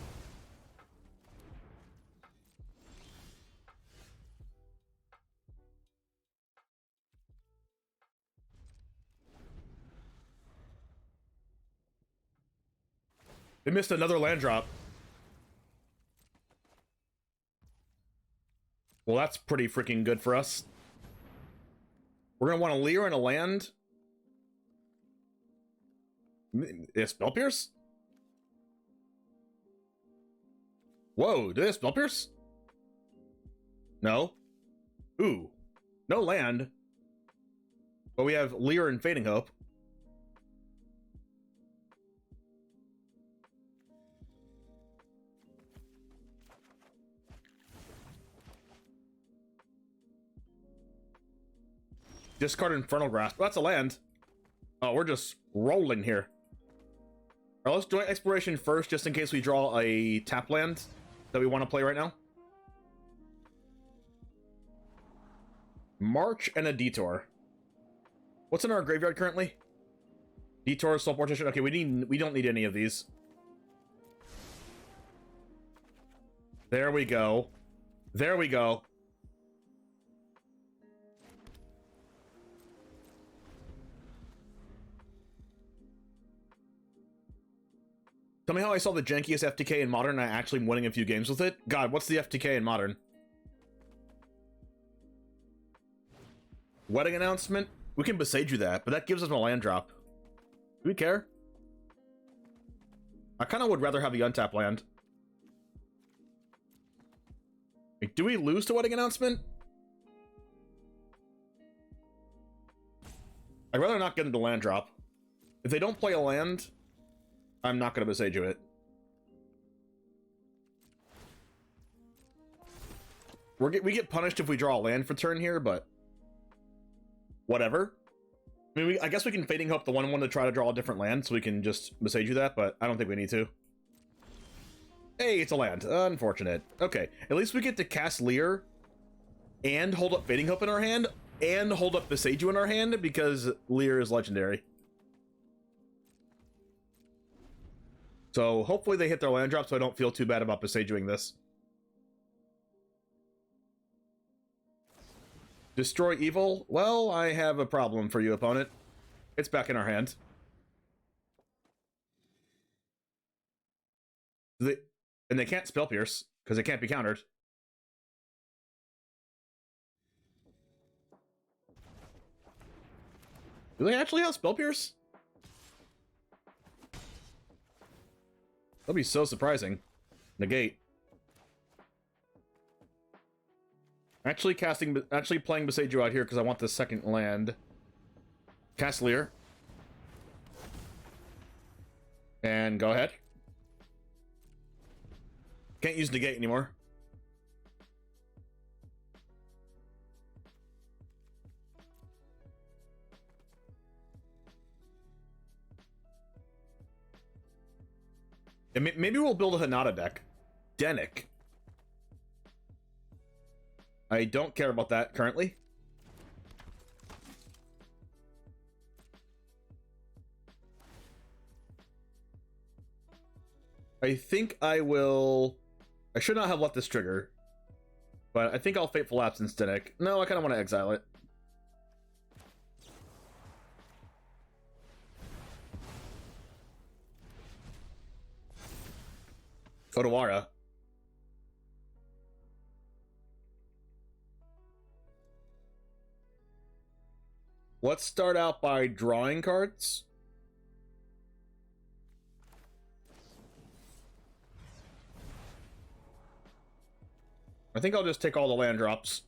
They missed another land drop. Well, that's pretty freaking good for us. We're going to want a Leer and a land. Is Spell Pierce? Whoa, do they have Spell Pierce? No. Ooh. No land. But we have Leer and Fading Hope. Discard Infernal Grasp. That's a land. Oh, we're just rolling here. All right, let's joint exploration first, just in case we draw a tap land that we want to play right now. March and a Detour. What's in our graveyard currently? Detour, Soul Partition. Okay, we don't need any of these. There we go. There we go. Tell me how I saw the jankiest FTK in Modern and I actually am winning a few games with it. God, what's the FTK in Modern? Wedding Announcement? We can besage you that, but that gives us a land drop. Do we care? I kind of would rather have the untapped land. Wait, do we lose to Wedding Announcement? I'd rather not get into land drop. If they don't play a land, I'm not going to besage you it. We get punished if we draw a land for turn here, but whatever. I mean, I guess we can Fading Hope the 1/1 to try to draw a different land, so we can just besage you that, but I don't think we need to. Hey, it's a land. Unfortunate. Okay, at least we get to cast Leer and hold up Fading Hope in our hand and hold up Besage You in our hand because Leer is legendary. So hopefully they hit their land drop so I don't feel too bad about besageing this. Destroy Evil? Well, I have a problem for you, opponent. It's back in our hand. And they can't Spell Pierce, because it can't be countered. Do they actually have Spell Pierce? That'd be so surprising. Negate. Actually playing Besaidu out here because I want the second land. Castlier. And go ahead. Can't use negate anymore. And maybe we'll build a Hanada deck. Denick. I don't care about that currently. I think I will... I should not have let this trigger. But I think I'll Fateful Absence Denick. No, I kind of want to exile it. Otawara. Let's start out by drawing cards. I think I'll just take all the land drops.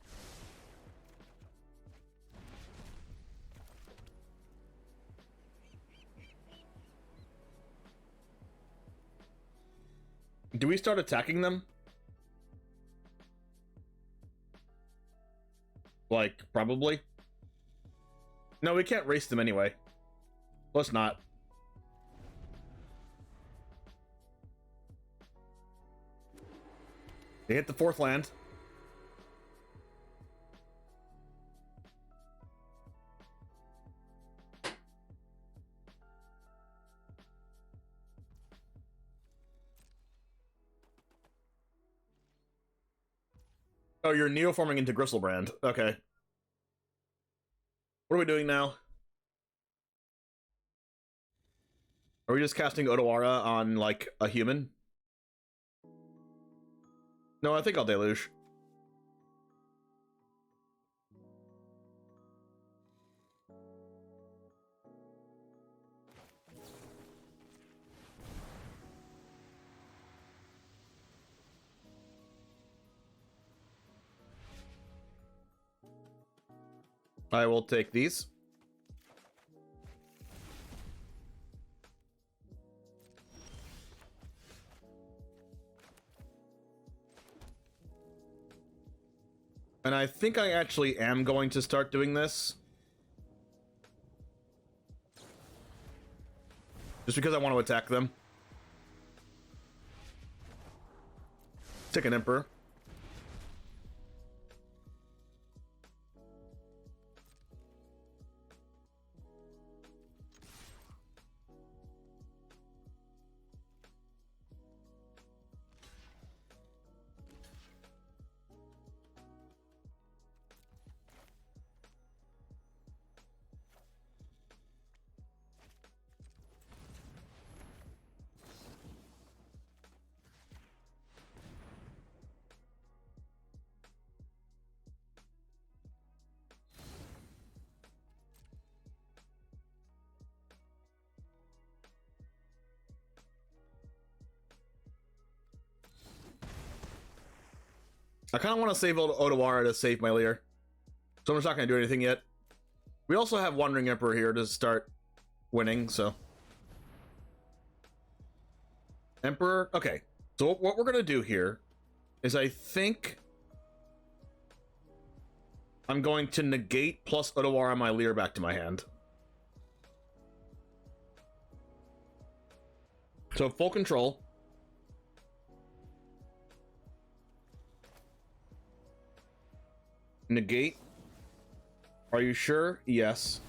Do we start attacking them? Like, probably. No, we can't race them anyway. Let's not. They hit the fourth land. Oh, you're neoforming into Gristlebrand. Okay. What are we doing now? Are we just casting Otawara on, like, a human? No, I think I'll Deluge. I will take these. And I think I actually am going to start doing this. Just because I want to attack them. Take an Emperor. I kind of want to save Otawara to save my Leer. So I'm just not going to do anything yet. We also have Wandering Emperor here to start winning, so. Emperor. Okay. So what we're going to do here is I think I'm going to negate plus Otawara my Leer back to my hand. So full control. Negate. Are you sure? Yes.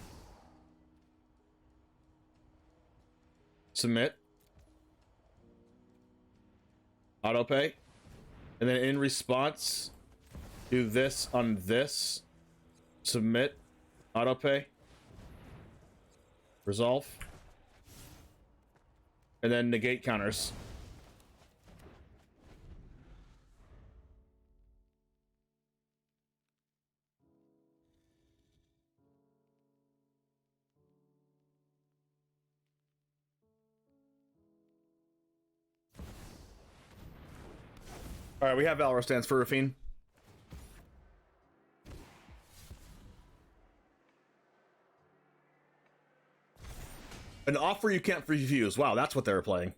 Submit. Autopay. And then in response, do this on this. Submit. Autopay. Resolve. And then negate counters. Alright, we have Valor Stance for Rafine. An offer you can't refuse. Wow, that's what they were playing.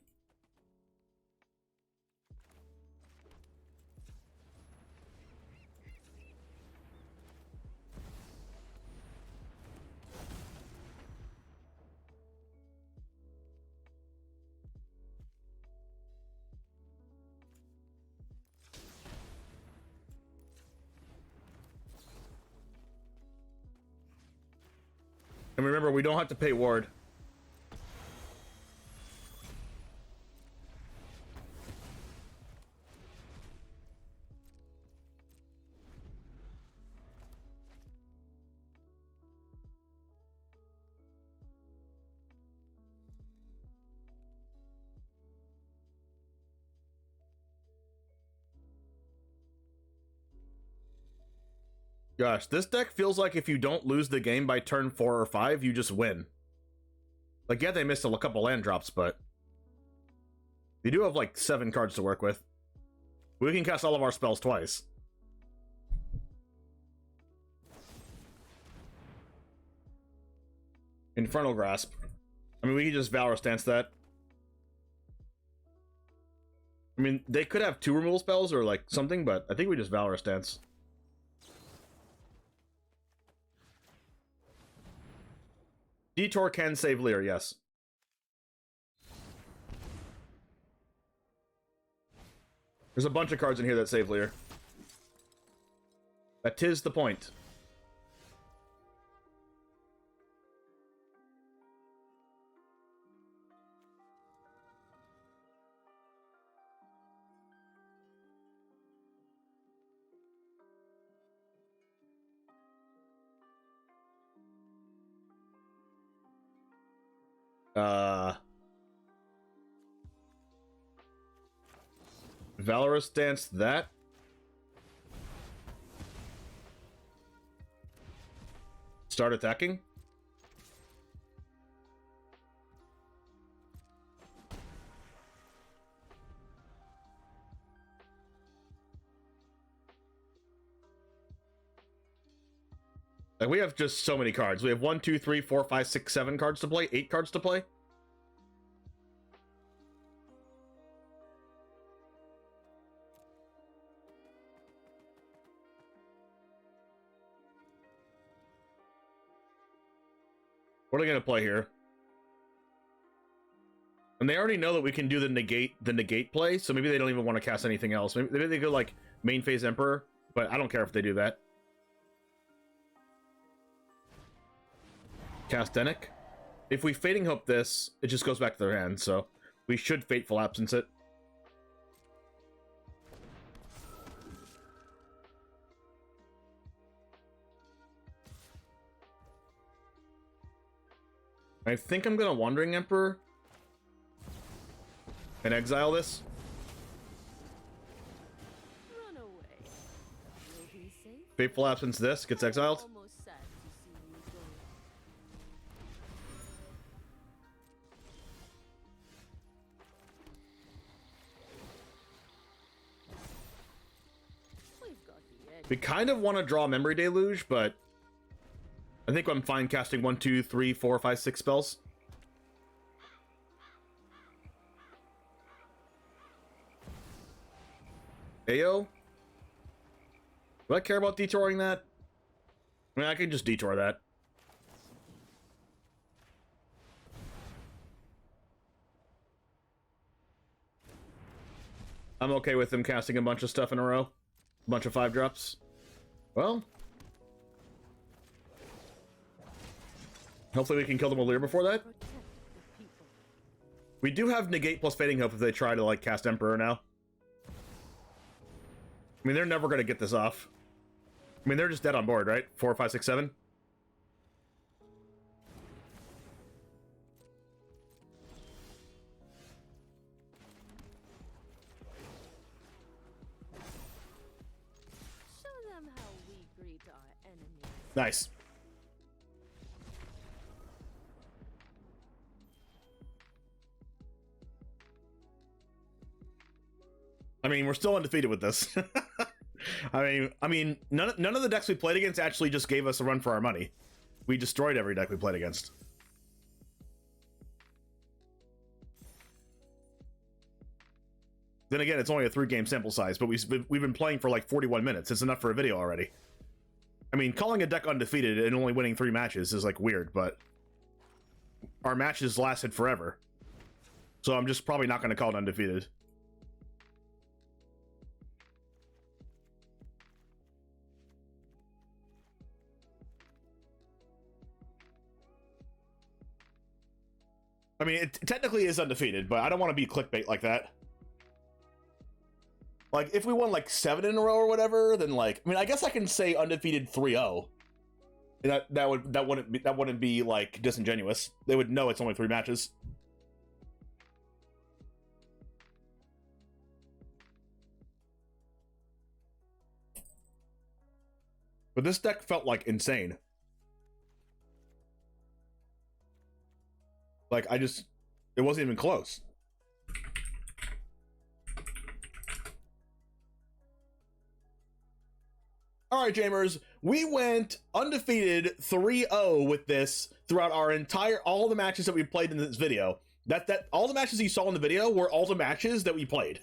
And remember, we don't have to pay ward. Gosh, this deck feels like if you don't lose the game by turn 4 or 5, you just win. Like, yeah, they missed a couple land drops, but you do have like 7 cards to work with. We can cast all of our spells twice. Infernal Grasp. I mean, we can just Valor Stance that. I mean, they could have 2 removal spells or like something, but I think we just Valor Stance. Detour can save Lear, yes. There's a bunch of cards in here that save Lear. That is the point. Valorous Stance that. Start attacking. Like, we have just so many cards. We have 1, 2, 3, 4, 5, 6, 7 cards to play, 8 cards to play. What are they gonna play here? And they already know that we can do the negate play, so maybe they don't even want to cast anything else. Maybe they go like main phase Emperor, but I don't care if they do that. Cast Denic. If we Fading Hope this, it just goes back to their hand, so we should Fateful Absence it. I think I'm gonna Wandering Emperor and exile this. Run away. You'll be safe. Fateful Absence this gets exiled. Almost sad to see you go. We've got the edge. We kind of want to draw Memory Deluge, but I think I'm fine casting 1, 2, 3, 4, 5, 6 spells. Ayo? Do I care about detouring that? I mean, I can just detour that. I'm okay with them casting a bunch of stuff in a row. A bunch of 5-drops. Well, hopefully we can kill them with Lear before that. We do have Negate plus Fading Hope if they try to, like, cast Emperor now. I mean, they're never going to get this off. I mean, they're just dead on board, right? 4, 5, 6, 7. Show them how we greet our enemies. Nice. I mean, we're still undefeated with this. I mean, none of the decks we played against actually just gave us a run for our money. We destroyed every deck we played against. Then again, it's only a 3-game sample size, but we've been playing for like 41 minutes. It's enough for a video already. I mean, calling a deck undefeated and only winning 3 matches is like weird, but our matches lasted forever. So I'm just probably not going to call it undefeated. I mean, it technically is undefeated, but I don't want to be clickbait like that. Like, if we won like 7 in a row or whatever, then like, I mean, I guess I can say undefeated 3-0. And that wouldn't be like disingenuous. They would know it's only 3 matches. But this deck felt like insane. Like, it wasn't even close. All right, Jamers, we went undefeated 3-0 with this throughout all the matches that we played in this video. All the matches you saw in the video were all the matches that we played.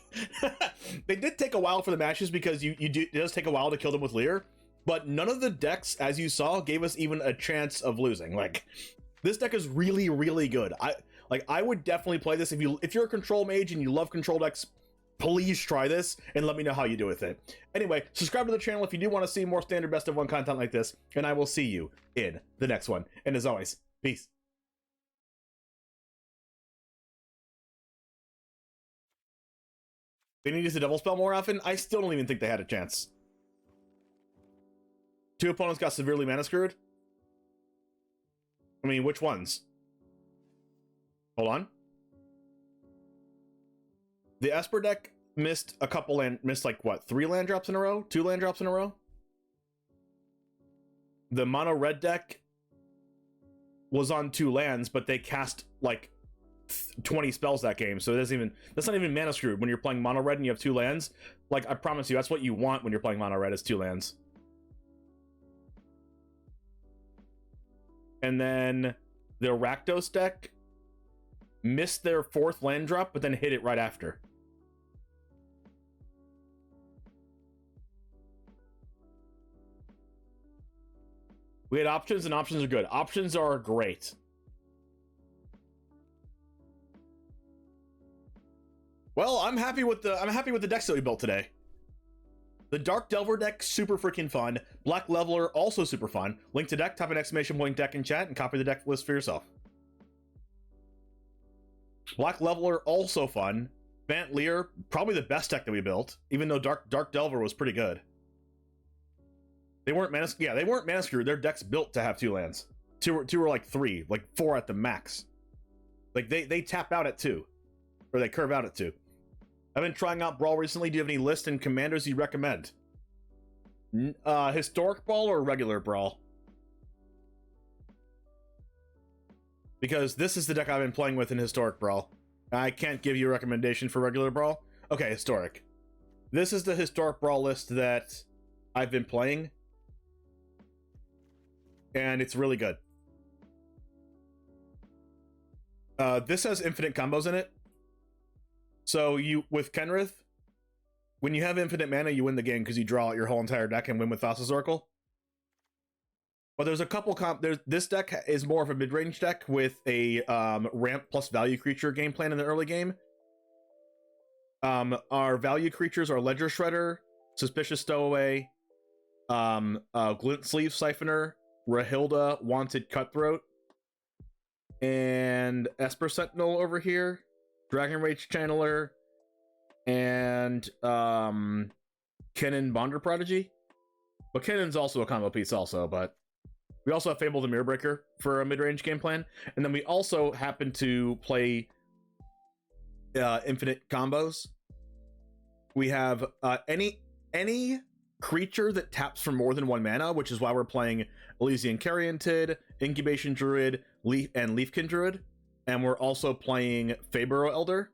They did take a while for the matches because it does take a while to kill them with Lear, but none of the decks, as you saw, gave us even a chance of losing. Like, this deck is really, really good. I would definitely play this if you're a control mage and you love control decks. Please try this and let me know how you do with it. Anyway, subscribe to the channel if you do want to see more standard best of 1 content like this, and I will see you in the next one. And as always, peace. They need to use the double spell more often? I still don't even think they had a chance. 2 opponents got severely mana screwed? I mean, which ones? Hold on. The Esper deck missed like what, 3 land drops in a row? 2 land drops in a row? The mono red deck was on 2 lands, but they cast like 20 spells that game, so that's not even mana screwed when you're playing mono red and you have 2 lands. Like, I promise you, that's what you want when you're playing mono red, is 2 lands. And then the Rakdos deck missed their 4th land drop, but then hit it right after. We had options, and options are good. Options are great. Well, I'm happy with the decks that we built today. The Dark Delver deck, super freaking fun. Black Leveler, also super fun. Link to deck, type an exclamation point deck in chat, and copy the deck list for yourself. Black Leveler, also fun. Bant Lear, probably the best deck that we built, even though Dark Delver was pretty good. They weren't mana screwed. Their deck's built to have 2 lands. Two were like 3, like 4 at the max. Like, they tap out at 2. Or they curve out at 2. I've been trying out Brawl recently. Do you have any lists and commanders you recommend? Historic Brawl or regular Brawl? Because this is the deck I've been playing with in Historic Brawl. I can't give you a recommendation for regular Brawl. Okay, Historic. This is the Historic Brawl list that I've been playing. And it's really good. This has infinite combos in it. So with Kenrith, when you have infinite mana, you win the game because you draw out your whole entire deck and win with Thassa's Oracle. But there's a couple this deck is more of a mid-range deck with a ramp plus value creature game plan in the early game. Our value creatures are Ledger Shredder, Suspicious Stowaway, Glint Sleeve Siphoner, Rahilda, Wanted Cutthroat, and Esper Sentinel over here, Dragon Rage Channeler, and Kennen Bonder Prodigy. But Kennen's also a combo piece also, but we also have Fable the Mirror Breaker for a mid-range game plan. And then we also happen to play infinite combos. We have any creature that taps for more than 1 mana, which is why we're playing Elysian Caryatid, Incubation Druid, Leafkin Druid, and we're also playing Fabro Elder.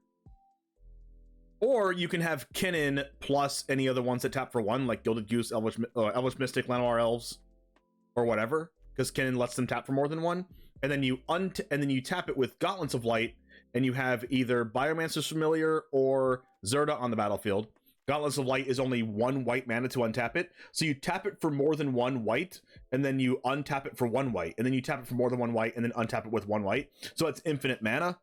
Or you can have Kennen plus any other ones that tap for 1, like Gilded Goose, Elvish Mystic, Llanowar Elves, or whatever, because Kennen lets them tap for more than 1. And then you tap it with Gauntlets of Light and you have either Biomancer's Familiar or Zerda on the battlefield. Gauntlets of Light is only 1 white mana to untap it. So you tap it for more than 1 white, and then you untap it for 1 white, and then you tap it for more than 1 white, and then untap it with 1 white. So it's infinite mana.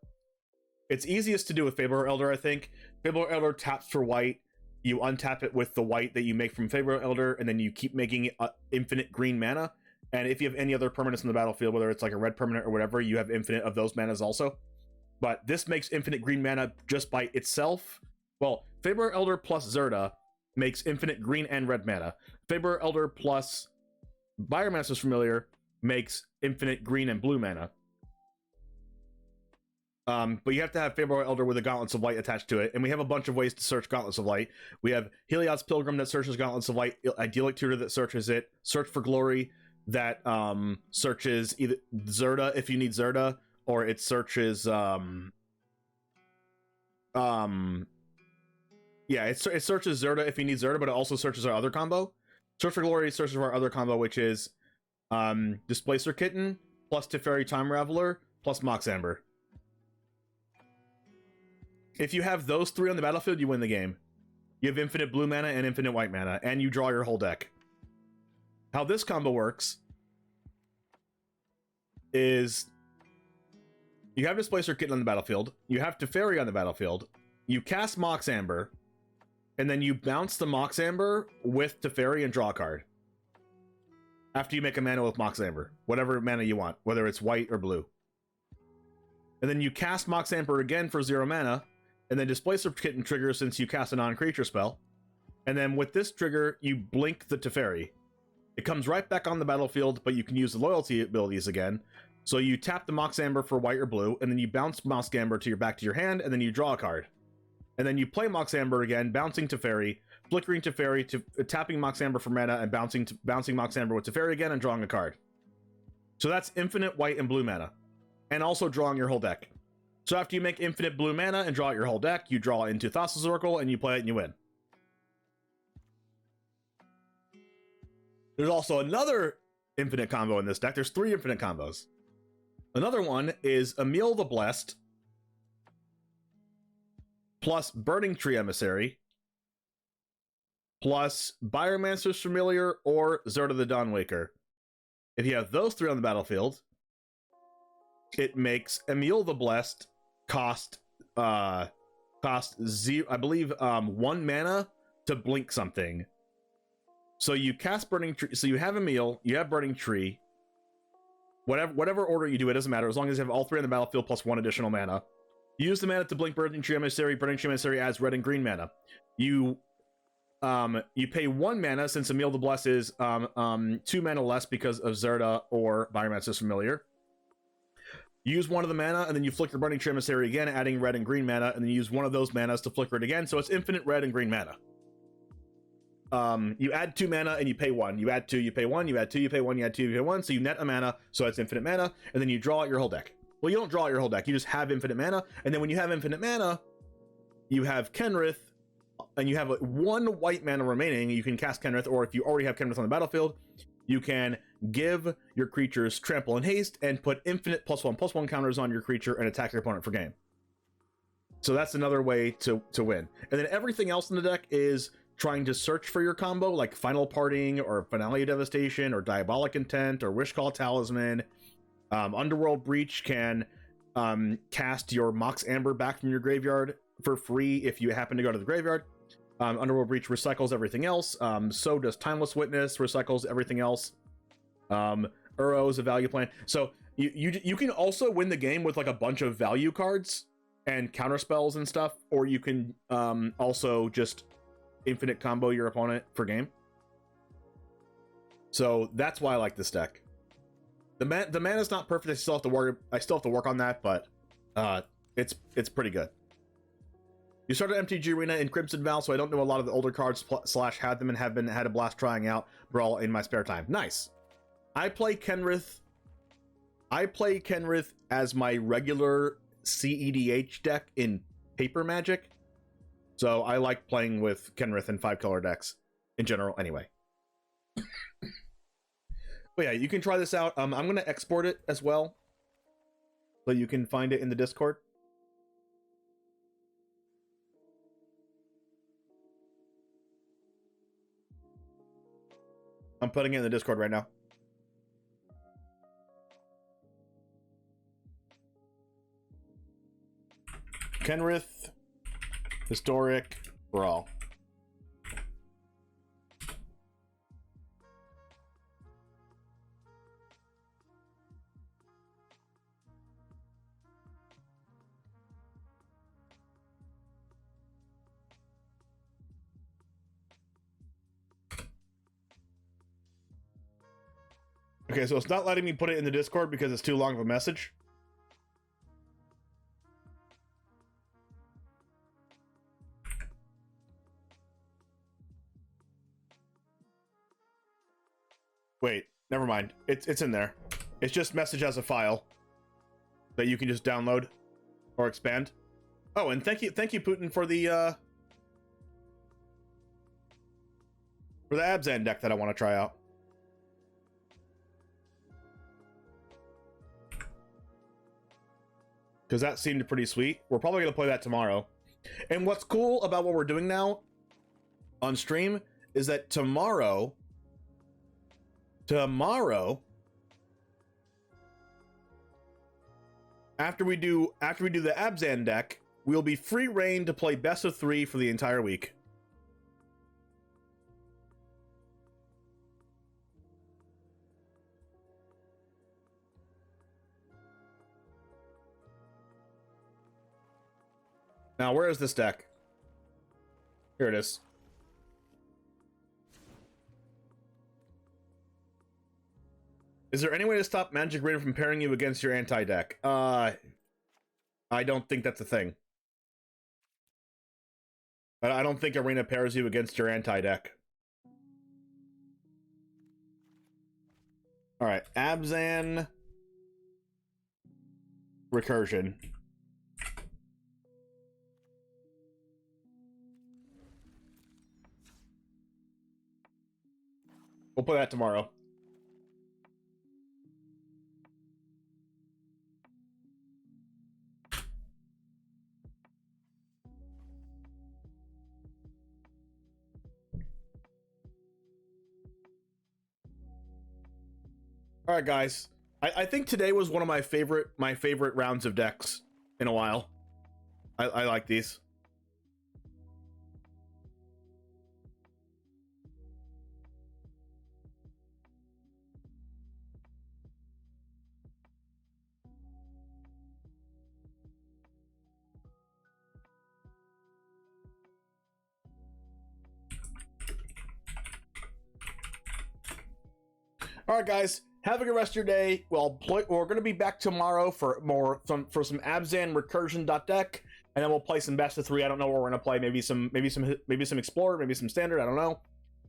It's easiest to do with Fabler Elder, I think. Fabler Elder taps for white, you untap it with the white that you make from Fabler Elder, and then you keep making it infinite green mana. And if you have any other permanents in the battlefield, whether it's like a red permanent or whatever, you have infinite of those manas also. But this makes infinite green mana just by itself. Well, Fabler Elder plus Zerda makes infinite green and red mana. Fabler Elder plus Biomancer's Familiar makes infinite green and blue mana. But you have to have Fabler Elder with a Gauntlets of Light attached to it, and we have a bunch of ways to search Gauntlets of Light. We have Heliod's Pilgrim that searches Gauntlets of Light, Idyllic Tutor that searches it, Search for Glory that searches either Zerda if you need Zerda, or it searches it searches Zerda if you need Zerda, but it also searches our other combo. Search for Glory searches our other combo, which is Displacer Kitten plus Teferi Time Raveler plus Mox Amber. If you have those 3 on the battlefield, you win the game. You have infinite blue mana and infinite white mana, and you draw your whole deck. How this combo works is you have Displacer Kitten on the battlefield, you have Teferi on the battlefield, you cast Mox Amber, and then you bounce the Mox Amber with Teferi and draw a card. After you make a mana with Mox Amber, whatever mana you want, whether it's white or blue. And then you cast Mox Amber again for 0 mana, and then Displacer Kitten triggers since you cast a non-creature spell. And then with this trigger, you blink the Teferi. It comes right back on the battlefield, but you can use the loyalty abilities again. So you tap the Mox Amber for white or blue, and then you bounce Mox Amber to your hand, and then you draw a card. And then you play Mox Amber again, bouncing Teferi, flickering Teferi, tapping Mox Amber for mana, and bouncing Mox Amber with Teferi again, and drawing a card. So that's infinite white and blue mana, and also drawing your whole deck. So after you make infinite blue mana and draw out your whole deck, you draw into Thassa's Oracle, and you play it and you win. There's also another infinite combo in this deck. There's 3 infinite combos. Another one is Emil the Blessed plus Burning Tree Emissary plus Biomancer's Familiar or Zerda the Dawnwaker. If you have those 3 on the battlefield, it makes Emil the Blessed cost 0, I believe 1 mana to blink something. So you cast Burning Tree, so you have Emil, you have Burning Tree, whatever order you do, it doesn't matter, as long as you have all 3 on the battlefield plus 1 additional mana. You use the mana to blink Burning Tree Emissary adds red and green mana. You pay 1 mana, since Emil the Blessed is 2 mana less because of Zerda or Biomancer's Familiar. You use 1 of the mana, and then you flicker Burning Tree Emissary again, adding red and green mana, and then you use 1 of those manas to flicker it again, so it's infinite red and green mana. You add 2 mana and you pay 1. You add 2, you pay 1, you add 2, you pay 1, you add 2, you pay 1, so you net a mana, so it's infinite mana, and then you draw out your whole deck. Well, you don't draw out your whole deck, you just have infinite mana, and then when you have infinite mana, you have Kenrith, and you have 1 white mana remaining, you can cast Kenrith, or if you already have Kenrith on the battlefield, you can give your creatures Trample and Haste, and put infinite +1/+1 counters on your creature and attack your opponent for game. So that's another way to win. And then everything else in the deck is trying to search for your combo, like Final Parting, or Finale of Devastation, or Diabolic Intent, or Wishcall Talisman. Underworld Breach can cast your Mox Amber back from your graveyard for free if you happen to go to the graveyard. Underworld Breach recycles everything else. So does Timeless Witness, recycles everything else. Uro is a value plan. So you can also win the game with like a bunch of value cards and counter spells and stuff, or you can also just infinite combo your opponent for game. So that's why I like this deck. The mana's not perfect. I still have to work on that, but it's pretty good. You started MTG Arena in Crimson Val, so I don't know a lot of the older cards / had them and had a blast trying out Brawl in my spare time. Nice. I play Kenrith as my regular CEDH deck in Paper Magic. So I like playing with Kenrith in 5-color decks in general anyway. But yeah, you can try this out. I'm going to export it as well, so you can find it in the Discord. I'm putting it in the Discord right now. Kenrith, Historic, Brawl. Okay, so it's not letting me put it in the Discord because it's too long of a message. Wait, never mind. It's in there. It's just message as a file that you can just download or expand. Oh, and thank you, Putin, for the Abzan deck that I want to try out. Because that seemed pretty sweet. We're probably going to play that tomorrow. And what's cool about what we're doing now on stream is that tomorrow, after we do the Abzan deck, we'll be free reign to play best of 3 for the entire week. Now, where is this deck? Here it is. Is there any way to stop Magic Rain from pairing you against your anti-deck? I don't think that's a thing. I don't think Arena pairs you against your anti-deck. Alright, Abzan... Recursion. We'll play that tomorrow. All right, guys. I think today was one of my favorite rounds of decks in a while. I like these. All right, guys. Have a good rest of your day. We're going to be back tomorrow for some Abzan recursion deck, and then we'll play some best of 3. I don't know what we're going to play. Maybe some Explorer, maybe some Standard. I don't know.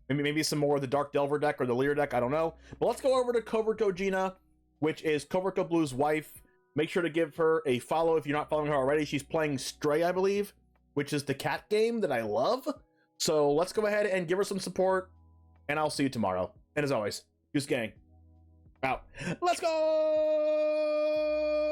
Maybe some more of the Dark Delver deck or the Leer deck. I don't know. But let's go over to CovertGoGina, which is CovertGoBlue's wife. Make sure to give her a follow if you're not following her already. She's playing Stray, I believe, which is the cat game that I love. So let's go ahead and give her some support, and I'll see you tomorrow. And as always, Goose Gang out. Let's go!